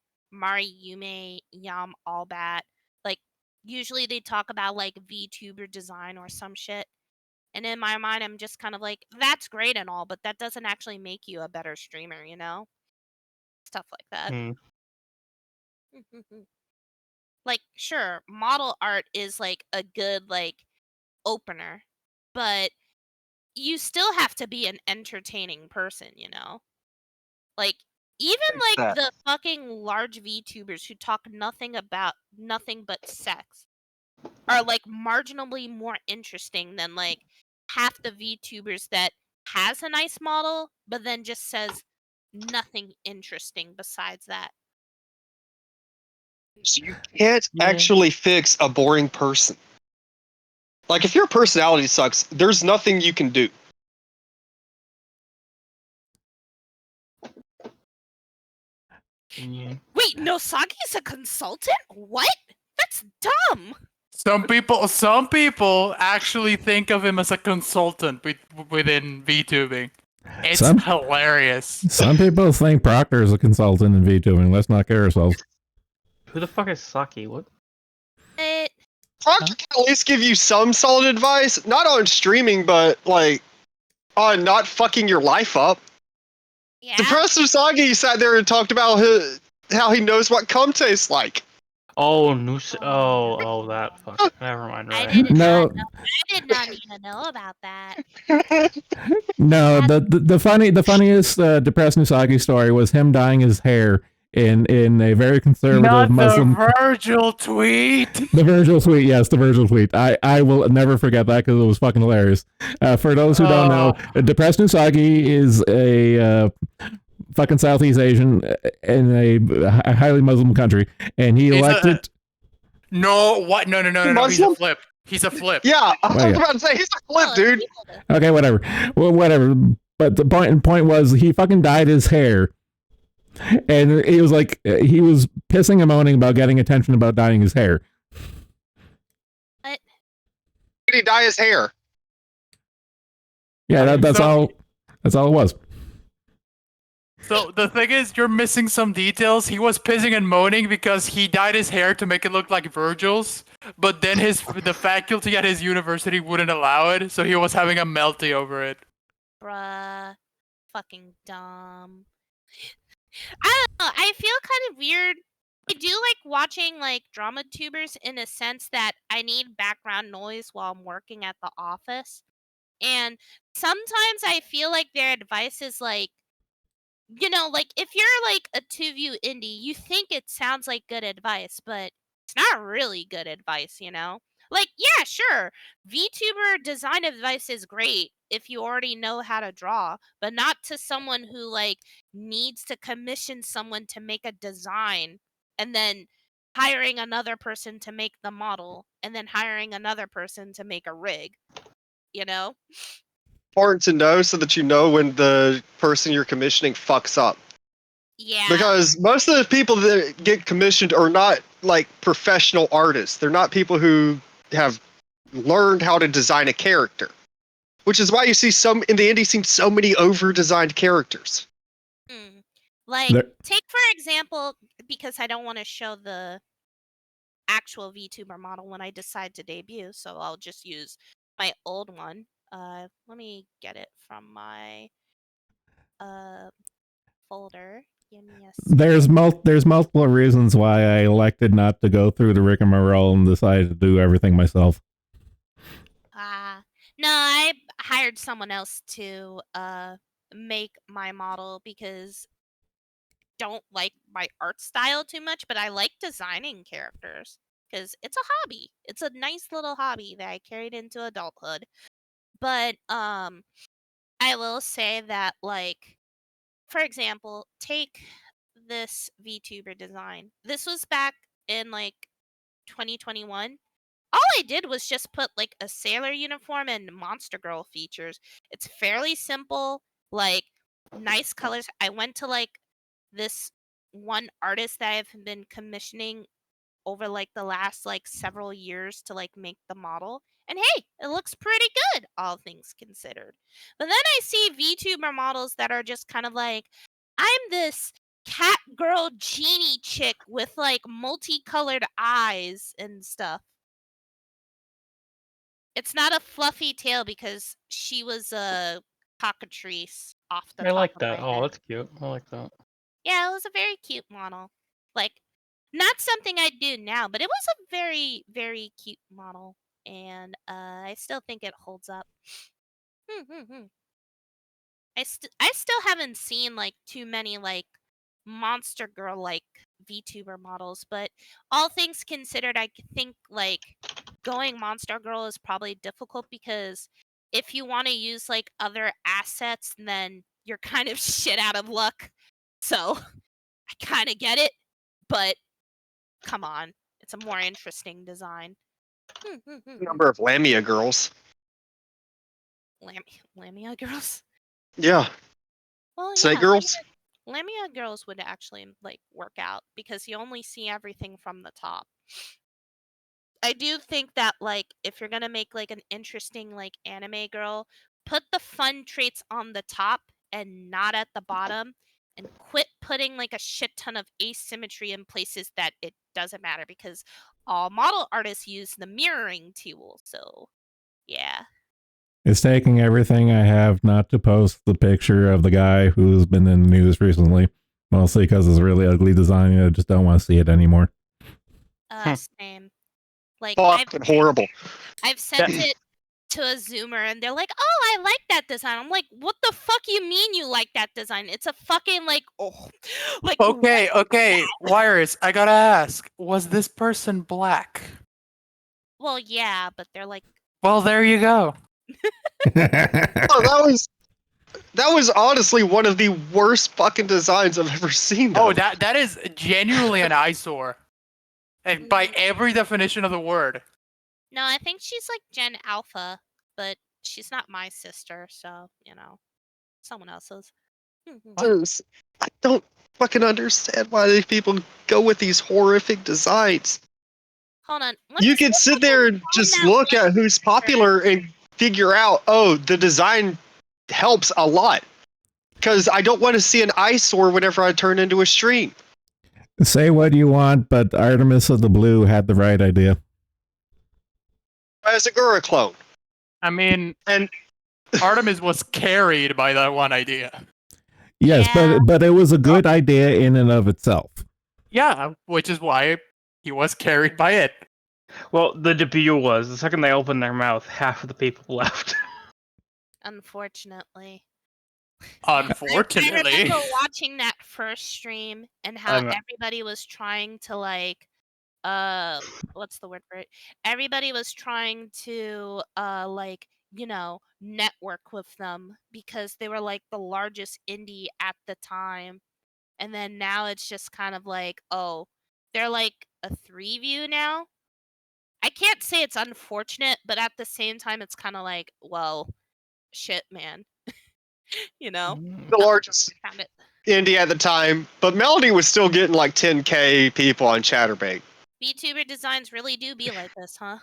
Yume, Yam Allbat. Like usually they talk about like VTuber design or some shit. And in my mind, I'm just kind of like, that's great and all, but that doesn't actually make you a better streamer, you know? Stuff like that. Hmm. Like, sure, model art is like a good, like, opener, but you still have to be an entertaining person, you know? Like, even like that. the fucking large VTubers who talk nothing but sex are like marginally more interesting than like half the VTubers that has a nice model, but then just says nothing interesting besides that. So you can't Yeah. actually fix a boring person. Like, if your personality sucks, there's nothing you can do. Yeah. Wait, Nosagi's a consultant? What? That's dumb. Some people actually think of him as a consultant within VTubing. It's Some- hilarious. Some people think Proctor is a consultant in VTubing. Let's not kid ourselves. Who the fuck is Saki? What? Proctor can at least give you some solid advice, not on streaming, but like on not fucking your life up. Yeah. Depressed Usagi sat there and talked about how he knows what cum tastes like. Oh, oh, that fuck. Never mind. I Right. did No. not know. I did not need to know about that. No, the funniest depressed Usagi story was him dyeing his hair in a very conservative Not Muslim. the Virgil tweet. The Virgil tweet, yes, the Virgil tweet. I will never forget that because it was fucking hilarious. For those who don't know, depressed Usagi is a fucking Southeast Asian in a highly Muslim country, and he elected. No, what? No. He's a Muslim? flip. He's a flip. Yeah, I was yeah. about to say he's a flip, Oh, dude. Okay, whatever. Well, whatever. But the point was he fucking dyed his hair. And he was like, he was pissing and moaning about getting attention about dyeing his hair. Did he dye his hair? Yeah, that's all. That's all it was. So the thing is, you're missing some details. He was pissing and moaning because he dyed his hair to make it look like Virgil's, but then the faculty at his university wouldn't allow it, so he was having a melty over it. Bruh. Fucking dumb. I don't know. I feel kind of weird. I do like watching like drama tubers in a sense that I need background noise while I'm working at the office. And sometimes I feel like their advice is like, you know, like if you're like a 2-view indie, you think it sounds like good advice, but it's not really good advice, you know? Like, yeah, sure, VTuber design advice is great if you already know how to draw, but not to someone who like needs to commission someone to make a design and then hiring another person to make the model and then hiring another person to make a rig, you know? Important to know so that you know when the person you're commissioning fucks up. Yeah. Because most of the people that get commissioned are not like professional artists. They're not people who have learned how to design a character. Which is why you see in the indie scene so many over-designed characters. Like, There- take for example, because I don't want to show the actual VTuber model when I decide to debut, so I'll just use my old one. Let me get it from my folder. Give me a second. There's multiple reasons why I elected not to go through the rigmarole and decided to do everything myself. No, I hired someone else to make my model because I don't like my art style too much, but I like designing characters because it's a hobby. It's a nice little hobby that I carried into adulthood. But I will say that, like, for example, take this VTuber design. This was back in like 2021. All I did was just put like a sailor uniform and Monster Girl features. It's fairly simple, like nice colors. I went to like this one artist that I've been commissioning over like the last like several years to like make the model. And hey, it looks pretty good, all things considered. But then I see VTuber models that are just kind of like, I'm this cat girl genie chick with like multicolored eyes and stuff. It's not a fluffy tail because she was a cockatrice off the I top like of that. my Oh, head. that's cute. I like that. Yeah, it was a very cute model. Like, not something I'd do now, but it was a very, very cute model. And I still think it holds up. I still haven't seen like too many like monster girl like VTuber models, but all things considered, I think like going monster girl is probably difficult because if you want to use like other assets, then you're kind of shit out of luck. So I kind of get it, but come on, it's a more interesting design. Number of Lamia girls. Lamia girls. Yeah. Well, Snake yeah, girls. Lamia girls would actually like work out because you only see everything from the top. I do think that like if you're gonna make like an interesting like anime girl, put the fun traits on the top and not at the bottom, and quit putting like a shit ton of asymmetry in places that it doesn't matter because all model artists use the mirroring tool. So yeah. It's taking everything I have not to post the picture of the guy who's been in the news recently, mostly because it's really ugly design and I just don't want to see it anymore. Same. Like Fucking horrible. I've sent it to a Zoomer and they're like, "Oh, I like that design." I'm like, "What the fuck you mean you like that design? It's a fucking like like Okay, Wires, I gotta ask, was this person black? Well, yeah, but they're like Well, there you go. Oh, that was honestly one of the worst fucking designs I've ever seen. Though. Oh, that is genuinely an eyesore. And by every definition of the word. No, I think she's like Gen Alpha, but she's not my sister, so, you know, someone else's. I don't fucking understand why these people go with these horrific designs. Hold on. You can sit there and just look at who's popular and figure out, oh, the design helps a lot. Because I don't want to see an eyesore whenever I turn into a stream. Say what you want, but Artemis of the Blue had the right idea. As a Gura clone. I mean, and Artemis was carried by that one idea. Yes, but it was a good idea in and of itself. Yeah, which is why he was carried by it. Well, the debut was the second they opened their mouth, half of the people left. Unfortunately. Unfortunately. I remember watching that first stream and how everybody was trying to like what's the word for it? Everybody was trying to like, you know, network with them because they were like the largest indie at the time. And then now it's just kind of like, oh, they're like a 3 view now. I can't say it's unfortunate, but at the same time it's kind of like, well, shit, man. You know? The largest indie at the time, but Melody was still getting like 10k people on Chatterbait. VTuber designs really do be like this, huh?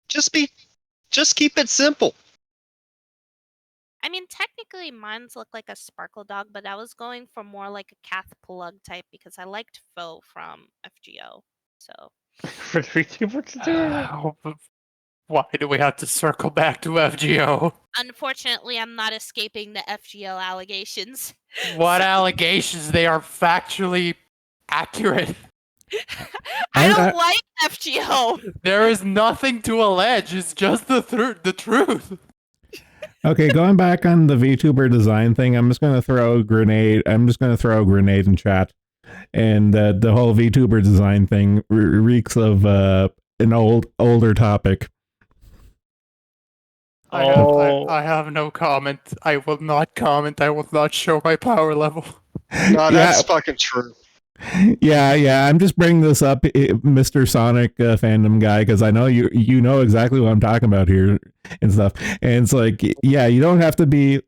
Just keep it simple. I mean, technically mine's look like a sparkle dog, but I was going for more like a Cath Plug type because I liked Faux from FGO. So for VTuber to do it. Why do we have to circle back to FGO? Unfortunately, I'm not escaping the FGO allegations. What allegations? They are factually accurate. I don't like FGO. There is nothing to allege. It's just the truth. Okay, going back on the VTuber design thing, I'm just going to throw a grenade. I'm just going to throw a grenade in chat. And the whole VTuber design thing reeks of an older topic. I have no comment. I will not comment. I will not show my power level. No, that's fucking true. Yeah. I'm just bringing this up, Mr. Sonic fandom guy, because I know you know exactly what I'm talking about here and stuff. And it's like, yeah, you don't have to be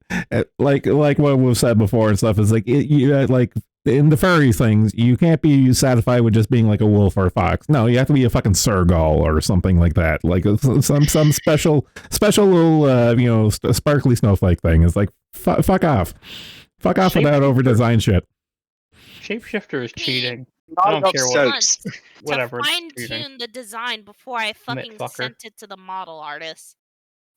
like what we've said before and stuff. Is like like in the furry things, you can't be satisfied with just being like a wolf or a fox. No, you have to be a fucking Sergal or something like that. Like some special little sparkly snowflake thing. It's like fuck off with that over design shit. Shapeshifter is cheating. Not I don't enough care what. sense. Whatever. To it's fine cheating. tune the design before I fucking Nitfucker. sent it to the model artist.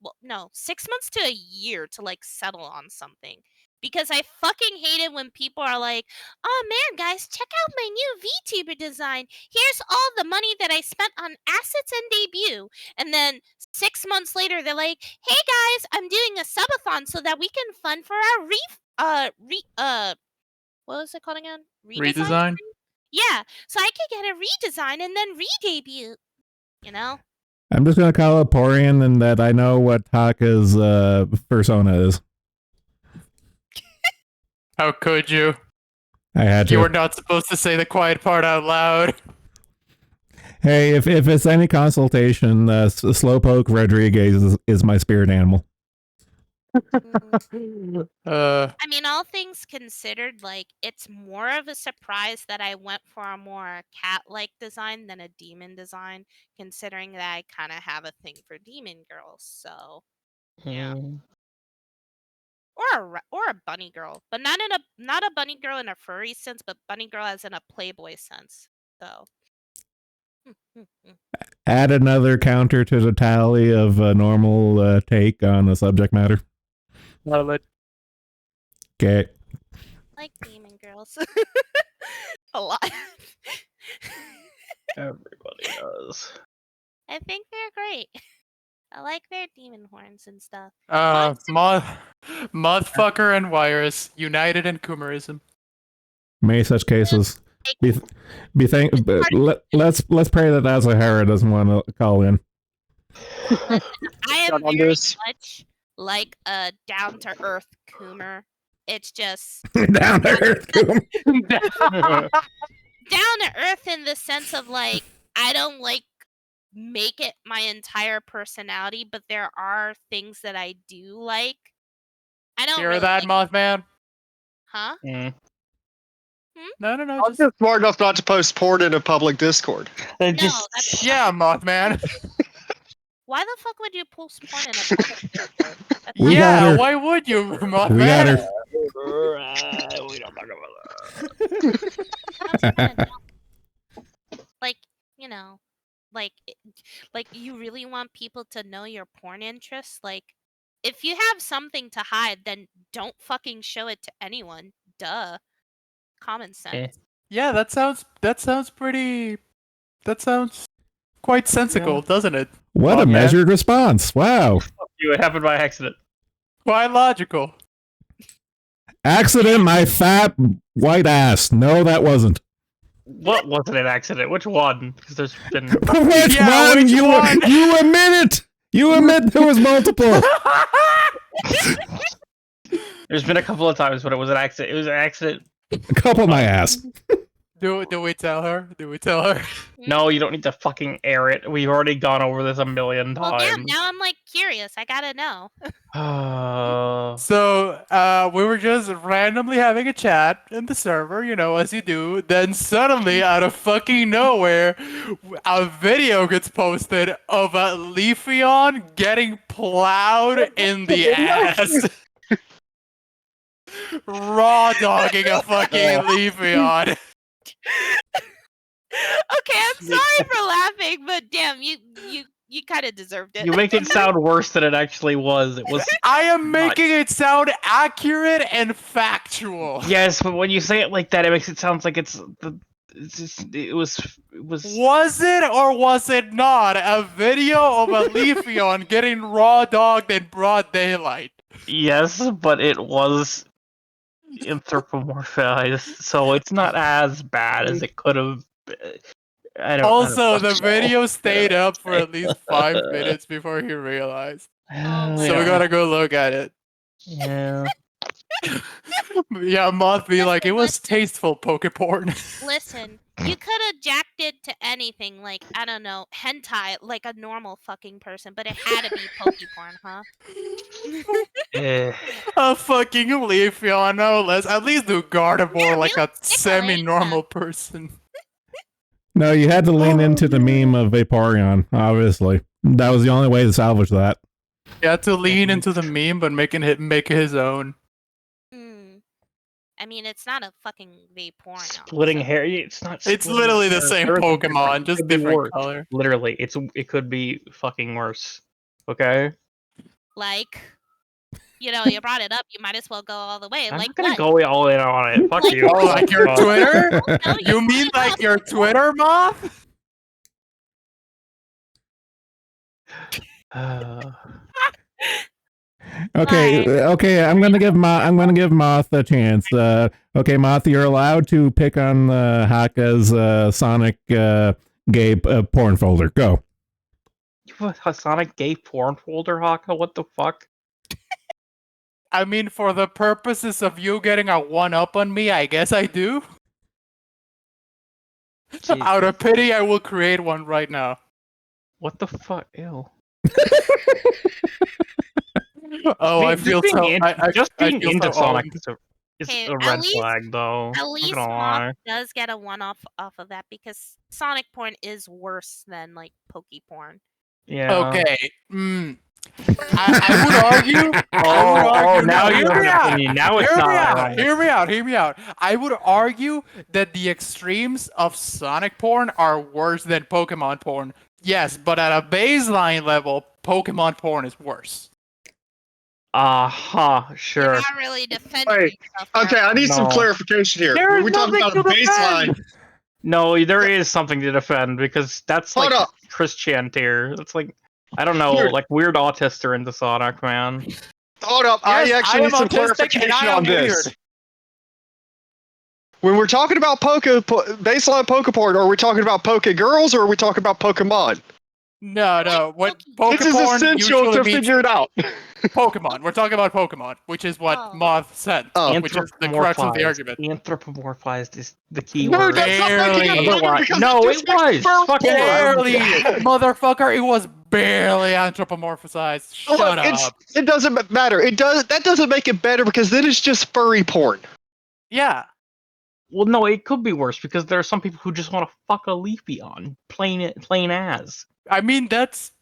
Well, no, 6 months to a year to like settle on something. Because I fucking hate it when people are like, oh man, guys, check out my new VTuber design. Here's all the money that I spent on assets and debut. And then 6 months later, they're like, hey guys, I'm doing a subathon so that we can fund for our what was it called again? Redesign? Yeah, so I could get a redesign and then re-debut. You know? I'm just gonna call it Porian, and that I know what Taka's persona is. How could you? I had to. You were not supposed to say the quiet part out loud. Hey, if it's any consultation, Slowpoke Rodriguez is my spirit animal. I mean, all things considered, like, it's more of a surprise that I went for a more cat-like design than a demon design, considering that I kind of have a thing for demon girls, so yeah. Or a bunny girl, but not a bunny girl in a furry sense, but bunny girl as in a Playboy sense. So Add another counter to the tally of a normal take on the subject matter. Love it. Okay. like demon girls. A lot. Everybody does. I think they're great. I like their demon horns and stuff. Motherfucker and Virus united in Kumarism. Many such cases. Let's pray that Azahara doesn't want to call in. Listen, I am on very this. much like a down to earth Coomer. It's just Down to earth. down to earth in the sense of like I don't like make it my entire personality, but there are things that I do like. I don't Hear really that, like, Mothman? huh? No. I'm just smart enough not to post porn in a public Discord. Then No, just that's Yeah, Mothman. why the fuck would you post porn in a public Discord? That's We got her. Why would you, Mothman? We got her. we don't talk about That's kinda dumb. Like, you know, like you really want people to know your porn interests? Like, if you have something to hide, then don't fucking show it to anyone. Duh. Common sense. Yeah, that sounds quite sensical, doesn't it? What a Mothman? measured response. Wow. You. It happened by accident. Quite logical. Accident, my fat white ass. No, that wasn't. What wasn't an accident? Which one? Because there's been. Which Yeah, one? which You one? you admit it. You admit there was multiple. There's been a couple of times when it was an accident. It was an accident. A couple my ass. Do we tell her? Do we tell her? No, you don't need to fucking air it. We've already gone over this a million Well, damn, times. now I'm like curious. I gotta know. So, we were just randomly having a chat in the server, as you do. Then suddenly, out of fucking nowhere, a video gets posted of a Leafeon getting plowed in the ass. Raw dogging a fucking Leafeon. Okay, I'm sorry for laughing, but damn, you kind of deserved it. You make it sound worse than it actually was. It was. I am making it sound accurate and factual. Yes, but when you say it like that, it makes it sound like it was. Was it or was it not a video of a Leafeon getting raw dogged in broad daylight? Yes, but it was anthropomorphized, so it's not as bad as it could have. Also, the video stayed up for at least 5 minutes before he realized. Oh my So we gotta go look at it. Yeah. Yeah, Moth be like, it was Listen. tasteful poke porn. Listen, you could have jacked it to anything, like, I don't know, hentai, like a normal fucking person, but it had to be Pokeporn, huh? Eh. A fucking Leafeon, no less. At least do Gardevoir Yeah, like we'll a stick on it, semi-normal person. No, you had to lean into the meme of Vaporeon, obviously. That was the only way to salvage that. You had to lean into the meme, but make it his own. Mm. I mean, it's not a fucking Vaporeon. Splitting so- hair. It's not. It's splitting literally the hair. same Hers is Pokemon, different. It just could be different worse. color. Literally, it could be fucking worse. Okay. Like, you know, you brought it up, you might as well go all the way. I'm Like not gonna what? go all in on it. Fuck Like you. Oh, like your Fuck. Twitter? No, You mean brought it like up. your Twitter, Moth? Okay, I'm gonna give Moth a chance. Okay, Moth, you're allowed to pick on Haka's Sonic gay porn folder. Go. You have a Sonic gay porn folder, Haka? What the fuck? I mean, for the purposes of you getting a one-up on me, I guess I do. Out of pity, I will create one right now. What the fuck? Ew. Oh, I feel just so. being just I being feel into so Sonic owned. is Okay, a at red least- flag, though. At Not least gonna lie. Moth does get a one-off off of that because Sonic porn is worse than like Pokeporn. Yeah. Okay. I would argue. Now you hear have me an out. opinion. Now it's Hear not me out. right. Hear me out. I would argue that the extremes of Sonic porn are worse than Pokemon porn. Yes, but at a baseline level, Pokemon porn is worse. Sure. You're not really defending Wait, yourself. Okay, I need some No. clarification here. There When is we talk about a nothing to baseline, defend. No, there is something to defend because that's Hold like up. Chris Chan tier. That's like I don't know, Dude. like weird autists are into Sonic, man. hold up. Yes, I actually I need am some autistic and clarification I am on this. weird. When we're talking about baseline Pokeport, are we talking about Poke Girls or are we talking about Pokemon? No. What This is Pokemon essential usually to means figure it out. Pokemon. We're talking about Pokemon, which is what Oh. Moth said, Oh. which is the crux of the argument. Anthropomorphized is the key No, word. that's not making it Barely. better Otherwise- because no, it just it makes was. fur Fucking porn. Barely, motherfucker. It was barely anthropomorphized. Shut Look, up. it doesn't matter. That doesn't make it better because then it's just furry porn. Yeah. Well, no, it could be worse because there are some people who just want to fuck a Leafeon, plain as. I mean, that's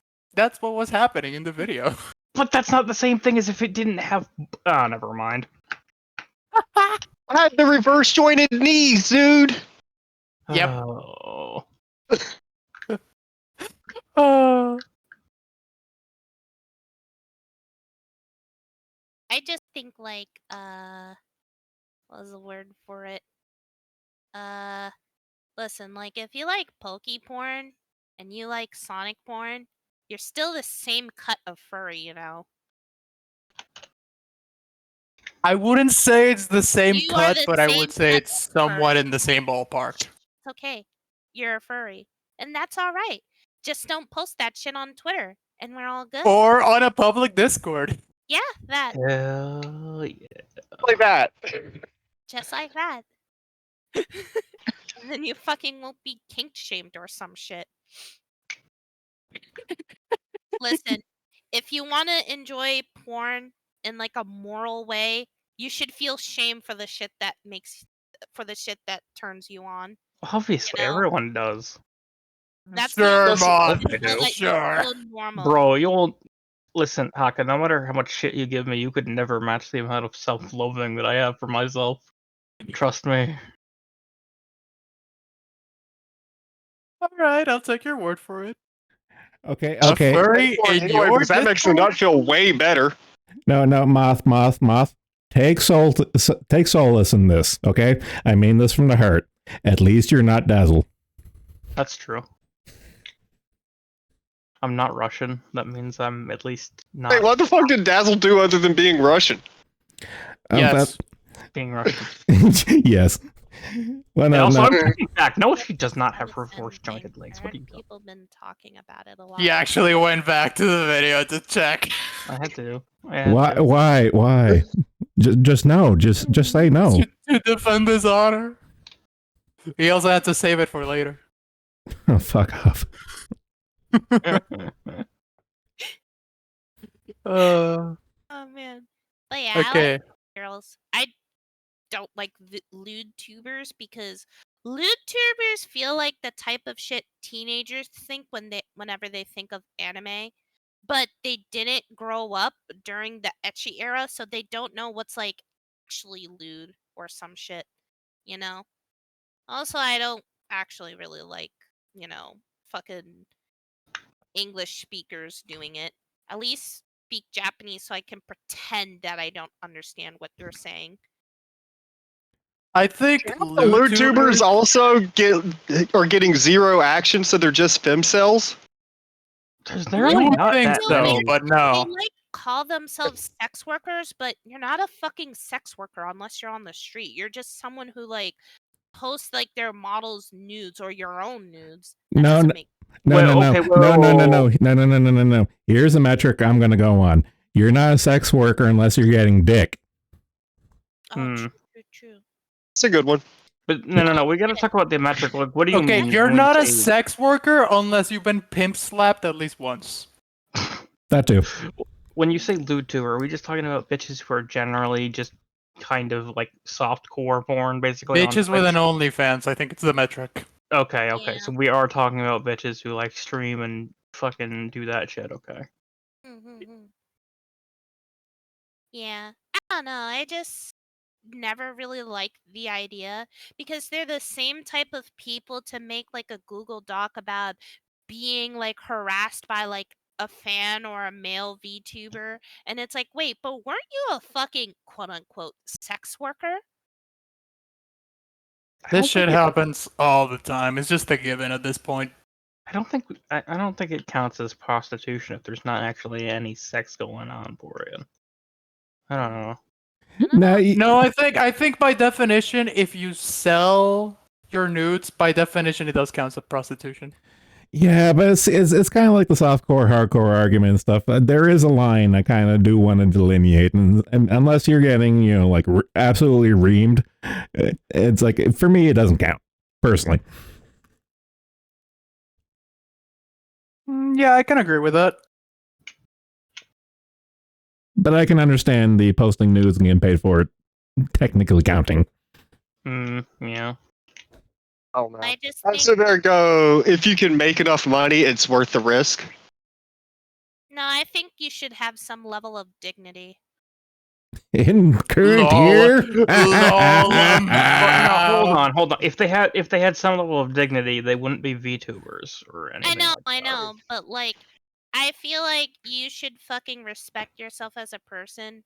what was happening in the video. But that's not the same thing as if it didn't have. Ah, never mind. I had the reverse jointed knees, dude. Yep. Oh. I just think like what was the word for it? Listen, like if you like Pokeporn and you like Sonic porn, you're still the same cut of furry, you know. I wouldn't say it's the same You are cut, the but I same would say cut it's of somewhat furry. in the same ballpark. It's okay. You're a furry. And that's alright. Just don't post that shit on Twitter and we're all good. Or on a public Discord. Yeah, that. Hell yeah. Like that. Just like that. And then you fucking won't be kink shamed or some shit. Listen, if you want to enjoy porn in like a moral way, you should feel shame for the shit that turns you on. Obviously, You know? everyone does. That's Sure, the Moth. I do. like, Sure. so normal. Bro, you'll listen, Haka. No matter how much shit you give me, you could never match the amount of self-loathing that I have for myself. Trust me. Alright, I'll take your word for it. Okay. A furry in Anyway, your because that makes the Discord? nut feel way better. No, Moth. Take solace in this. Okay, I mean this from the heart. At least you're not Dazzle. That's true. I'm not Russian. That means I'm at least not Wait, what the fuck did Dazzle do other than being Russian? Yes. being Russian. Yes. Well, And no, also, no. I'm taking back. No, she does not have It's the reverse same jointed thing. links. I What are heard you doing? people been talking about it a lot. He actually went back to the video to check. I had to. Why? Just no. Just say no. To defend his honor. He also had to save it for later. Oh, fuck off. Uh, Oh man. But yeah, I like okay. girls. I don't like lewd tubers because lewd tubers feel like the type of shit teenagers think whenever they think of anime, but they didn't grow up during the ecchi era, so they don't know what's like actually lewd or some shit, you know? Also, I don't actually really like, fucking English speakers doing it. At least speak Japanese so I can pretend that I don't understand what you're saying. I think The lewd tubers also are getting zero action, so they're just femcells. They're You really would not think that so, many. but They no. like call themselves sex workers, but you're not a fucking sex worker unless you're on the street. You're just someone who like posts like their models' nudes or your own nudes. That No, doesn't make no. Here's a metric I'm going to go on. You're not a sex worker unless you're getting dick. true. It's a good one. But no. We gotta talk about the metric. Like, what do you Okay, mean? you're when you not a say- sex worker unless you've been pimp slapped at least once. That too. When you say lewd tuber, are we just talking about bitches who are generally just kind of like soft core porn, basically? Bitches with an OnlyFans, I think it's the metric. Okay. Yeah. So we are talking about bitches who like stream and fucking do that shit. Okay. Yeah. I don't know. I just never really liked the idea because they're the same type of people to make like a Google Doc about being like harassed by like a fan or a male VTuber. And it's like, wait, but weren't you a fucking quote unquote sex worker? This shit happens all the time. It's just a given at this point. I don't think it counts as prostitution if there's not actually any sex going on for it. I don't know. No, I think by definition, if you sell your nudes, by definition, it does count as prostitution. Yeah, but it's kind of like the softcore, hardcore argument and stuff. There is a line I kind of do want to delineate, and unless you're getting, like absolutely reamed, it's like, for me, it doesn't count, personally. Yeah, I can agree with that. But I can understand the posting nudes and getting paid for it technically counting. Yeah. Oh no. I just So there go. If you can make enough money, it's worth the risk. No, I think you should have some level of dignity. In current year? But no, hold on. If they had some level of dignity, they wouldn't be VTubers or anything. I know, but like, I feel like you should fucking respect yourself as a person.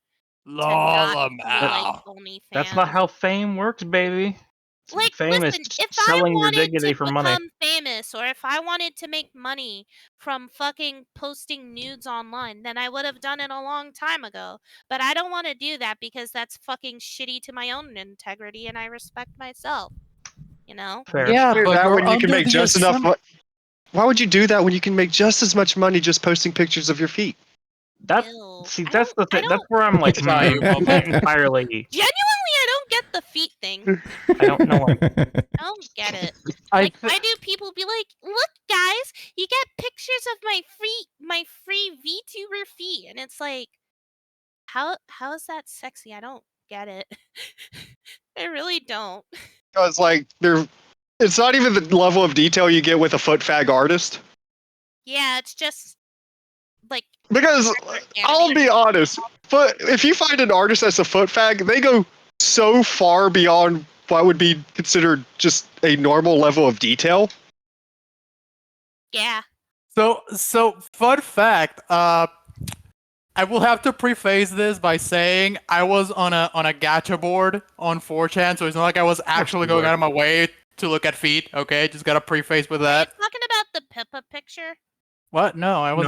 That's not how fame works, baby. Like, fame listen, is if selling I your wanted dignity to for become money. famous, or if I wanted to make money from fucking posting nudes online, then I would have done it a long time ago. But I don't want to do that because that's fucking shitty to my own integrity, and I respect myself. You know? Fair. Yeah, Do but that you're when you can under make the just enough. assump- Why would you do that when you can make just as much money just posting pictures of your feet? That's Ew. that's the thing. That's where I'm like, Sorry, not entirely. Genuinely, I don't get the feet thing. I don't know. I don't get it. Like, why do people be like, "Look, guys, you get pictures of my free VTuber feet," and it's like, how is that sexy? I don't get it. I really don't. Because like it's not even the level of detail you get with a foot fag artist. Yeah, it's just like Because I'll be honest, if you find an artist that's a foot fag, they go so far beyond what would be considered just a normal level of detail. Yeah. So fun fact, I will have to preface this by saying I was on a gacha board on 4chan, so it's not like I was actually going out of my way to look at feet. Okay, just gotta preface with that. Are you talking about the Pippa picture? What? No, I was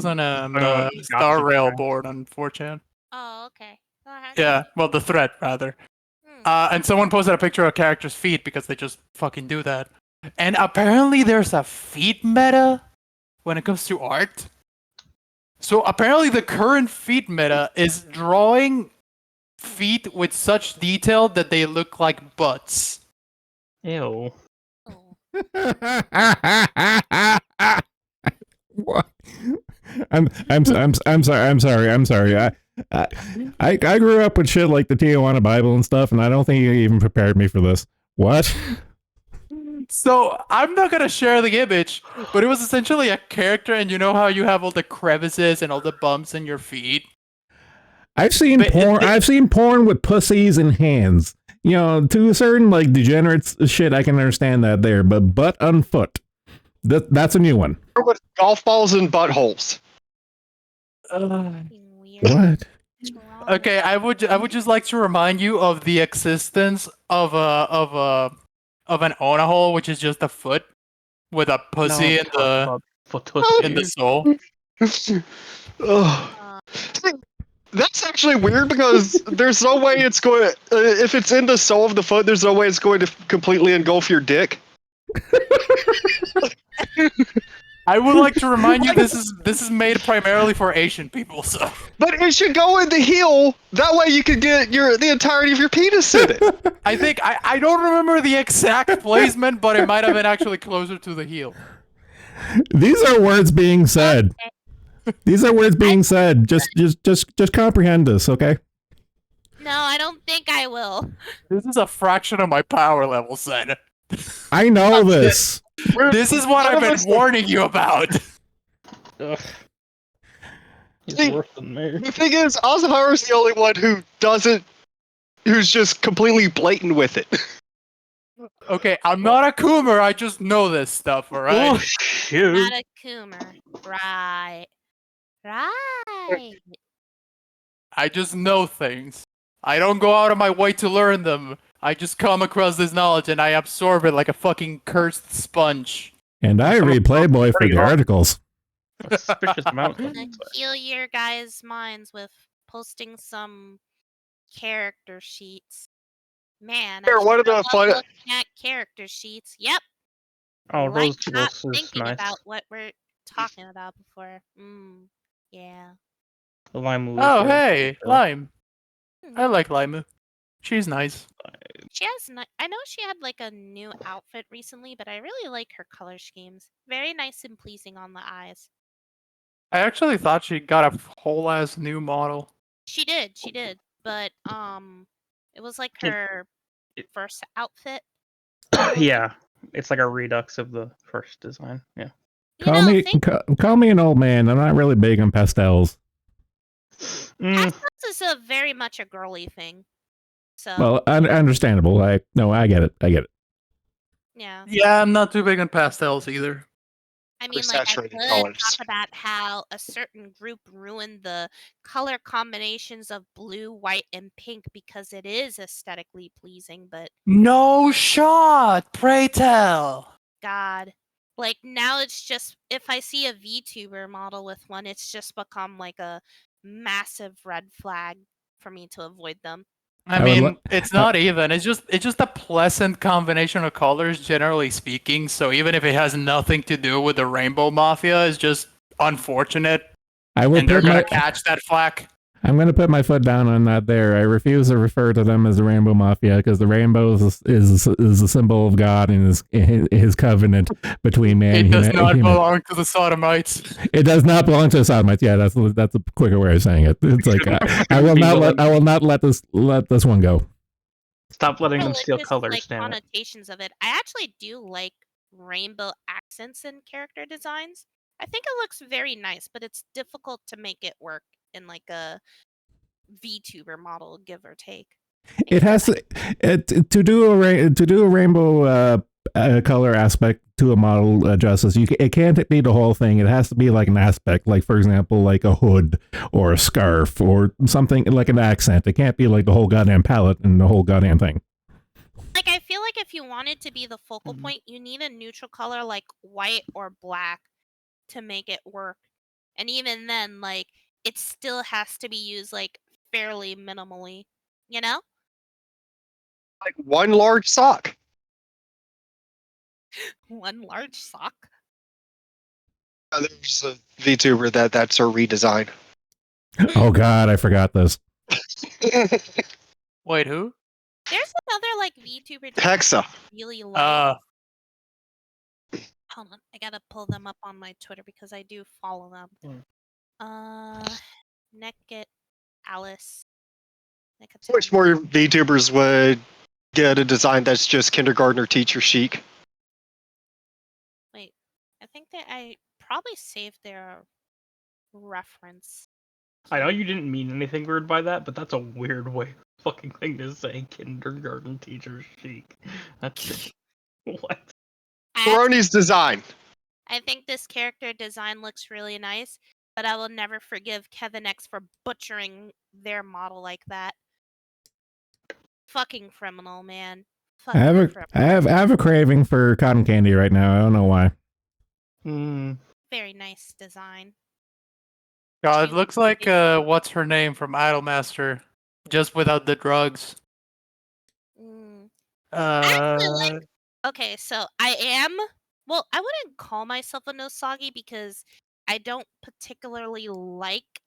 on the Star Rail board on 4chan. Oh, okay. Go ahead. Yeah, well, the thread rather. And someone posted a picture of a character's feet because they just fucking do that. And apparently there's a feet meta when it comes to art. So apparently the current feet meta is drawing feet with such detail that they look like butts. Ew. Oh. What? I'm sorry. I grew up with shit like the Tijuana Bible and stuff, and I don't think you even prepared me for this. What? So I'm not gonna share the image, but it was essentially a character, and you know how you have all the crevices and all the bumps in your feet. I've seen But porn. I've seen porn with pussies and hands. You know, to a certain like degenerate shit, I can understand that there, but butt on foot. That's a new one. With golf balls and buttholes. Fucking weird. What? What's wrong? Okay, I would just like to remind you of the existence of an onahole, which is just a foot with a pussy in the sole. Ugh. Uh, That's actually weird because there's no way it's going. If it's in the sole of the foot, there's no way it's going to completely engulf your dick. I would like to remind you this is made primarily for Asian people, so. But it should go in the heel. That way you can get the entirety of your penis in it. I think I don't remember the exact placement, but it might have been actually closer to the heel. These are words being said. These are words being said. Just comprehend this, okay? no, I don't think I will. This is a fraction of my power level, Sen. I know this. This is what I've been warning you about. Ugh. He's See, worse than me. The thing is, Ozahara's the only one who's just completely blatant with it. Okay, I'm not a Coomer, I just know this stuff, Oh alright? shoot! Not a Coomer. Right. Right. I just know things. I don't go out of my way to learn them. I just come across this knowledge and I absorb it like a fucking cursed sponge. And I read Playboy for the articles. A suspicious amount. I'm gonna heal your guys' minds with posting some character sheets. Man, Here, I one of sure the love fun- looking at character sheets. Yep. Oh, like Rose not Juice is thinking nice. about what we're talking about before. Yeah. The Lime Oh, hey, Lime. I like Lime. She's nice. She has. I know she had like a new outfit recently, but I really like her color schemes. Very nice and pleasing on the eyes. I actually thought she got a whole ass new model. She did. She did. But it was like her first outfit. Yeah, it's like a redux of the first design. Yeah. Call me an old man. I'm not really big on pastels. Pastels is a very much a girly thing. So. Well, understandable. I get it. Yeah. Yeah, I'm not too big on pastels either. I mean, like, I could talk about how a certain group ruined the color combinations of blue, white, and pink because it is aesthetically pleasing, but... No shot! Pray tell! God. Like, now it's just... If I see a VTuber model with one, it's just become, like, a massive red flag for me to avoid them. I mean, it's not even. It's just a pleasant combination of colors, generally speaking. So even if it has nothing to do with the Rainbow Mafia, it's just unfortunate. And they're gonna catch that flack. I'm going to put my foot down on that there. I refuse to refer to them as the Rainbow Mafia because the rainbow is a symbol of God and his covenant between man and humanity. It does not belong to the Sodomites. It does not belong to the Sodomites. Yeah, that's a quicker way of saying it. It's like I will not let this one go. Stop letting them steal colors. Like connotations of it. I actually do like rainbow accents in character designs. I think it looks very nice, but it's difficult to make it work in like a VTuber model, give or take. It has to do a rainbow color aspect to a model justice. It can't be the whole thing. It has to be like an aspect, like for example, like a hood or a scarf or something like an accent. It can't be like the whole goddamn palette and the whole goddamn thing. Like I feel like if you wanted to be the focal point, you need a neutral color like white or black to make it work. And even then, like it still has to be used like fairly minimally, you know? Like one large sock. One large sock. There's a VTuber that's her redesign. Oh God, I forgot this. Wait, who? There's another like VTuber that Hexa. I really like. Uh, Hold on, I gotta pull them up on my Twitter because I do follow them. Naked Alice. I wish more VTubers would get a design that's just kindergartner teacher chic. Wait, I think that I probably saved their reference. I know you didn't mean anything weird by that, but that's a weird way fucking thing to say. Kindergarten teacher chic. That's what? Baroni's design. I think this character design looks really nice, but I will never forgive Kevin X for butchering their model like that. Fucking criminal, man. I have a craving for cotton candy right now. I don't know why. Very nice design. God, it looks like what's her name from Idolmaster, just without the drugs. Okay, so I wouldn't call myself a Nosagi because I don't particularly like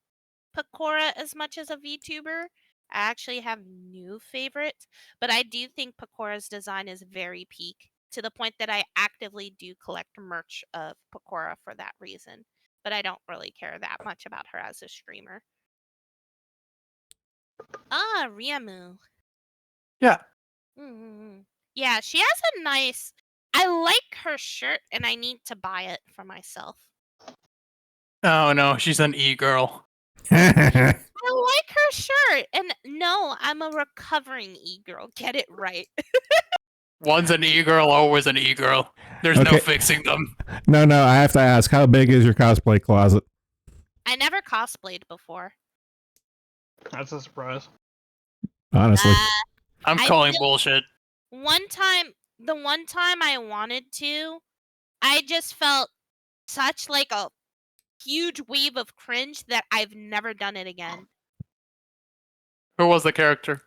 Pecora as much as a VTuber. I actually have new favorites, but I do think Pecora's design is very peak, to the point that I actively do collect merch of Pecora for that reason. But I don't really care that much about her as a streamer. Riamu. Yeah. Yeah, she has a nice... I like her shirt, and I need to buy it for myself. Oh no, she's an e-girl. I like her shirt, and no, I'm a recovering e-girl. Get it right. One's an e-girl, always an e-girl. There's no fixing them. No, I have to ask, how big is your cosplay closet? I never cosplayed before. That's a surprise. Honestly. I'm calling bullshit. The one time I wanted to, I just felt such like a huge wave of cringe that I've never done it again. Who was the character?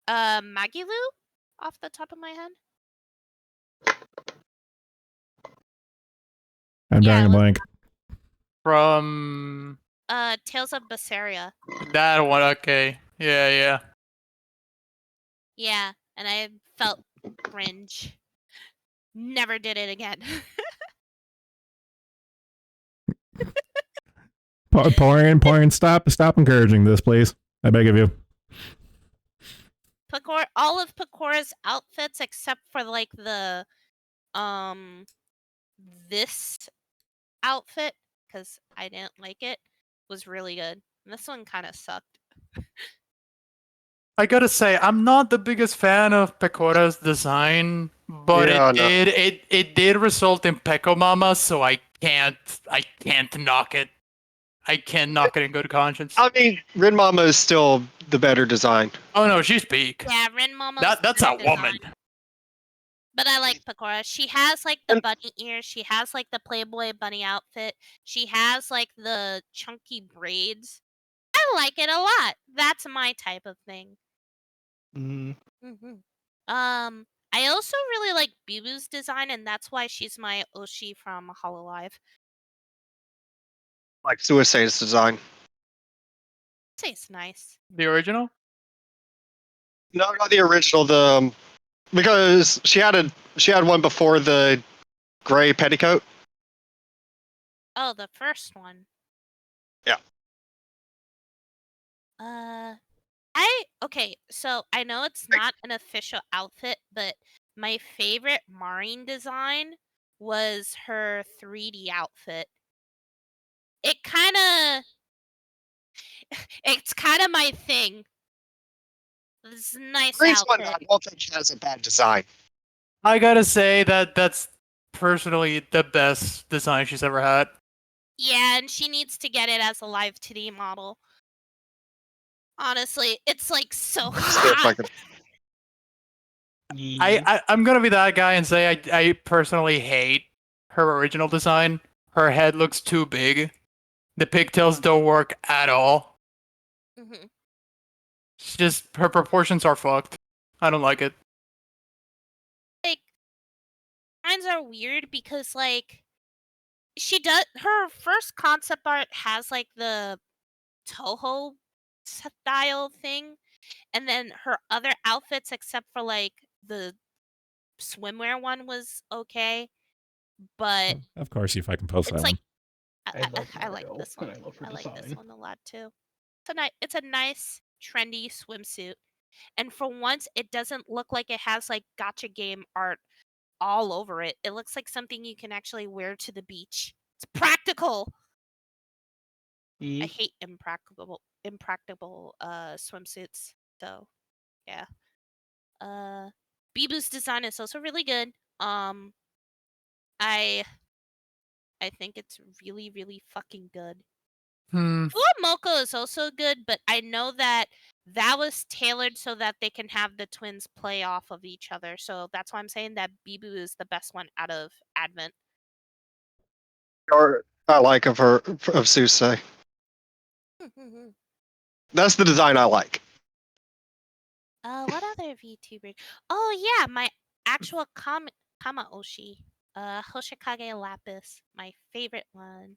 Magilu? Off the top of my head. I'm drawing a blank. From... Tales of Berseria. That one, okay. Yeah. Yeah, and I felt cringe. Never did it again. Pouring, stop encouraging this, please. I beg of you. All of Pecora's outfits, except for like the this outfit, because I didn't like it, was really good. And this one kind of sucked. I gotta say, I'm not the biggest fan of Pecora's design, but it did result in Peko Mama, so I can't knock it. I can't knock it in good conscience. I mean, Rin Mama is still the better design. Oh no, she's peak. Yeah, Rin Mama. That's a woman. But I like Pecora. She has like the bunny ears. She has like the Playboy bunny outfit. She has like the chunky braids. I like it a lot. That's my type of thing. I also really like Bibu's design, and that's why she's my Oshi from Hololive. Like Suicide's design. I'd say it's nice. The original? No, not the original. Because she had one before the gray petticoat. Oh, the first one. Yeah. Okay, so I know it's not an official outfit, but my favorite Maureen design was her 3D outfit. It's kind of my thing. It's a nice outfit. I don't think she has a bad design. I gotta say that's personally the best design she's ever had. Yeah, and she needs to get it as a live 2D model. Honestly, it's like so hot. I'm gonna be that guy and say I personally hate her original design. Her head looks too big. The pigtails don't work at all. It's just her proportions are fucked. I don't like it. Like, designs are weird because like she does her first concept art has like the Toho style thing, and then her other outfits, except for like the swimwear one, was okay. But Of course, if I can post it's that like one. I like this one. and I love her I like this design. one a lot too. It's a nice trendy swimsuit, and for once, it doesn't look like it has like gotcha game art all over it. It looks like something you can actually wear to the beach. It's practical. I Yeet. hate impractical swimsuits. So yeah. Bibu's design is also really good. I I think it's really, really fucking good. Hmm. Moko is also good, but I know that that was tailored so that they can have the twins play off of each other. So that's why I'm saying that Bibu is the best one out of Advent. Or I like of her of Susei. That's the design I like. What other VTubers? Oh yeah, my actual Kamaoshi. Hoshikage Lapis, my favorite one.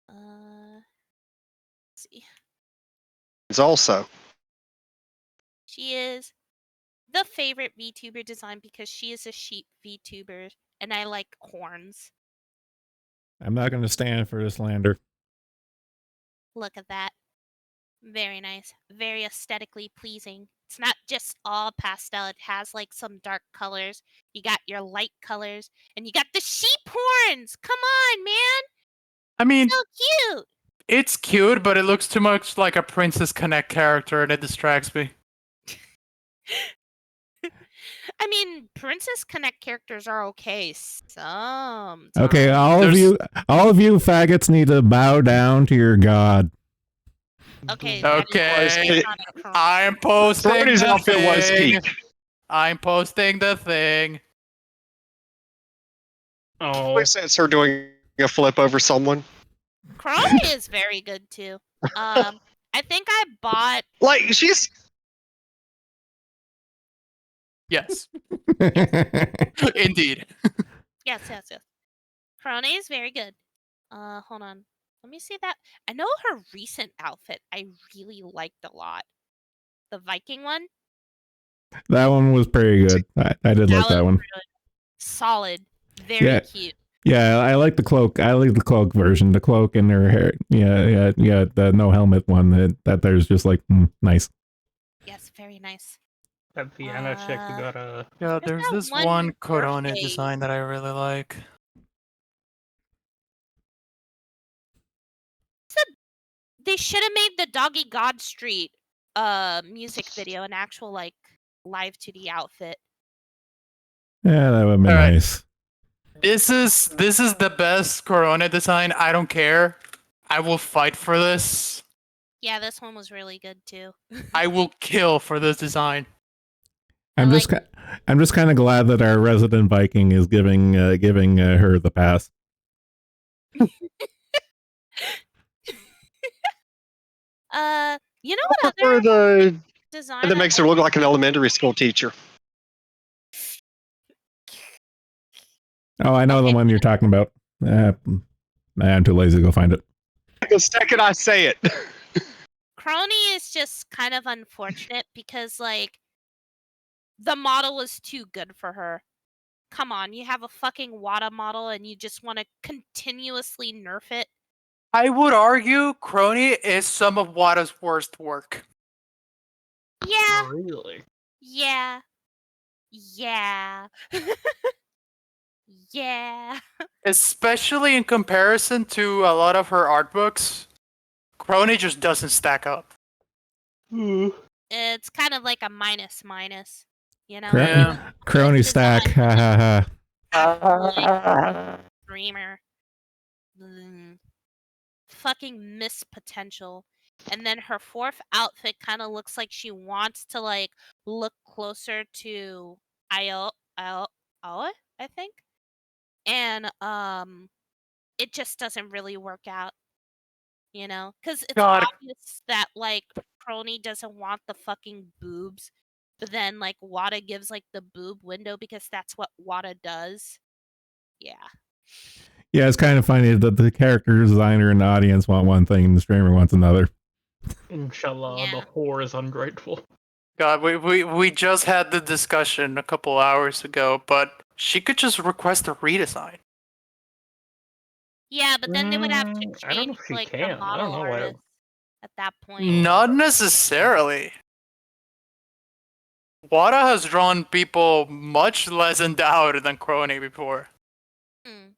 Let's see. It's also She is the favorite VTuber design because she is a sheep VTuber, and I like horns. I'm not going to stand for the slander. Look at that. Very nice. Very aesthetically pleasing. It's not just all pastel. It has like some dark colors. You got your light colors, and you got the sheep horns. Come on, man. I mean, So cute. it's cute, but it looks too much like a Princess Connect character, and it distracts me. I mean, Princess Connect characters are okay sometimes. Okay, There's- all of you faggots need to bow down to your god. Okay. Okay. Not a crime. I'm posting Freddy's the outfit was thing. peak. I'm posting the thing. Oh, Makes sense her doing a flip over someone. Crony is very good too. I think I bought. Like she's Yes, indeed. Yes. Crony is very good. Hold on. Let me see that. I know her recent outfit I really liked a lot. The Viking one. That one was pretty good. I did like that was one. really solid. Very Yeah. cute. Yeah, I like the cloak. I like the cloak version. The cloak and her hair. Yeah. The no helmet one. That there's just like nice. Yes, very nice. that Vienna chick who got a. Yeah, There's there's that this one one Korone birthday- design that I really like. They should have made the Doggy God Street music video an actual like live 2D outfit. Yeah, that would have been All right. nice. This is the best Korone design. I don't care. I will fight for this. Yeah, this one was really good too. I will kill for this design. I'm I just kind of glad that our resident Viking is giving her the pass. You know what for other the design that makes her look like an elementary school teacher. Oh, I know Okay. the one you're talking about. I'm too lazy to go find it. The second I say it, Crony is just kind of unfortunate because like the model was too good for her. Come on, you have a fucking Wada model and you just want to continuously nerf it. I would argue Crony is some of Wada's worst work. Yeah, Really? yeah, yeah, yeah. Especially in comparison to a lot of her art books. Crony just doesn't stack up. It's kind of like a minus, you know? Yeah. Crony stack. Ha ha ha. Dreamer. Fucking missed potential. And then her fourth outfit kind of looks like she wants to like look closer to Aoi, I think. And it just doesn't really work out. You know, because it's God. obvious that like Crony doesn't want the fucking boobs, but then like Wada gives like the boob window because that's what Wada does. Yeah. Yeah, it's kind of funny that the character designer and the audience want one thing and the streamer wants another. Inshallah, Yeah. the whore is ungrateful. God, we just had the discussion a couple hours ago, but she could just request a redesign. Yeah, but then they would have to I don't know change if she like the can. I model don't know why. artist at that point. Not necessarily. Wada has drawn people much less endowed than Crony before. Hmm.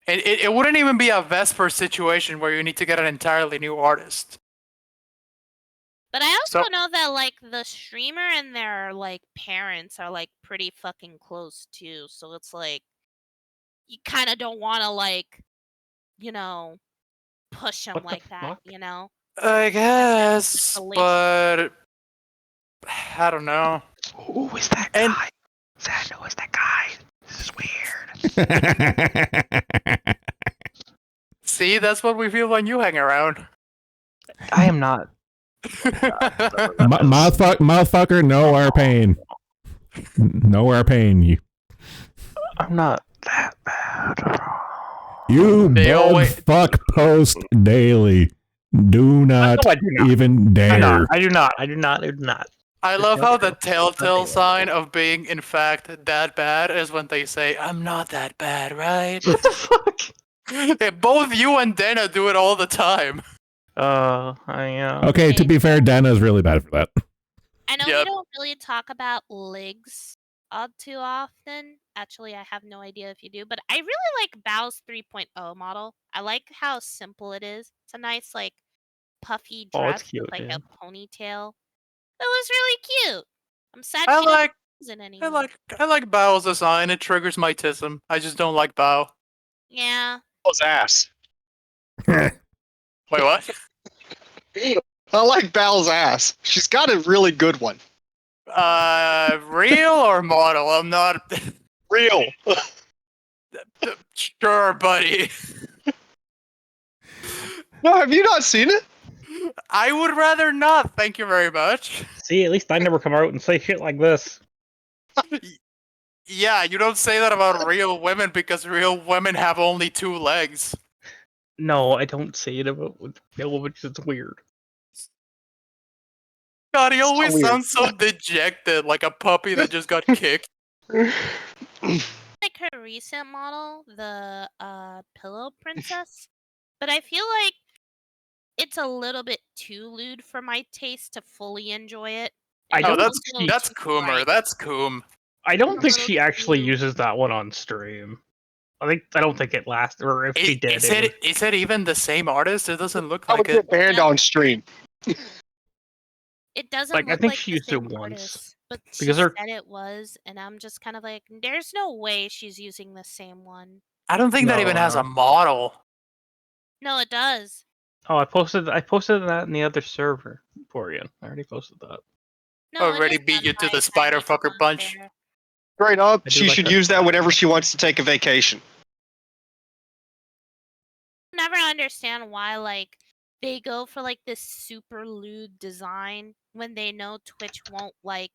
And it wouldn't even be a Vesper situation where you need to get an entirely new artist. But I also So- know that like the streamer and their like parents are like pretty fucking close too. So it's like you kind of don't want to like, you know, push them What the like that, fuck? you know? I guess, relationship. but I don't know. Who is that And- guy? Zach, who is that guy? This is weird. See, that's what we feel when you hang around. I am not. Mouthfucker, know our pain. Know our pain. I'm not that bad. You They bug always- fuck post daily. Do not No, I do not. even dare. I do not. I do not. I do not. I It's love not how true. the telltale Not sign of being, in fact, that bad is when they say, I'm not that bad, right? What the fuck? Both you and Dana do it all the time. Okay, to be fair, Dana's really bad for that. I know we Yep. don't really talk about legs too often. Actually, I have no idea if you do, but I really like Bao's 3.0 model. I like how simple it is. It's a nice, like, puffy Oh, dress it's cute, with, like, yeah. a ponytail. It was really cute. I'm sad I she doesn't like, use it I anymore. like Bao's design. It triggers my tism. I just don't like Bao. Yeah. His ass. Wait, what? I like Bal's ass. She's got a really good one. Real or model? I'm not. Real. Sure, buddy. No, have you not seen it? I would rather not. Thank you very much. See, at least I never come out and say shit like this. Yeah, you don't say that about real women because real women have only 2 legs. No, I don't say it about Bill, which is weird. God, he So always weird. sounds so dejected, like a puppy that just got kicked. Like her recent model, the Pillow Princess. But I feel like it's a little bit too lewd for my taste to fully enjoy it. I It's don't a that's little that's too Coomer. bright. That's Coom. I don't a think little she actually too- uses that one on stream. I don't think it lasts, or if she did, Is it even the same artist? It doesn't look I would like it. get banned on stream. It doesn't Like, I look think like she the used it same once, artist, but she because her- said it was, and I'm just kind of like, there's no way she's using the same one. I don't think that No, even has no. a model. No, it does. Oh, I posted that in the other server for you. I already posted that. No, it Already is beat done you to by the spider Chinese fucker punch. fanfare. Straight up, I do she like should that use that style. whenever she wants to take a vacation. Never understand why like they go for like this super lewd design when they know Twitch won't like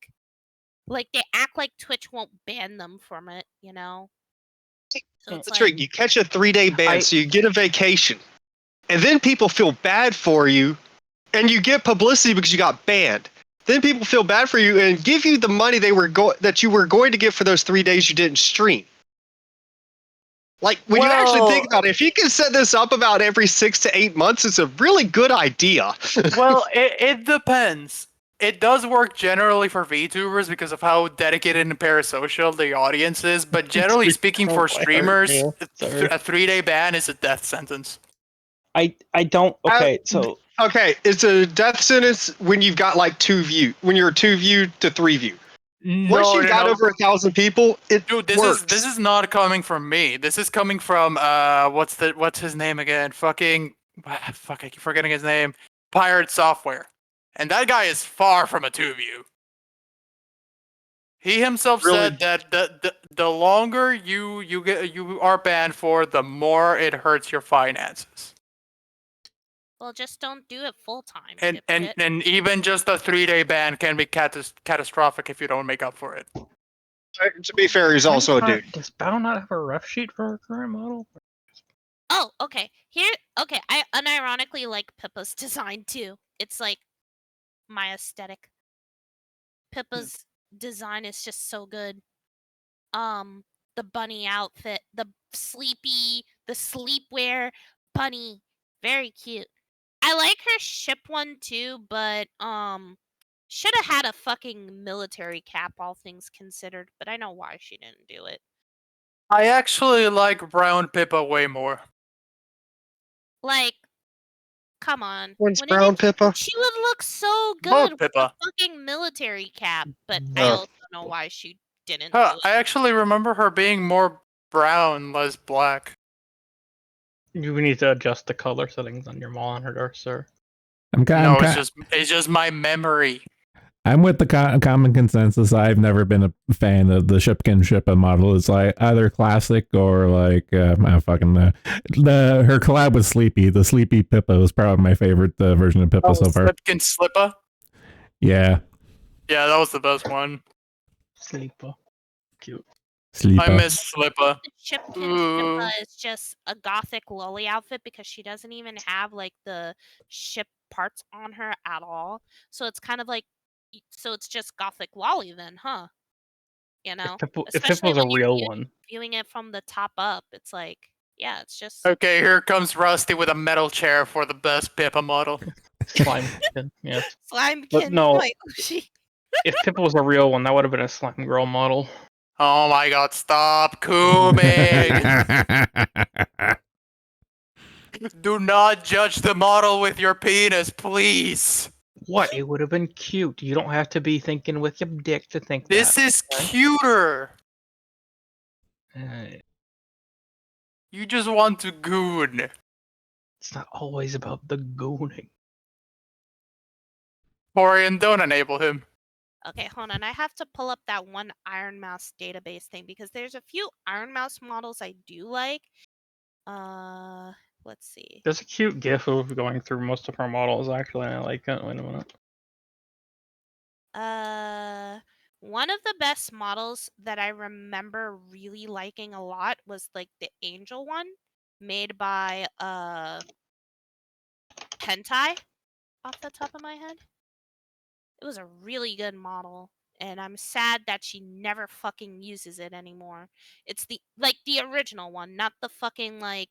they act like Twitch won't ban them from it, you know? So it's That's like right. You catch a 3-day ban, I- so you get a vacation, and then people feel bad for you, and you get publicity because you got banned. Then people feel bad for you and give you the money that you were going to get for those 3 days you didn't stream. Like when you actually think about it, if you can set this up about every 6 to 8 months, it's a really good idea. Well, it depends. It does work generally for VTubers because of how dedicated and parasocial the audience is, but generally speaking for streamers, Sorry. a 3-day ban is a death sentence. I don't. Okay, so Okay, it's a death sentence when you've got like 2 view, when you're 2 view to 3 view. Once you've got over 1,000 people, it Dude, works. this is not coming from me. This is coming from what's his name again? Fucking fuck, I keep forgetting his name. Pirate Software. And that guy is far from a 2 view. He himself Really? said that the longer you are banned for, the more it hurts your finances. Well, just don't do it full time. And even just a 3-day ban can be catastrophic if you don't make up for it. To be fair, he's also a dude. Does Bow not have a ref sheet for her current model? Oh, okay. Okay. I unironically like Pippa's design too. It's like my aesthetic. Pippa's design is just so good. The bunny outfit, the sleepwear bunny, very cute. I like her ship one too, but should have had a fucking military cap, all things considered. But I know why she didn't do it. I actually like brown Pippa way more. Like, come on. When's Wouldn't brown it- Pippa? She would look so Both good with Pippa. a fucking military cap, but I Oh. also know why she didn't do Huh, it. I actually remember her being more brown, less black. You need to adjust the color settings on your monitor, sir. No, it's just my memory. I'm with the common consensus. I've never been a fan of the Shipkin Shippa model. It's like either classic or like her collab with Sleepy. The Sleepy Pippa was probably my favorite version of Pippa so far. Slipkin Slippa? Yeah. Yeah, that was the best one. Sleeper. Cute. Sleepa. I miss Slippa. Shipkin Ooh. Shippa is just a gothic lolly outfit because she doesn't even have like the ship parts on her at all. So it's kind of like, so it's just gothic lolly then, huh? You know, If Pippa's a real one. Viewing it from the top up, it's like, yeah, it's just Okay, here comes Rusty with a metal chair for the best Pippa model. Slimekin, yes. Slimekin. But no, Wait, if Pippa was a real one, that would have been a Slime Girl model. Oh my god, stop cooming! Do not judge the model with your penis, please! What? It would have been cute. You don't have to be thinking with your dick to think This that. is cuter! Uh, You just want to goon. It's not always about the gooning. Orion, don't enable him. okay, hold on. I have to pull up that one Iron Mouse database thing because there's a few Iron Mouse models I do like. Let's see. There's a cute gif of going through most of her models, actually, and I like it. Wait a minute. One of the best models that I remember really liking a lot was like the Angel one made by Hentai off the top of my head. It was a really good model, and I'm sad that she never fucking uses it anymore. It's the original one, not the fucking like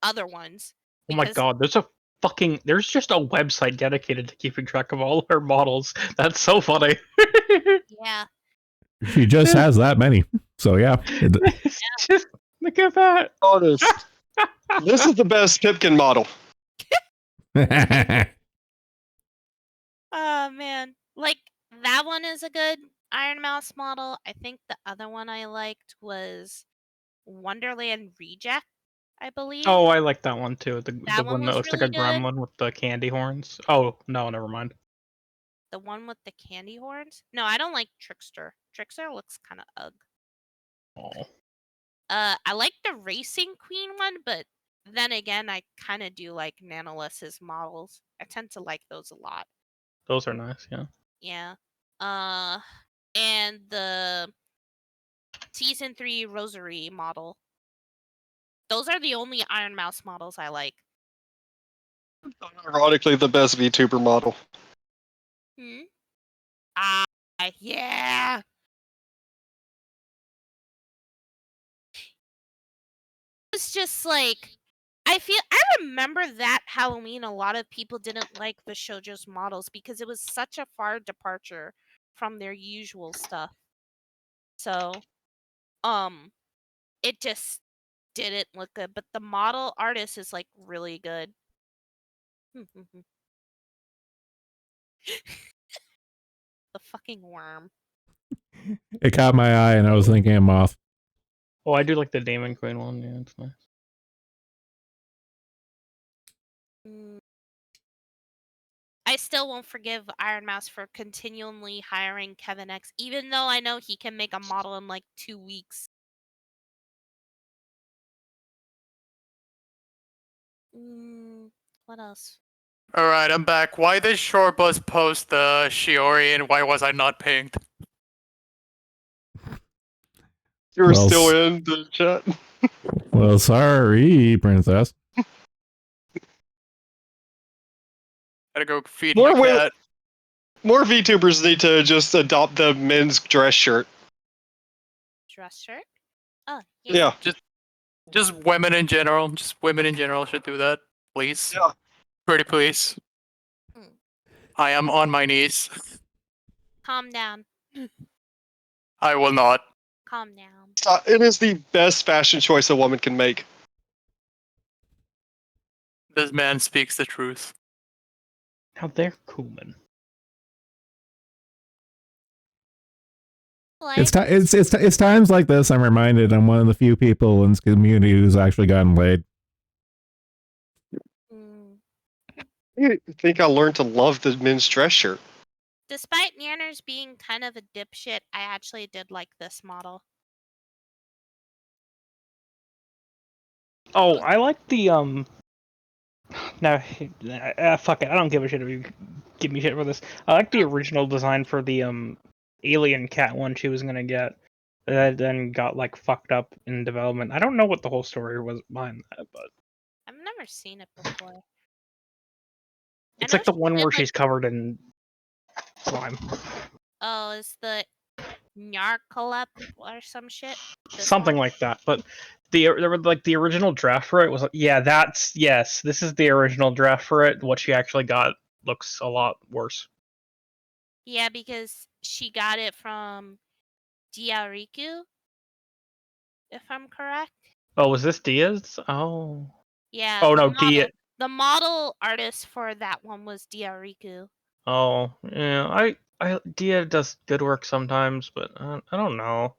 other ones. Oh my god, there's just a website dedicated to keeping track of all her models. That's so funny. Yeah. She just has that many. So yeah. Just look at that. Oh, this is the best Pipkin model. Oh man, like that one is a good Iron Mouse model. I think the other one I liked was Wonderland Reject, I believe. Oh, I like that one too. The one one that was looks like really a good. gremlin with the candy horns. Oh, no, never mind. The one with the candy horns? No, I don't like Trickster. Trickster looks kind of ugh. Oh. I like the Racing Queen one, but then again, I kind of do like Nanoless's models. I tend to like those a lot. Those are nice, yeah. Yeah. And the Season 3 Rosary model. Those are the only Iron Mouse models I like. Ironically, the best VTuber model. Yeah. It's just like I remember that Halloween a lot of people didn't like the shoujo's models because it was such a far departure from their usual stuff. So, it just didn't look good, but the model artist is like really good. The fucking worm. It caught my eye and I was thinking of Moth. Oh, I do like the Demon Queen one, yeah, it's nice. I still won't forgive Iron Mouse for continually hiring Kevin X, even though I know he can make a model in like 2 weeks. What else? Alright, I'm back. Why did Short Bus post the Shiori and why was I not pinged? You were Well, still in the chat. Well, sorry, princess. Gotta go feed More my cat. More VTubers need to just adopt the men's dress shirt. Dress shirt? Oh, Yeah. Just women in general. Just women in general should do that. Please. Yeah. Pretty please. Hmm. I am on my knees. Calm down. I will not. Calm down. It is the best fashion choice a woman can make. This man speaks the truth. Now they're Kuman. It's times like this I'm reminded I'm one of the few people in this community who's actually gotten laid. I think I learned to love the men's dress shirt. Despite Nanners being kind of a dipshit, I actually did like this model. Oh, I like the No, fuck it. I don't give a shit if you give me shit for this. I like the original design for the alien cat one she was gonna get. That then got like fucked up in development. I don't know what the whole story was behind that, but I've never seen it before. it's know like the she one did, where like- she's covered in slime. Oh, it's the Nyarkalep or some shit? This Something one? like that. But there were like the original draft for it was yes, this is the original draft for it. What she actually got looks a lot worse. Yeah, because she got it from Diariku, if I'm correct. Oh, was this Diaz? Oh. Yeah. Oh the no, model, Diaz. The model artist for that one was Diariku. Oh, yeah. Dia does good work sometimes, but I don't know.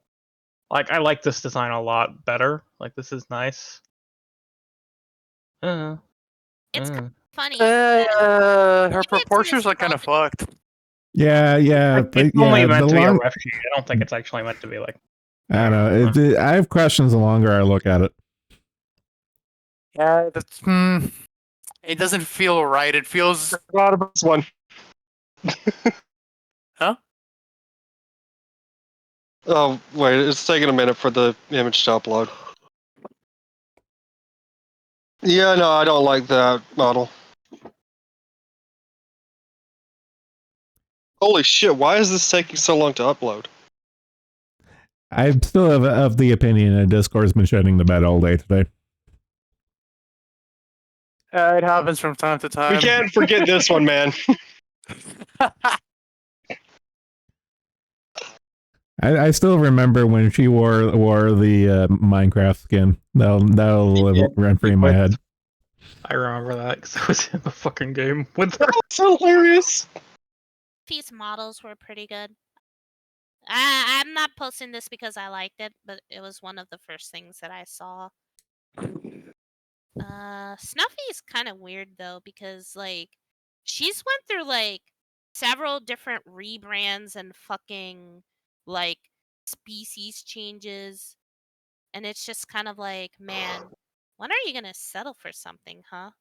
Like, I like this design a lot better. Like, this is nice. It's funny. Her Maybe it's proportions are kind of nostalgic. fucked. Yeah, It's only meant to be a ref sheet. I don't think it's actually meant to be like. I don't know. I have questions the longer I look at it. Yeah, that's it doesn't feel right. It feels Not about this one. Huh? Oh, wait, it's taking a minute for the image to upload. Yeah, no, I don't like that model. Holy shit, why is this taking so long to upload? I'm still of the opinion that Discord's been shitting the bed all day today. it happens from time to time. We can't forget this one, man. I still remember when she wore the Minecraft skin. That'll live rent free in my head. I remember that because I was in the fucking game with her. That's hilarious. These models were pretty good. I'm not posting this because I liked it, but it was one of the first things that I saw. Snuffy's kind of weird though because like she's went through like several different rebrands and fucking like species changes, and it's just kind of like, man, when are you gonna settle for something, huh?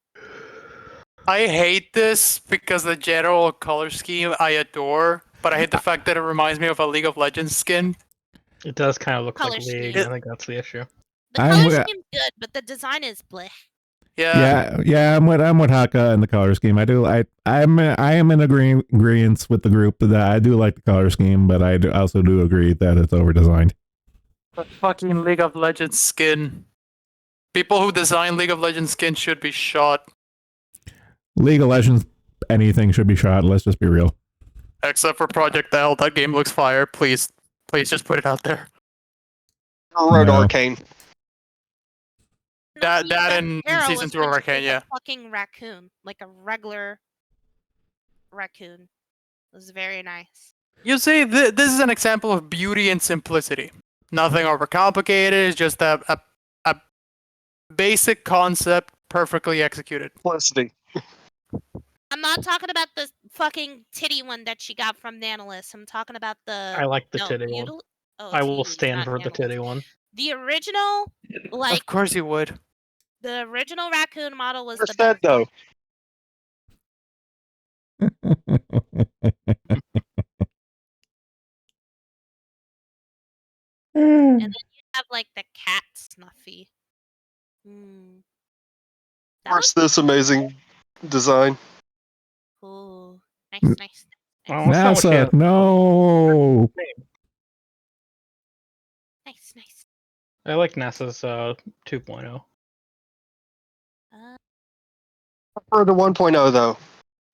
I hate this because the general color scheme I adore, but I hate the fact that it reminds me of a League of Legends skin. It does kind of look Color like League. scheme. I think that's the issue. The I'm color wi- scheme's good, but the design is bleh. Yeah. I'm with Haka and the color scheme. I am in agreement with the group that I do like the color scheme, but I also do agree that it's over designed. The fucking League of Legends skin. People who design League of Legends skin should be shot. League of Legends, anything should be shot. Let's just be real. Except for Project L, that game looks fire. Please just put it out there. Road No. Arcane. That No, and arrow Season was 2 of meant to be Arcane, a yeah. fucking raccoon, like a regular raccoon. It was very nice. You see, this is an example of beauty and simplicity. Nothing overcomplicated. It's just a basic concept perfectly executed. Simplicity. I'm not talking about the fucking titty one that she got from Nanolis. I'm talking about the. I like the titty one. Oh, I will Titty, stand not for the Nanolis. titty one. The original, like Of course you would. the original raccoon model was Where's the that best. though? And then you have like the cat Snuffy. Hmm. Of course, this amazing design. Ooh. Nice, N- nice. Well, Nice, that's not what she NASA, has. no. nice. Nice. I like NASA's 2.0. Uh, For the 1.0 though,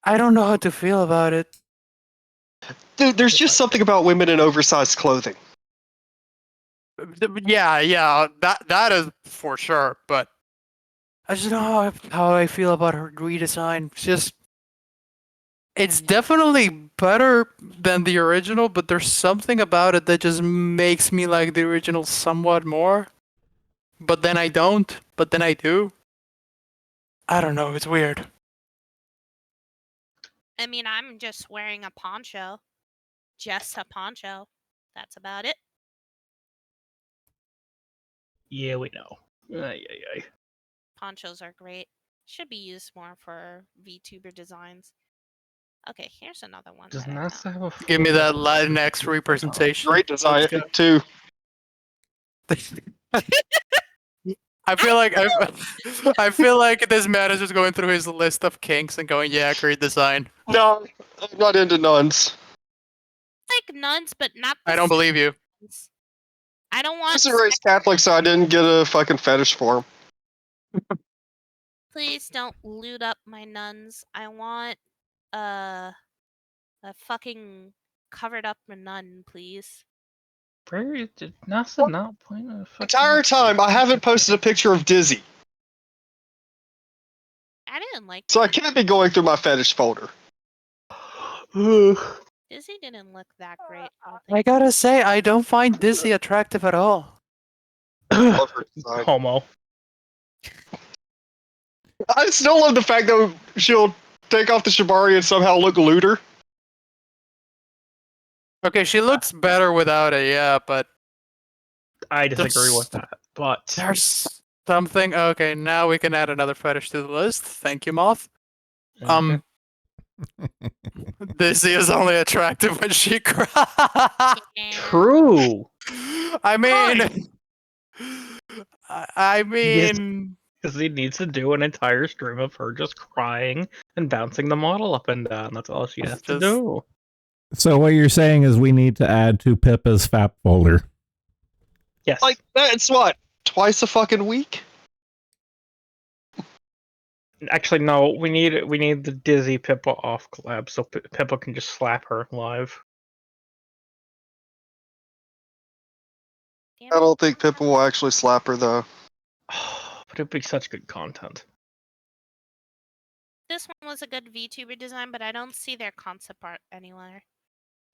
I don't know how to feel about it. dude, there's just something about women in oversized clothing. Yeah, that is for sure. But I just don't know how I feel about her redesign. It's definitely better than the original, but there's something about it that just makes me like the original somewhat more. But then I don't. But then I do. I don't know. It's weird. I mean, I'm just wearing a poncho. Just a poncho. That's about it. Yeah, we know. Ay, ay, ay. Ponchos are great. Should be used more for VTuber designs. Okay, here's another one. Does that I NASA found. have a? Give me that Latinx representation. Great design Let's go. too. I feel like I feel like this man is just going through his list of kinks and going, "Yeah, great design." No, I'm not into nuns. Like nuns, but not the I don't believe you. nuns. I don't I want. was raised Catholic, so I didn't get a fucking fetish for them. Please don't loot up my nuns. I want a fucking covered up nun, please. Where did NASA not point a fucking? Entire time, I haven't posted a picture of Dizzy, I didn't like so I her. can't be going through my fetish folder. Dizzy didn't look that great. I don't I think. gotta say, I don't find Dizzy attractive at all. I love her design. Homo. I still love the fact that she'll take off the shibari and somehow look looter. Okay, she looks better without it, yeah, but I disagree with There's- that, but there's something. Okay, now we can add another fetish to the list. Thank you, Moth. Dizzy is only attractive when she cries. Yeah. true. I mean, I Yes. mean, Because he needs to do an entire stream of her just crying and bouncing the model up and down. That's all she has to Just- do. So what you're saying is we need to add to Pippa's FAP folder. Yes. Like, that's what? Twice a fucking week? Actually, no. We need the Dizzy Pippa off collab so Pippa can just slap her live. Damn I it. don't think Pippa will actually slap her, though. But it'd be such good content. This one was a good VTuber design, but I don't see their concept art anywhere.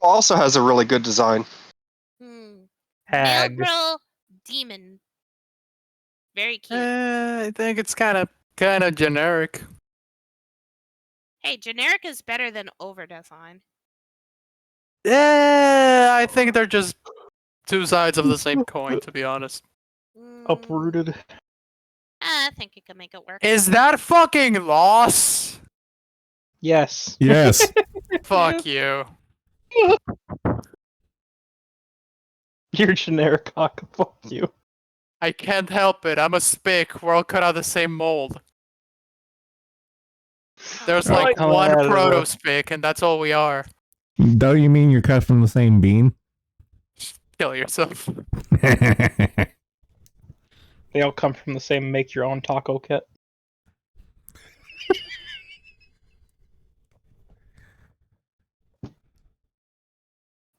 Also has a really good design. Male Hag. girl demon. Very cute. I think it's kind of generic. Hey, generic is better than over design. Yeah, I think they're just two sides of the same coin, to be honest. Uprooted. I think you can make it work. Is that fucking loss? Yes. Yes. Fuck you. You're generic cock. Fuck you. I can't help it. I'm a spick. We're all cut out of the same mold. There's They're all like coming one out of the- proto spick, and that's all we are. Don't you mean you're cut from the same bean? Kill yourself. They all come from the same make your own taco kit.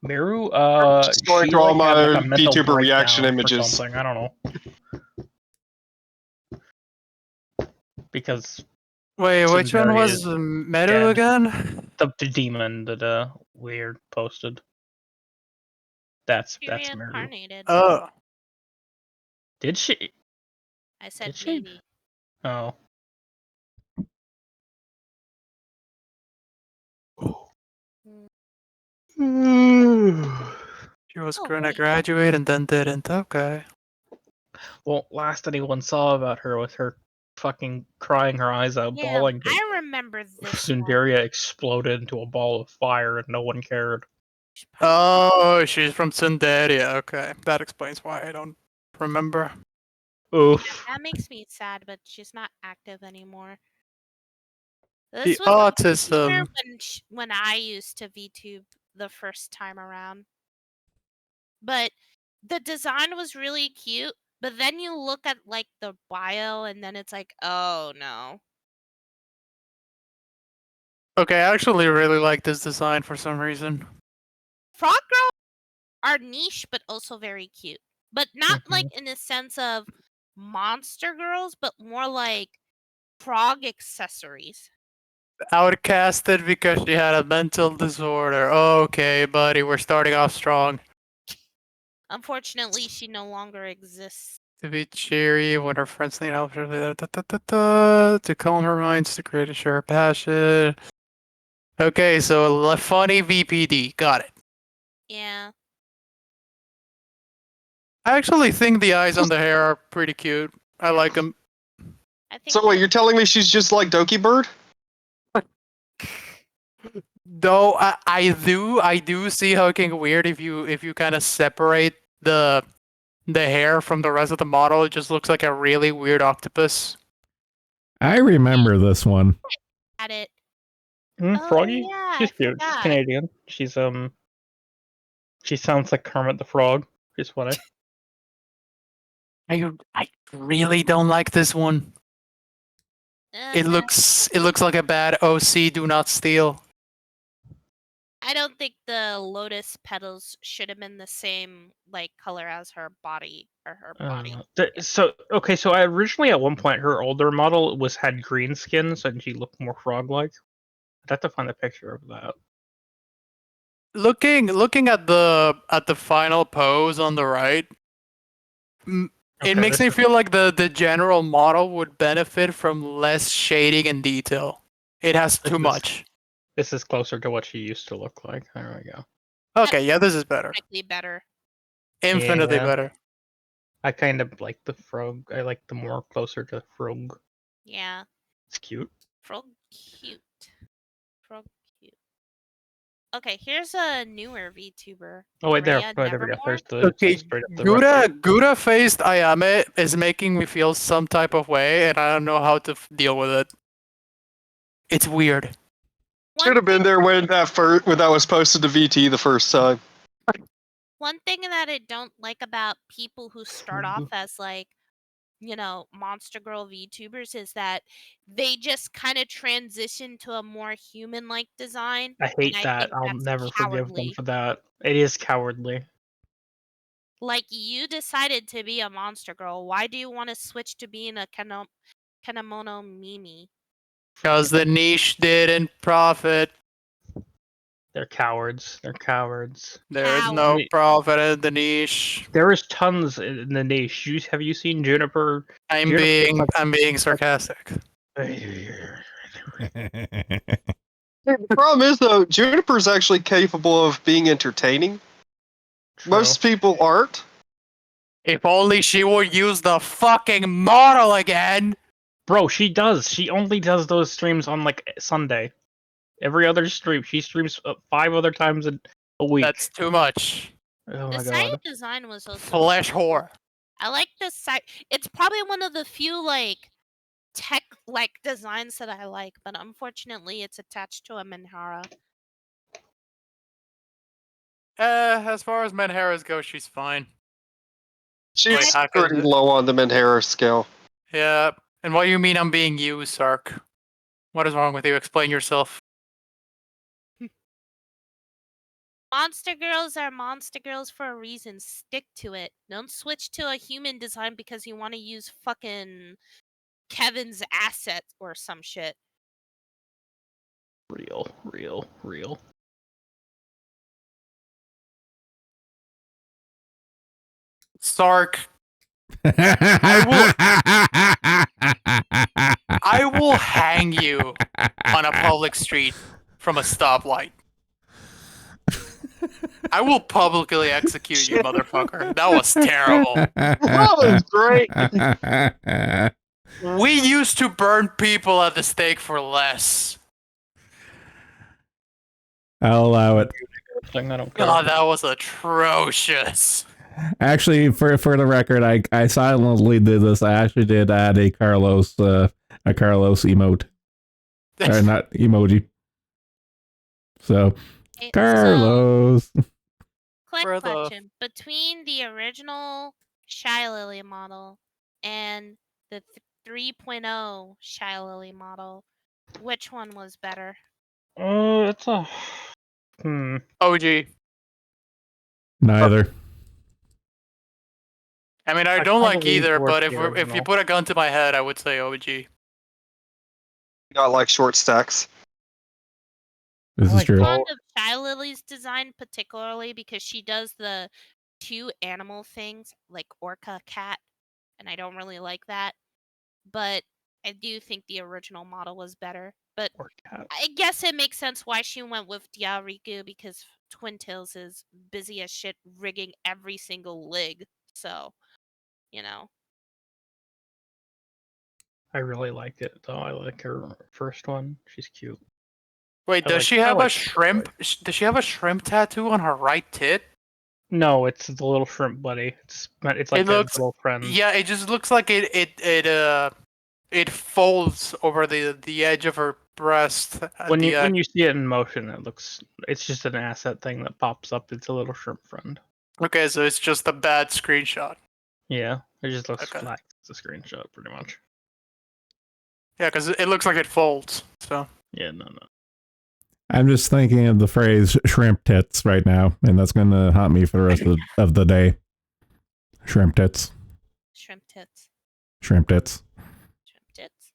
Miru, Just going she through all like had like my a mental VTuber reaction breakdown or images. something. I don't know. Because Wait, which one Tsundere was is Meru dead. again? the demon that Weird posted. That's Miru. Reincarnated. Oh. Did she? I said Did she? maybe. Oh. She was Oh, gonna wait. graduate and then didn't. Okay. Well, last anyone saw about her was her fucking crying her eyes out, Yeah, bawling. But I remember this one. Sundaria exploded into a ball of fire, and no one cared. Oh, she's from Cinderia. Okay, that explains why I don't remember. Oof. That makes me sad, but she's not active anymore. The This was autism. when I used to VTube the first time around. But the design was really cute, but then you look at like the bio and then it's like, oh no. Okay, I actually really like this design for some reason. Frog girls are niche but also very cute. But not like in the sense of monster girls, but more like frog accessories. Outcasted because she had a mental disorder. Okay, buddy, we're starting off strong. Unfortunately, she no longer exists. To be cheery when her friends need help. To calm her minds, to create a shared passion. Okay, so a funny VPD. Got it. Yeah. I actually think the eyes on the hair are pretty cute. I like them. I think So wait, you're telling me she's just like Doki Bird? Though I do see how it can get weird if you kind of separate the hair from the rest of the model. It just looks like a really weird octopus. I remember this one. at it. Froggy? Yeah, She's I cute. She's forgot. Canadian. She sounds like Kermit the Frog. She's funny. I really don't like this one. It No, looks like a bad OC Do Not Steal. I don't think the lotus petals should have been the same like color as her body or her body. So I originally at one point her older model had green skin, so she looked more frog-like. I'd have to find a picture of that. Looking at the final pose on the right, it makes me feel like the general model would benefit from less shading and detail. It has too much. This is closer to what she used to look like. There we go. Okay, yeah, this is better. Infinitely better. Infinitely Yeah. better. I kind of like the frog. I like the more closer to frog. Yeah. It's cute. Frog cute. Frog cute. Okay, here's a newer VTuber. Oh wait, there we Rhea go. Nevermore. There's the Okay, straight up the right. Gouda faced Ayame is making me feel some type of way, and I don't know how to deal with it. It's weird. Should have been there when that was posted to VT the first time. One thing that I don't like about people who start off as like, Monster Girl VTubers is that they just kind of transition to a more human-like design. I hate and that. think I'll that's never forgive them cowardly. for that. It is cowardly. Like, you decided to be a Monster Girl. Why do you want to switch to being a Kanemono Mimi? Because the niche didn't profit. They're cowards. They're cowards. There is no profit in the niche. There is tons in the niche. Have you seen Juniper? I'm being sarcastic. The problem is though, Juniper's actually capable of being entertaining. True. Most people aren't. If only she would use the fucking model again. Bro, she does. She only does those streams on like Sunday. Every other stream, she streams 5 other times a week. That's too much. Oh The my site god. design was also Flesh whore. I like this site. It's probably one of the few like tech like designs that I like, but unfortunately it's attached to a Minhara. As far as Menharas go, she's fine. She's Wait, pretty low on the Menhera scale. Yeah. And what do you mean I'm being used, Sark? What is wrong with you? Explain yourself. Monster girls are monster girls for a reason. Stick to it. Don't switch to a human design because you want to use fucking Kevin's asset or some shit. Real. Sark, I will hang you on a public street from a stoplight. I will publicly execute you, motherfucker. That was terrible. That was great. We used to burn people at the stake for less. I'll allow it. Thing, I don't care. God, that was atrocious. Actually, for the record, I silently did this. I actually did add a Carlos emote, or not emoji. So Okay, so, Carlos. quick For the- question. Between the original Shy Lily model and the 3.0 Shy Lily model, which one was better? It's a. OG. Neither. I mean, I I don't kinda like lean either, towards but the if you original. put a gun to my head, I would say OG. Not like short stacks. This I is like true. both. Fond of Shy Lily's design particularly because she does the two animal things like orca cat, and I don't really like that. But I do think the original model was better. But Or cat. I guess it makes sense why she went with Diariku because Twin Tails is busy as shit rigging every single lig. So, you know. I really like it though. I like her first one. She's cute. Wait, I does like- she I have like a shrimp? Does she have a shrimp tattoo on her right tit? No, it's the little shrimp buddy. It's like It a looks- little friend. Yeah, it just looks like it folds over the edge of her breast. At When the you see it in motion, it's just an asset thing that pops up. It's a little shrimp friend. Okay, so it's just a bad screenshot. Yeah, it just looks Okay. flat. It's a screenshot, pretty much. Yeah, because it looks like it folds. So Yeah, no. I'm just thinking of the phrase shrimp tits right now, and that's going to haunt me for the rest of the day. Shrimp tits. Shrimp tits. Shrimp tits. Shrimp tits.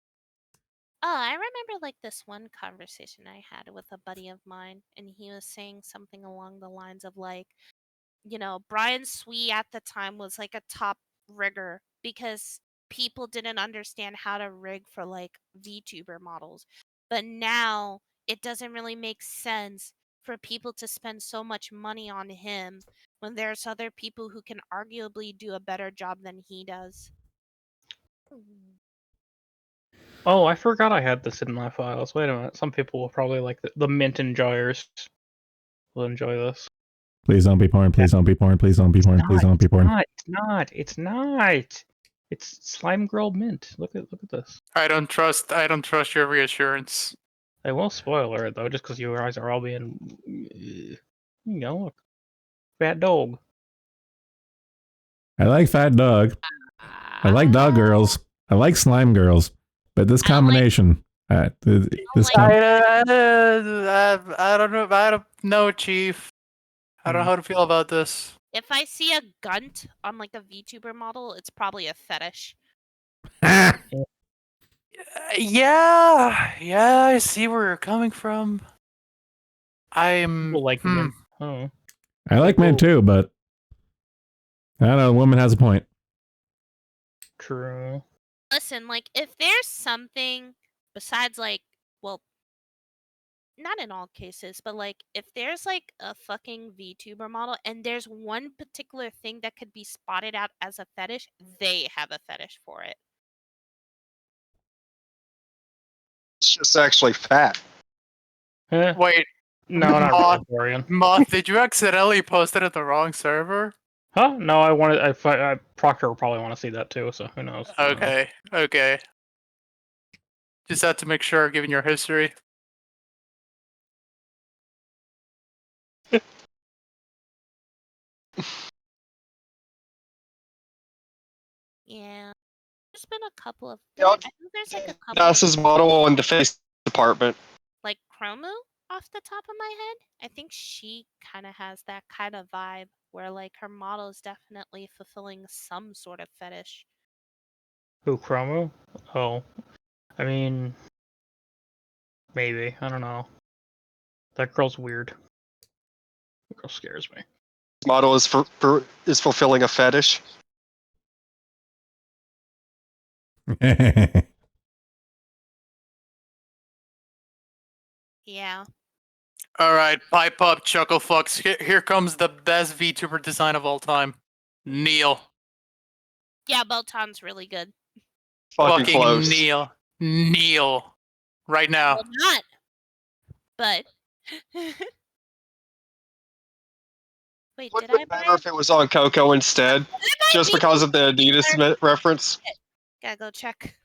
Oh, I remember like this one conversation I had with a buddy of mine, and he was saying something along the lines of like, you know, Brian Swee at the time was like a top rigger because people didn't understand how to rig for like VTuber models. But now it doesn't really make sense for people to spend so much money on him when there's other people who can arguably do a better job than he does. Oh, I forgot I had this in my files. Wait a minute. Some people will probably like the mint enjoyers will enjoy this. Please don't be porn. Please don't be porn. Please don't be porn. Please don't be porn. It's not. It's Slime Girl Mint. Look at this. I don't trust your reassurance. I will spoiler it though, just because you guys are all being. You know, look, fat dog. I like fat dog. I like dog girls. I like slime girls. But this I don't like- combination, like- I don't know. I don't know, Chief. I don't know how to feel about this. If I see a gunt on like a VTuber model, it's probably a fetish. Yeah, I see where you're coming from. People like mint. Oh, I like men too, but I don't know. The woman has a point. true. Listen, like if there's something besides like, well, not in all cases, but like if there's like a fucking VTuber model and there's one particular thing that could be spotted out as a fetish, they have a fetish for it. It's just actually fat. Eh, Wait, no, not Moth- really, Dorian. Moth, did you accidentally post it at the wrong server? Huh? No, I wanted. Proctor will probably want to see that too. So who knows? I don't know. Okay. Just had to make sure, given your history. Yeah. There's been a couple of Yeah, I think there's like a couple of, NASA's model in the face department. like Chromu off the top of my head. I think she kind of has that kind of vibe where like her model is definitely fulfilling some sort of fetish. Who Chromu? Oh, I mean, maybe. I don't know. That girl's weird. That girl scares me. Model is is fulfilling a fetish. Yeah. Alright, pipe up, chuckle fucks. Here comes the best VTuber design of all time. Neil. Yeah, Botan's really good. Fucking close. kneel, right now. Well, not. But wait, Wouldn't did I it buy matter if it was on Coco instead? Just because of the Adidas reference? Gotta go check.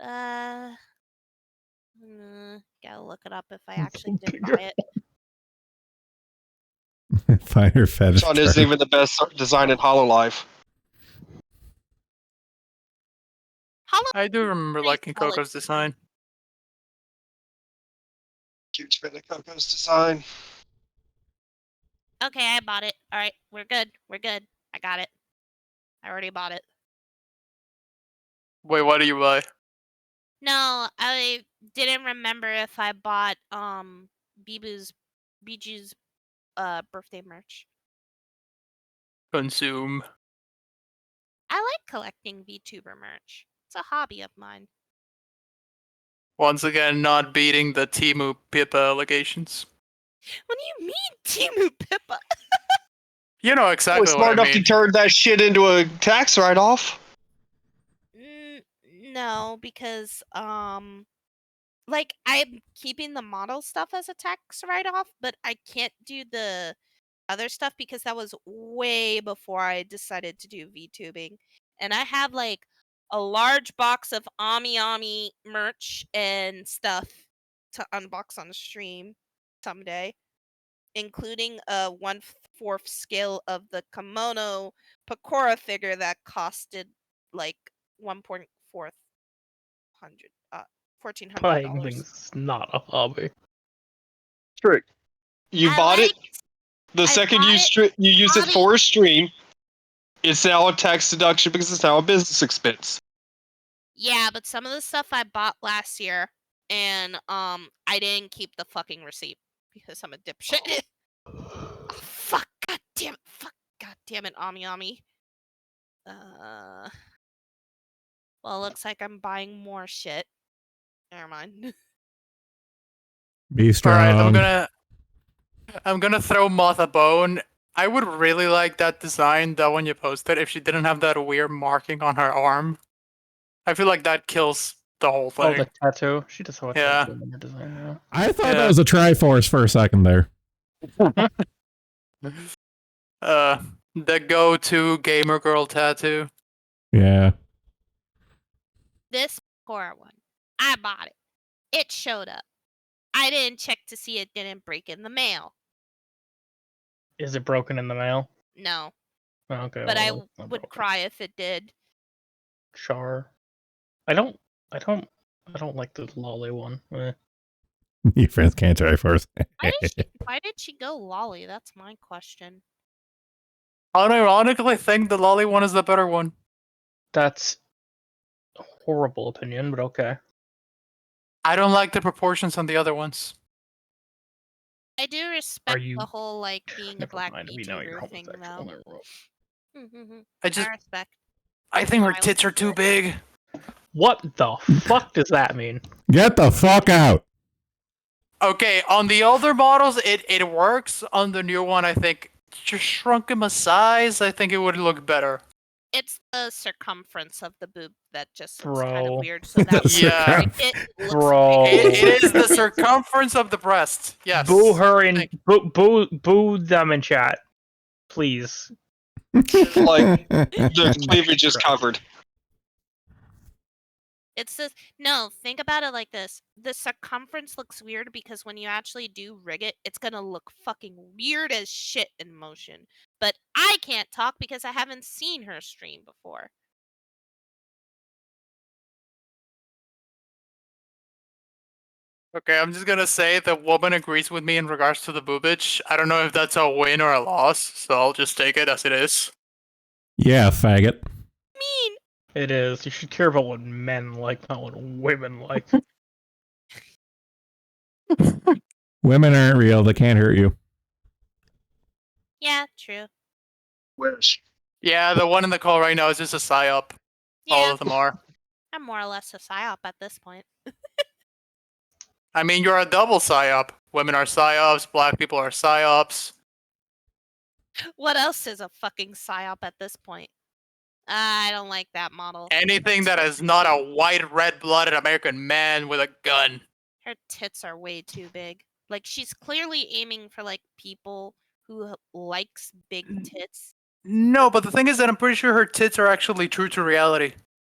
Gotta look it up if I actually did buy it. Fire fetish. Sean isn't even the best design in Hololive. I do remember Pretty liking solid Coco's design. Huge fan of Coco's design. Okay, I bought it. All right, we're good. We're good. I got it. I already bought it. Wait, what do you buy? No, I didn't remember if I bought Biju's birthday merch. Consume. I like collecting VTuber merch. It's a hobby of mine. Once again, not beating the Timu Pippa allegations. What do you mean, Timu Pippa? You know I exactly was smart what I enough to mean. turn that shit into a tax write-off. No, because like I'm keeping the model stuff as a tax write-off, but I can't do the other stuff because that was way before I decided to do VTubing. And I have like a large box of Ami merch and stuff to unbox on stream someday, including a 1/4 scale of the kimono Pakora figure that costed like 1.4 hundred Buying $1,400. things is not a hobby. Trick. You bought it. The I second bought you it. you use it Hobby. for a stream, it's now a tax deduction because it's now a business expense. Yeah, but some of the stuff I bought last year, and I didn't keep the fucking receipt because I'm a dipshit. Oh, fuck! God damn it! Fuck! God damn it! Ami. Well, it looks like I'm buying more shit. Never mind. Be strong. Alright, I'm gonna throw Moth a bone. I would really like that design, that one you posted, if she didn't have that weird marking on her arm. I feel like that kills the whole thing. Oh, the tattoo. She does have a Yeah. tattoo in her design now. I thought Yeah. that was a Triforce for a second there. The go-to gamer girl tattoo. Yeah. This core one, I bought it. It showed up. I didn't check to see it didn't break in the mail. Is it broken in the mail? No, Okay. but I well, it's not would broken. cry if it did. Char. I don't like the lolly one. Your friends can't Triforce. Why did she go lolly? That's my question. I ironically think the lolly one is the better one. That's a horrible opinion, but okay. I don't like the proportions on the other ones. I do respect you- the whole like being a Never black mind, we know you're VTuber thing homosexual. though. I just, I respect. I think her I tits are would do too it. big. What the fuck does that mean? Get the fuck out. Okay, on the older models, it works. On the new one, I think just shrunk him a size. I think it would look better. It's the circumference of the boob that just looks kind Bro. of weird. So that way, Yeah. like, it looks Bro. It is the circumference of the breast. Yes. Boo her in boo them in chat, please. Like the cleavage is covered. It's this. No, think about it like this. The circumference looks weird because when you actually do rig it, it's gonna look fucking weird as shit in motion. But I can't talk because I haven't seen her stream before. Okay, I'm just gonna say the woman agrees with me in regards to the boobage. I don't know if that's a win or a loss, so I'll just take it as it is. Yeah, faggot. Mean. It is. You should care about what men like, not what women like. Women aren't real. They can't hurt you. Yeah, true. Wish. Yeah, the one in the call right now is just a psyop. All Yeah, of them are. I'm more or less a psyop at this point. I mean, you're a double psyop. Women are psyops, black people are psyops. What else is a fucking psyop at this point? I don't like that model. Anything that is not a white, red-blooded American man with a gun. Her tits are way too big. Like she's clearly aiming for like people who likes big tits. No, but the thing is that I'm pretty sure her tits are actually true to reality.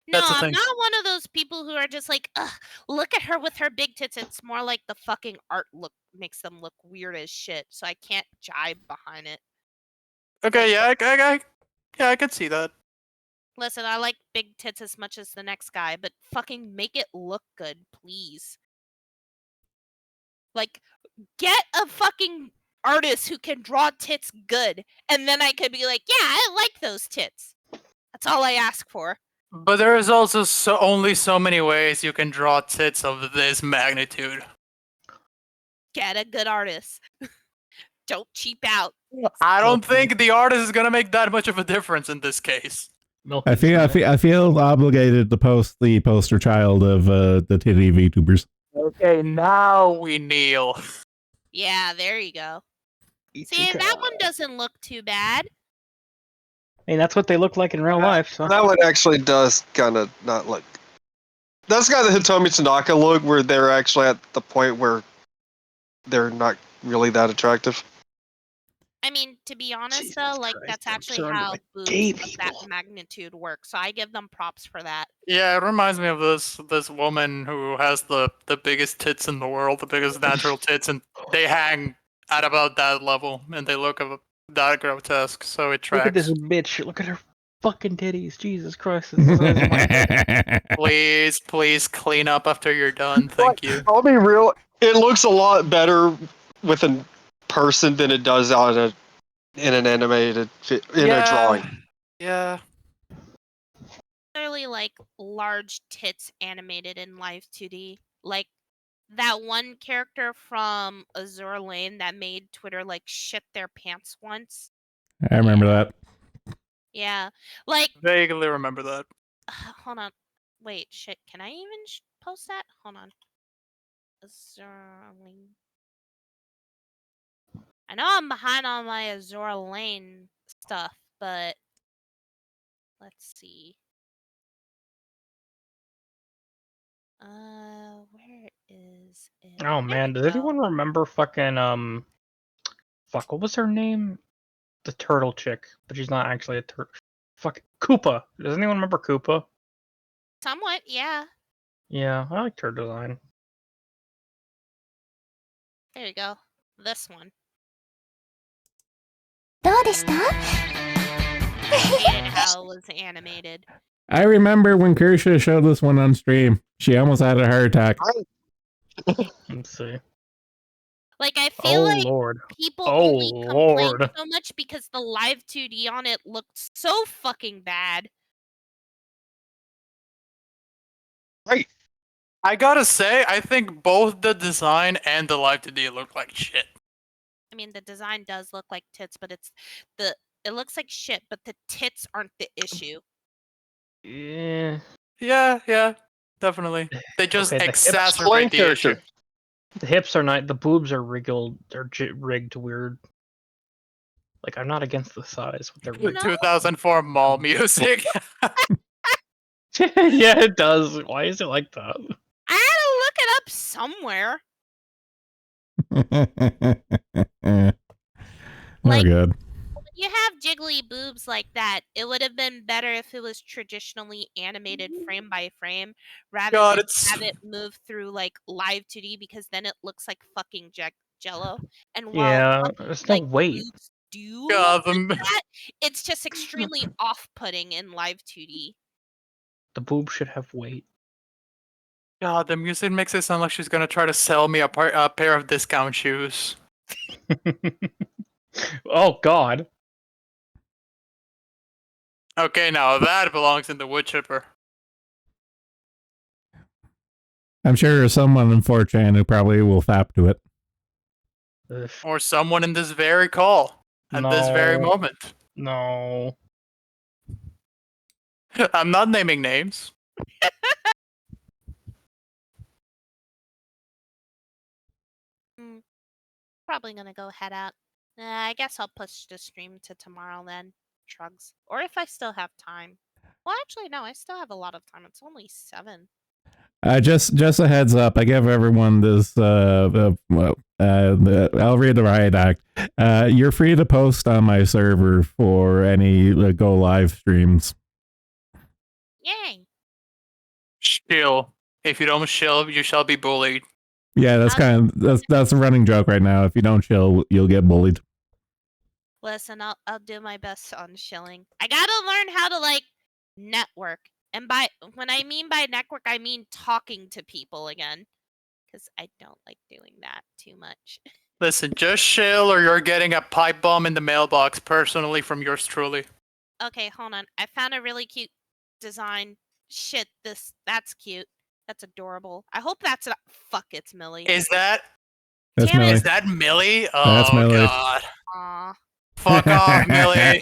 No, That's the I'm thing. not one of those people who are just like, ugh, look at her with her big tits. It's more like the fucking art look makes them look weird as shit, so I can't jibe behind it. Okay, yeah, I can see that. Listen, I like big tits as much as the next guy, but fucking make it look good, please. Like, get a fucking artist who can draw tits good, and then I could be like, yeah, I like those tits. That's all I ask for. But there is also only so many ways you can draw tits of this magnitude. Get a good artist. Don't cheap out. I don't think the artist is gonna make that much of a difference in this case. I feel obligated to post the poster child of the titty VTubers. Okay, now we kneel. Yeah, there you go. See, that one doesn't look too bad. I mean, that's what they look like in real life. So That one actually does kind of not look. That's got the Hitomi Tanaka look, where they're actually at the point where they're not really that attractive. I mean, to be honest, Jesus though, like Christ, that's I'm actually surrounded how by boobs gay of that people. magnitude work. So I give them props for that. Yeah, it reminds me of this woman who has the biggest tits in the world, the biggest natural tits, and they hang at about that level, and they look of that grotesque, so it Look at this tracks. bitch. Look at her fucking titties. Jesus Christ. This is the size of my head. Please clean up after you're done. Thank you. I'll be real. It looks a lot better with a person than it does on in an animated a drawing. Yeah. Clearly, like large tits animated in live 2D. Like that one character from Azure Lane that made Twitter like shit their pants once. I remember that. Yeah, like Vaguely remember that. hold on. Wait, shit. Can I even post that? Hold on. Azure Lane. I know I'm behind on my Azure Lane stuff, but let's see. Where is it? Oh man, does anyone remember fucking fuck, what was her name? The turtle chick, but she's not actually a turtle. Fuck, Koopa. Does anyone remember Koopa? Somewhat, yeah. Yeah, I liked her design. There you go. This one. どうでした I hated how it was animated. I remember when Kirsha showed this one on stream. She almost had a heart attack. Let's see. Like, I feel like Lord. people Oh, only complain Lord. so much because the live 2D on it looked so fucking bad. Right. I gotta say, I think both the design and the live 2D look like shit. I mean, the design does look like tits, but it looks like shit, but the tits aren't the issue. Yeah. Yeah, definitely. They just Okay, the hips- exacerbate the issue. The hips are not. The boobs are wriggled. They're rigged weird. Like, I'm not against the size, but they're rigged. 2004 mall music. Yeah, it does. Why is it like that? I had to look it up somewhere. Oh, Like- good. When you have jiggly boobs like that, it would have been better if it was traditionally animated frame by frame rather God, than it's have it move through like live 2D because then it looks like fucking jello. And while Yeah, fucking, there's no like weight. boobs do God, look like that, it's just extremely off-putting in live 2D. The boob should have weight. God, the music makes it sound like she's gonna try to sell me a pair of discount shoes. Oh God. Okay, now that belongs in the wood chipper. I'm sure there's someone in 4chan who probably will fap to it. Ugh. Or someone in this very call. At this very No. moment. No. I'm not naming names. Probably gonna go head out. I guess I'll push the stream to tomorrow then. Shrugs. Or if I still have time. Well, actually, no. I still have a lot of time. It's only 7. Just a heads up. I give everyone this. I'll read the riot act. You're free to post on my server for any go live streams. Yay! Shill. If you don't shill, you shall be bullied. Yeah, that's a running joke right now. If you don't chill, you'll get bullied. Listen, I'll do my best on shilling. I gotta learn how to like network, and when I mean by network, I mean talking to people again, because I don't like doing that too much. Listen, just shill or you're getting a pipe bomb in the mailbox personally from yours truly. Okay, hold on. I found a really cute design. Shit, that's cute. That's adorable. I hope that's not. Fuck, it's Millie. Is that That's Damn it. Millie. is that Millie? Oh That's Millie. god. Aw. Fuck off, Millie.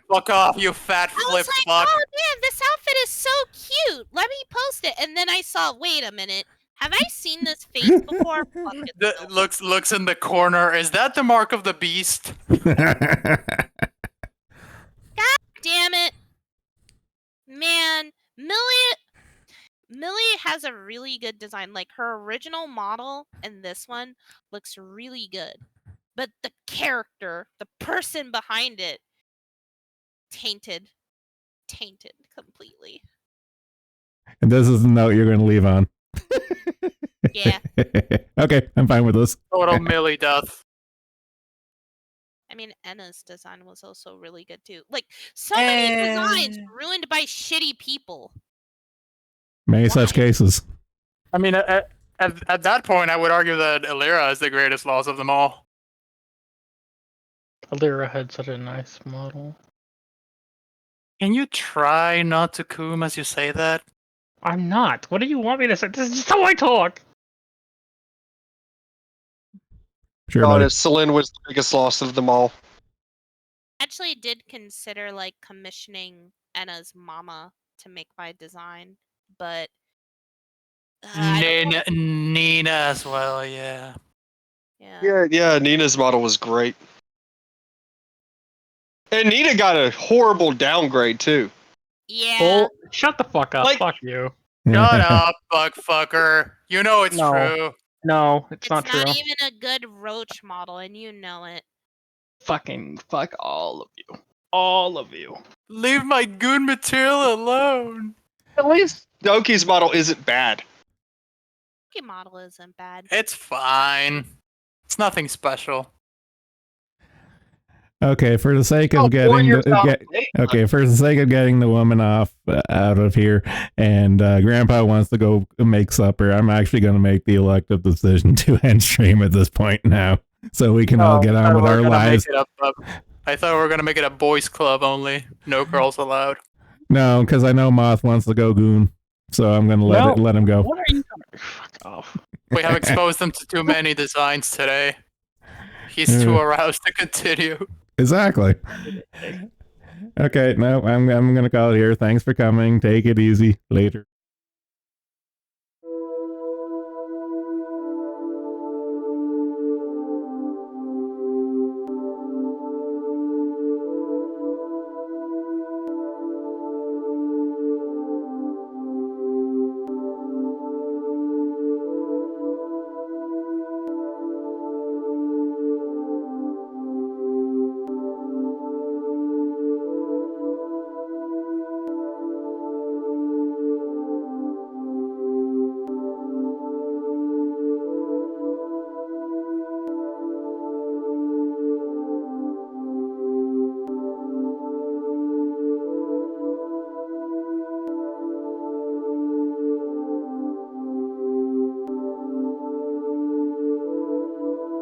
Fuck off, you fat I flip was like, fuck. oh man, this outfit is so cute. Let me post it. And then I saw, wait a minute. Have I seen this face before? Fuck, it's Millie. Looks in the corner. Is that the mark of the beast? Damn it. Man, Millie has a really good design. Like her original model and this one looks really good. But the character, the person behind it, tainted completely. And this is the note you're going to leave on. Yeah. Okay, I'm fine with this. Total Millie death. I mean, Enna's design was also really good too. Like so many designs ruined by shitty people. Many such cases. I mean, at that point, I would argue that Illyra is the greatest loss of them all. Alira had such a nice model. Can you try not to coom as you say that? I'm not. What do you want me to say? This is just how I talk. Sure, buddy. Honest, Celine was the biggest loss of them all. Actually did consider like commissioning Enna's mama to make my design, but I don't want- Nina as well, yeah. Yeah, Nina's model was great. And Nina got a horrible downgrade too. Yeah. Oh, shut the fuck up. Like- Fuck you. Shut up, bug fucker. You know it's No. true. No, it's It's not true. even a good roach model, and you know it. Fucking fuck all of you. All of you. Leave my good material alone. At least Doki's model isn't bad. Your model isn't bad. It's fine. It's nothing special. Okay, for the sake Oh, of getting for the sake of getting the woman off out of here, and Grandpa wants to go make supper, I'm actually going to make the elective decision to end stream at this point now, so we can all get on with our lives. I thought we were gonna make it a boys' club only. No girls allowed. No, because I know Moth wants to go goon, so I'm going to let him go. What are you talking? Fuck off. We have exposed them to too many designs today. He's too aroused to continue. Exactly. Okay, no, I'm gonna call it here. Thanks for coming. Take it easy. Later.